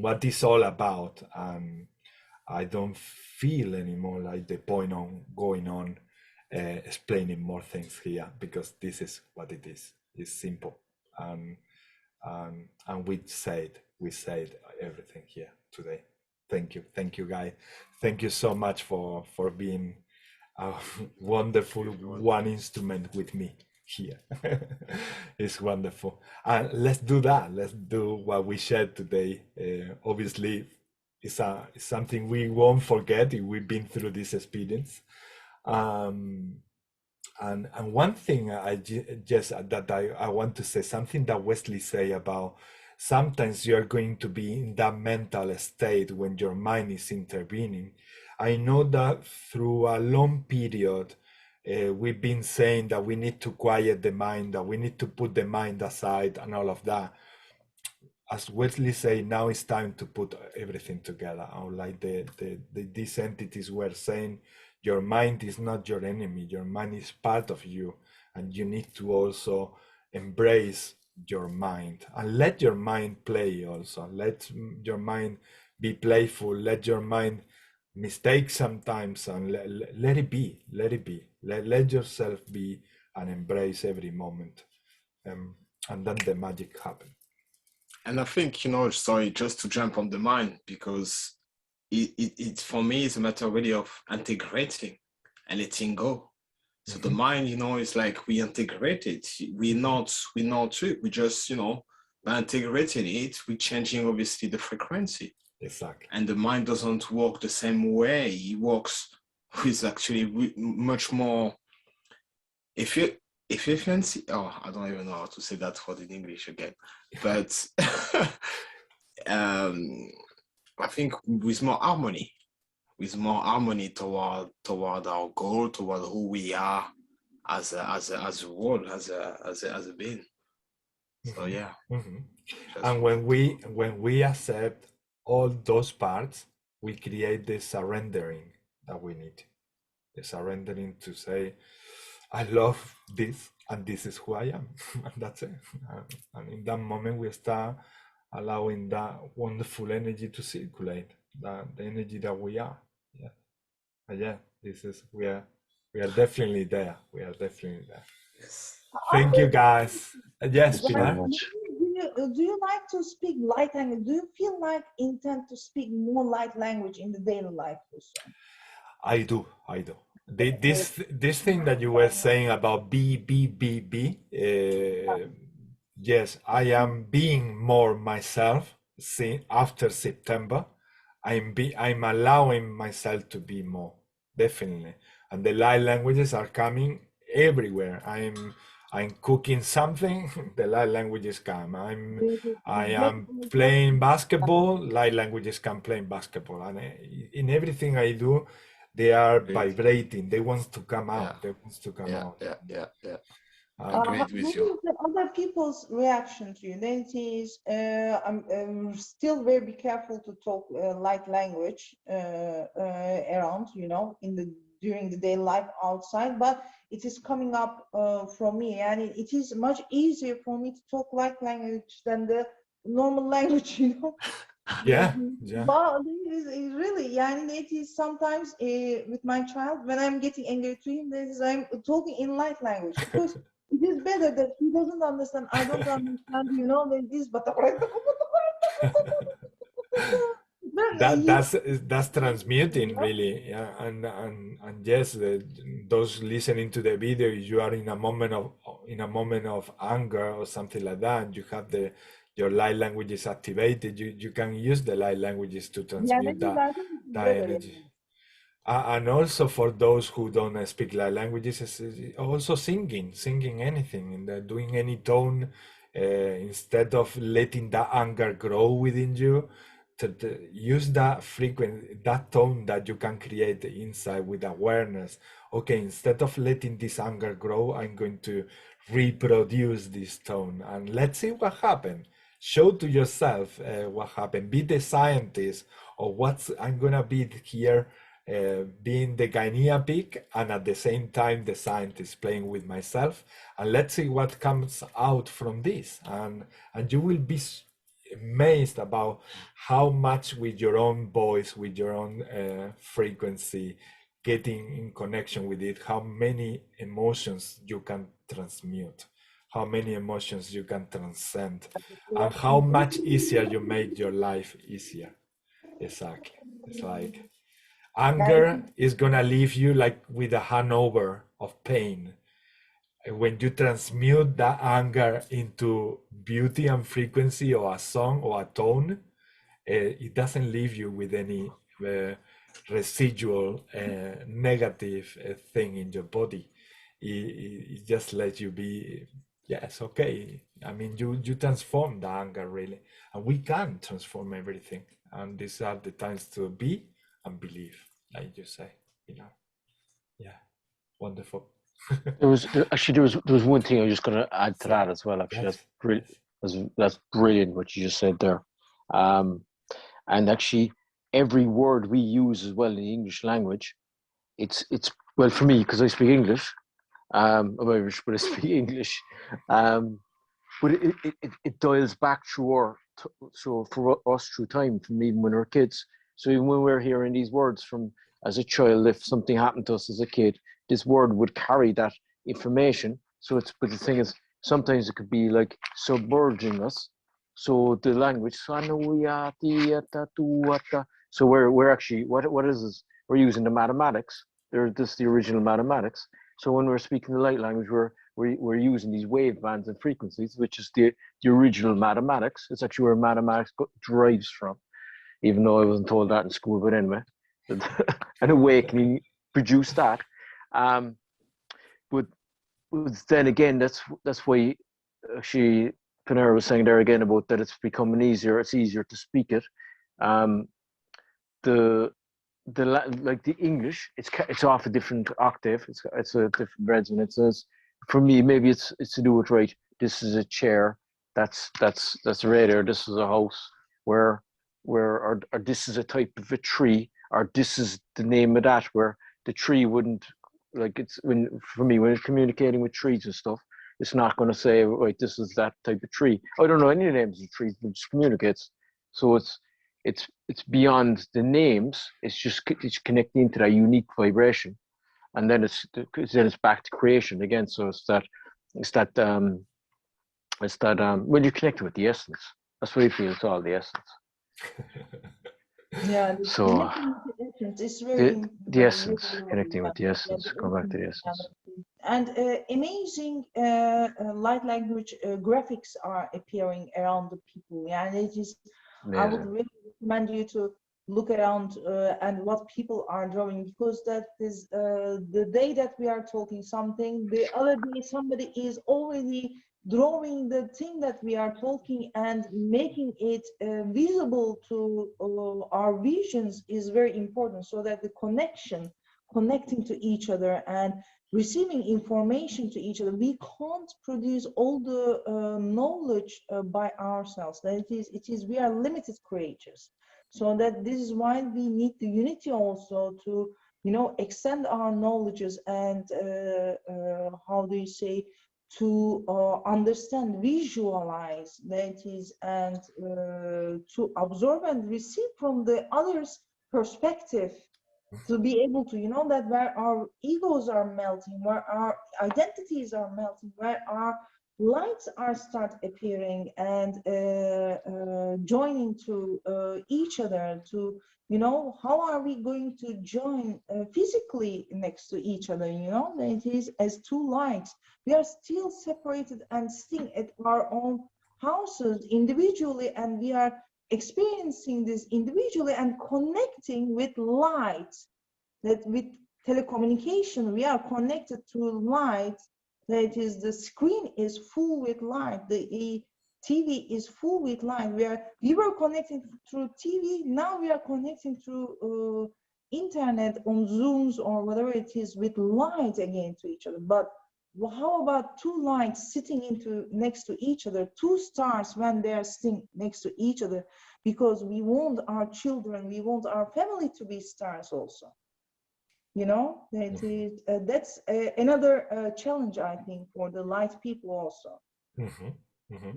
what it's all about. And I don't feel anymore like the point on going on explaining more things here, because this is what it is. It's simple, and we said everything here today. Thank you, Guy. Thank you so much for being a wonderful one instrument with me here. It's wonderful. And let's do that. Let's do what we shared today. Obviously, it's something we won't forget if we've been through this experience. And one thing I want to say, something that Wesley say about sometimes you're going to be in that mental state when your mind is intervening. I know that through a long period, we've been saying that we need to quiet the mind, that we need to put the mind aside and all of that. As Wesley say, now it's time to put everything together. Or like these entities were saying, your mind is not your enemy. Your mind is part of you, and you need to also embrace your mind and let your mind play also. Let your mind be playful. Let your mind mistake sometimes, and let it be. Let it be. Let yourself be and embrace every moment. And then the magic happens. And I think, you know, sorry, just to jump on the mind, because it for me is a matter really of integrating and letting go. So the mind, you know, is like we integrate it. We not it. We just, you know, by integrating it, we're changing obviously the frequency. Exactly. And the mind doesn't work the same way. It works with actually much more efficiency. Oh, I don't even know how to say that word in English again. But I think with more harmony toward our goal, toward who we are as a world, as a being. So yeah. And when we accept all those parts, we create the surrendering that we need. The surrendering to say, I love this, and this is who I am, and that's it. And in that moment, we start allowing that wonderful energy to circulate, the energy that we are. Yeah, and yeah. This is we are definitely there. We are definitely there. Yes. Thank you, guys. Yes, Pilar. Do you like to speak light language? Do you feel like intent to speak more light language in the daily life also? I do. This thing that you were saying about be, yes, I am being more myself. After September, I'm allowing myself to be more, definitely. And the light languages are coming everywhere. I'm cooking something, the light languages come. I am playing basketball, light languages come playing basketball. And in everything I do, they are vibrating. They want to come out. Yeah. They want to come out. Yeah. What is the other people's reaction to you? Then it is, I'm still very careful to talk light language around, you know, during the day life outside, but it is coming up from me, and it is much easier for me to talk light language than the normal language, you know. Yeah. But it is really, and it is sometimes with my child, when I'm getting angry to him, I'm talking in light language, because it is better that he doesn't understand, I don't understand, you know, there is, but that's transmuting, really. Yeah. And yes, those listening to the video, you are in a moment of anger or something like that, and you have your light languages activated, you can use the light languages to transmute that energy. And also for those who don't speak light languages, also singing anything, and doing any tone, instead of letting that anger grow within you, to use that frequency, that tone that you can create inside with awareness. Okay, instead of letting this anger grow, I'm going to reproduce this tone, and let's see what happens. Show to yourself what happened. Be the scientist of I'm gonna be here, being the Guinea pig, and at the same time the scientist, playing with myself, and let's see what comes out from this. And you will be amazed about how much with your own voice, with your own frequency, getting in connection with it, how many emotions you can transmute, how many emotions you can transcend, and how much easier you make your life easier. Exactly. It's like anger is gonna leave you like with a hangover of pain. When you transmute that anger into beauty and frequency or a song or a tone, it doesn't leave you with any residual negative thing in your body. It just lets you be, yes, okay. I mean, you transform the anger really, and we can transform everything. And these are the times to be and believe, like you say, yeah, wonderful. There was one thing I was just going to add to that as well. Actually, that's brilliant what you just said there. And actually, every word we use as well in the English language, it's well for me because I speak English. I'm Irish, but I speak English. But it dials back through so for us through time from even when we were kids. So even when we're hearing these words from as a child, if something happened to us as a kid, this word would carry that information. So but the thing is, sometimes it could be like submerging us. So the language, so we're actually what is this? We're using the mathematics. This is the original mathematics. So when we're speaking the light language, we're using these wave bands and frequencies, which is the original mathematics. It's actually where mathematics derives from, even though I wasn't told that in school. But anyway, an awakening produced that. But then again, that's why actually Panera was saying there again about that it's becoming easier. It's easier to speak it. Like the English, it's off a different octave. It's a different resonance. It says, for me, maybe it's to do with right. This is a chair. That's a radar. This is a house. Or this is a type of a tree. Or this is the name of that. Where the tree wouldn't for me when it's communicating with trees and stuff, it's not going to say right. This is that type of tree. I don't know any names of trees, but it just communicates. So it's beyond the names. It's connecting to that unique vibration, and then it's back to creation again. So it's that when you connect with the essence, that's what I feel. It's all the essence. Yeah. So it's very the essence, connecting with the essence. Go back to the essence. And amazing light language graphics are appearing around the people. Yeah, and it is. Amazing. I would really recommend you to look around and what people are drawing, because that is the day that we are talking something, the other day somebody is already drawing the thing that we are talking and making it visible to our visions is very important, so that the connecting to each other and receiving information to each other. We can't produce all the knowledge by ourselves. That we are limited creatures. So that this is why we need the unity also to, extend our knowledges and how do you say, to understand, visualize, that is, and to absorb and receive from the other's perspective, to be able to, that where our egos are melting, where our identities are melting, where our lights are start appearing and joining to each other, to, how are we going to join physically next to each other, that is as two lights. We are still separated and sitting at our own houses individually, and we are experiencing this individually and connecting with light. That with telecommunication, we are connected to light. That is, the screen is full with light. The TV is full with light. We were connecting through TV. Now we are connecting through internet on Zooms or whatever it is, with light again to each other. But how about two lights sitting next to each other, two stars when they are sitting next to each other? Because we want our children, we want our family to be stars also. That's another challenge, I think, for the light people also.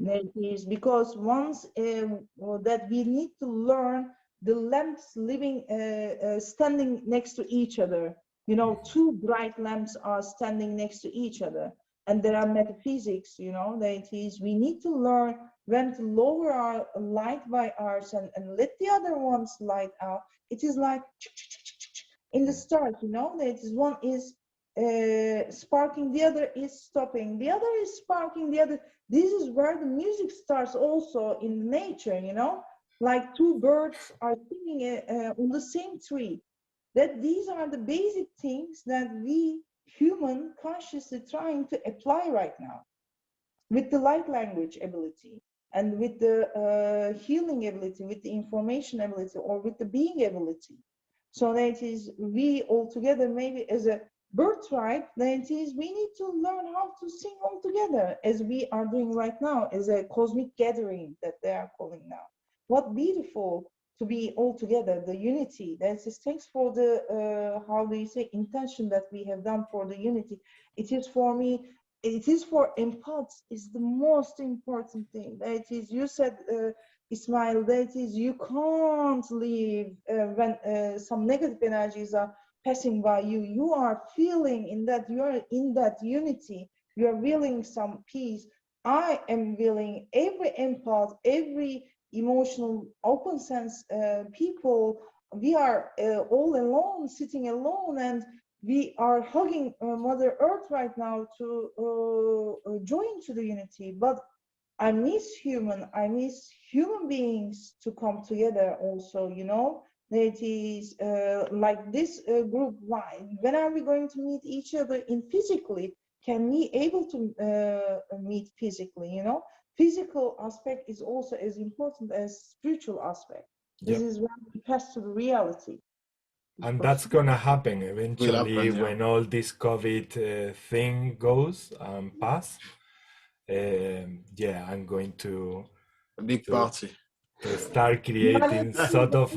That is because once that we need to learn the lamps standing next to each other. Two bright lamps are standing next to each other, and there are metaphysics. That is, we need to learn when to lower our light by ours and let the other ones light out, it is like in the start, you know, that is one is sparking, the other is stopping, the other is sparking, the other. This is where the music starts also in nature, you know, like two birds are singing on the same tree. That these are the basic things that we human consciously trying to apply right now with the light language ability and with the healing ability, with the information ability, or with the being ability. So that is, we all together, maybe as a birthright, that is, we need to learn how to sing all together, as we are doing right now, as a cosmic gathering that they are calling now. What beautiful to be all together, the unity. That is, thanks for the, how do you say, intention that we have done for the unity. It is for me, it is for empaths, is the most important thing. That is, you said, Ismail, that is, you can't live when some negative energies are passing by you. You are feeling in that, you are in that unity. You are feeling some peace. I am feeling every empath, every emotional open sense people, we are all alone, sitting alone, and we are hugging Mother Earth right now to join to the unity. But I miss human beings to come together also, you know. That is like this group. Why? When are we going to meet each other in physically? Can we able to meet physically, you know? Physical aspect is also as important as spiritual aspect. This is when we pass to the reality. And that's gonna happen eventually when all this COVID thing goes and pass. Yeah, I'm going to a big party to start creating sort of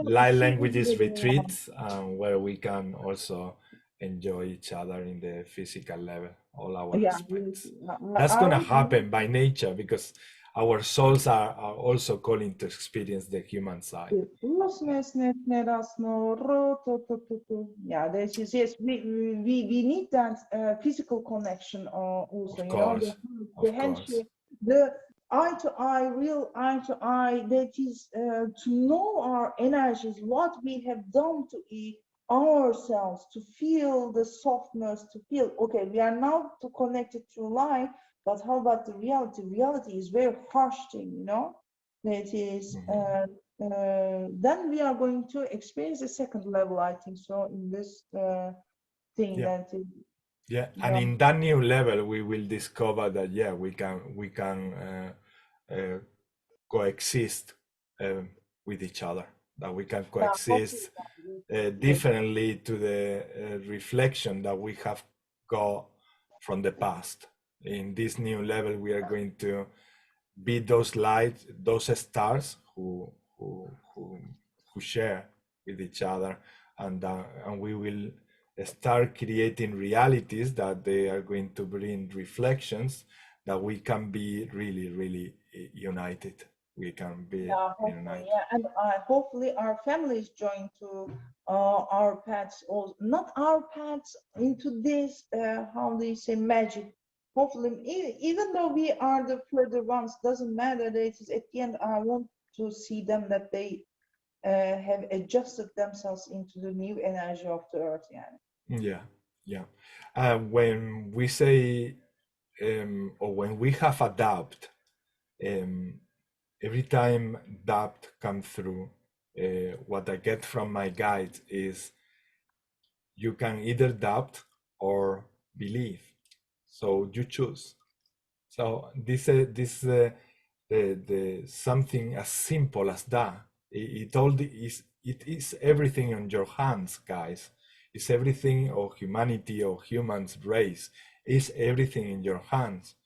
light languages retreats where we can also enjoy each other in the physical level, all our aspects. That's gonna happen by nature because our souls are also calling to experience the human side. Yeah, this is, yes, we need that physical connection also, of you course, know, the handshake, the eye to eye, real eye to eye, that is to know our energies, what we have done to ourselves, to feel the softness, to feel, okay, we are now to connect it through light, but how about the reality? Reality is very harsh thing, you know. That is, then we are going to experience the second level, I think so, in this thing that is. Yeah, and in that new level, we will discover that we can coexist with each other. That we can coexist differently to the reflection that we have got from the past. In this new level, we are going to be those lights, those stars who share with each other, and we will start creating realities that they are going to bring reflections that we can be really, really united. We can be united. Yeah, and hopefully our families join to our paths, or not our paths, into this, how do you say, magic. Hopefully, even though we are the further ones, doesn't matter. That it is at the end, I want to see them that they have adjusted themselves into the new energy of the earth. When we say, or when we have adapt, every time doubt comes through, what I get from my guides is you can either doubt or believe. So you choose. So this something as simple as that. It is everything on your hands, guys. It's everything of humanity or humans race. It's everything in your hands.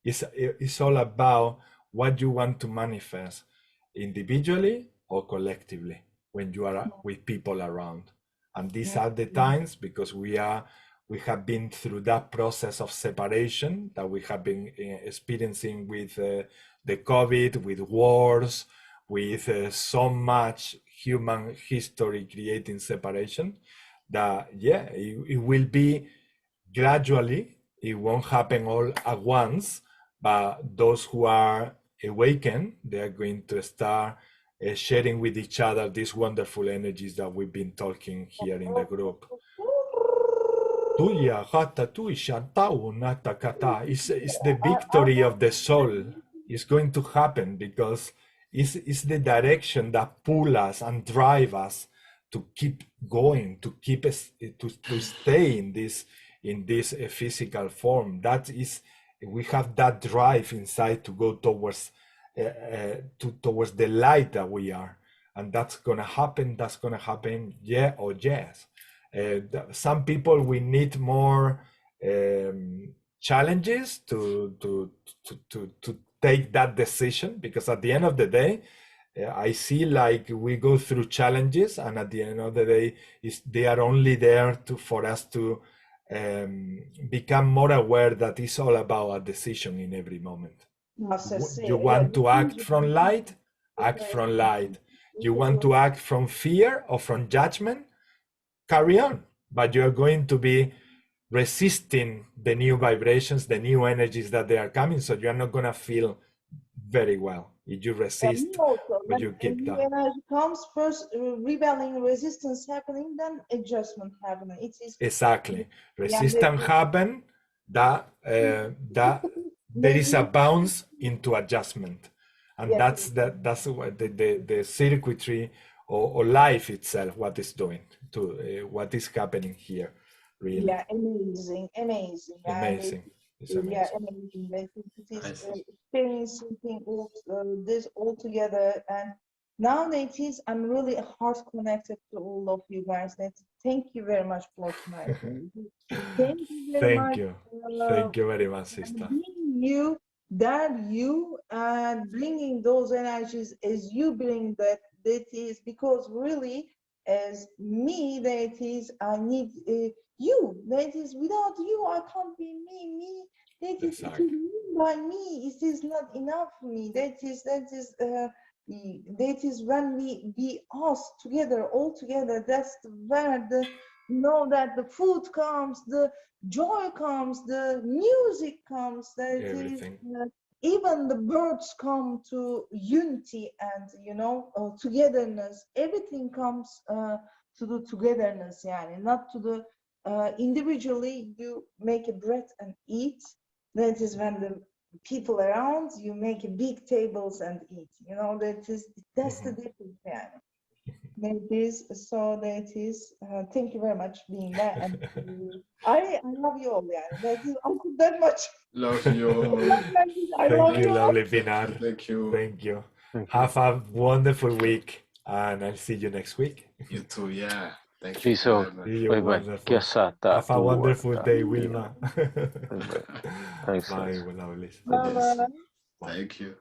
It's all about what you want to manifest individually or collectively when you are with people around. And these are the times, because we have been through that process of separation that we have been experiencing with the COVID, with wars, with so much human history creating separation, that it will be gradually. It won't happen all at once, but those who are awakened, they are going to start sharing with each other these wonderful energies that we've been talking here in the group. It's the victory of the soul. It's going to happen because it's the direction that pulls us and drives us to keep going, to keep us, to stay in this physical form. That is, we have that drive inside to go towards towards the light that we are, and that's gonna happen. That's gonna happen, yeah or yes. Some people, we need more challenges to take that decision, because at the end of the day, I see like we go through challenges, and at the end of the day, they are only there for us to become more aware that it's all about a decision in every moment. You want to act from light, act from light. You want to act from fear or from judgment, carry on. But you're going to be resisting the new vibrations, the new energies that they are coming, so you're not going to feel very well if you resist, but you keep that. When energy comes first, rebelling, resistance happening, then adjustment happening. It is exactly resistance happen. That there is a bounce into adjustment, and that's what the circuitry or life itself, what is doing to what is happening here, really. Yeah, amazing. It's amazing. Yeah, amazing. It is experiencing this all together, and nowadays I'm really heart connected to all of you guys. Thank you very much for tonight. Thank you very much. Thank you very much, sister. You and bringing those energies as you bring that is because really, as me, that is, I need you. That is, without you, I can't be me. That is, it is me by me. It is not enough for me. That is when we be us together, all together. That's where that the food comes, the joy comes, the music comes. That everything. Even the birds come to unity and togetherness. Everything comes to the togetherness, not to the individually. You make a breath and eat. That is when the people around you make big tables and eat. That's the difference. That is. Thank you very much for being there, and I love you all. That is that much. Love you. Thank you, lovely Pinar. Thank you. Thank you. Have a wonderful week, and I'll see you next week. You too. Yeah. Thank you. Have a wonderful day, Wilma. Thanks. Bye, lovely. Bye. Thank you.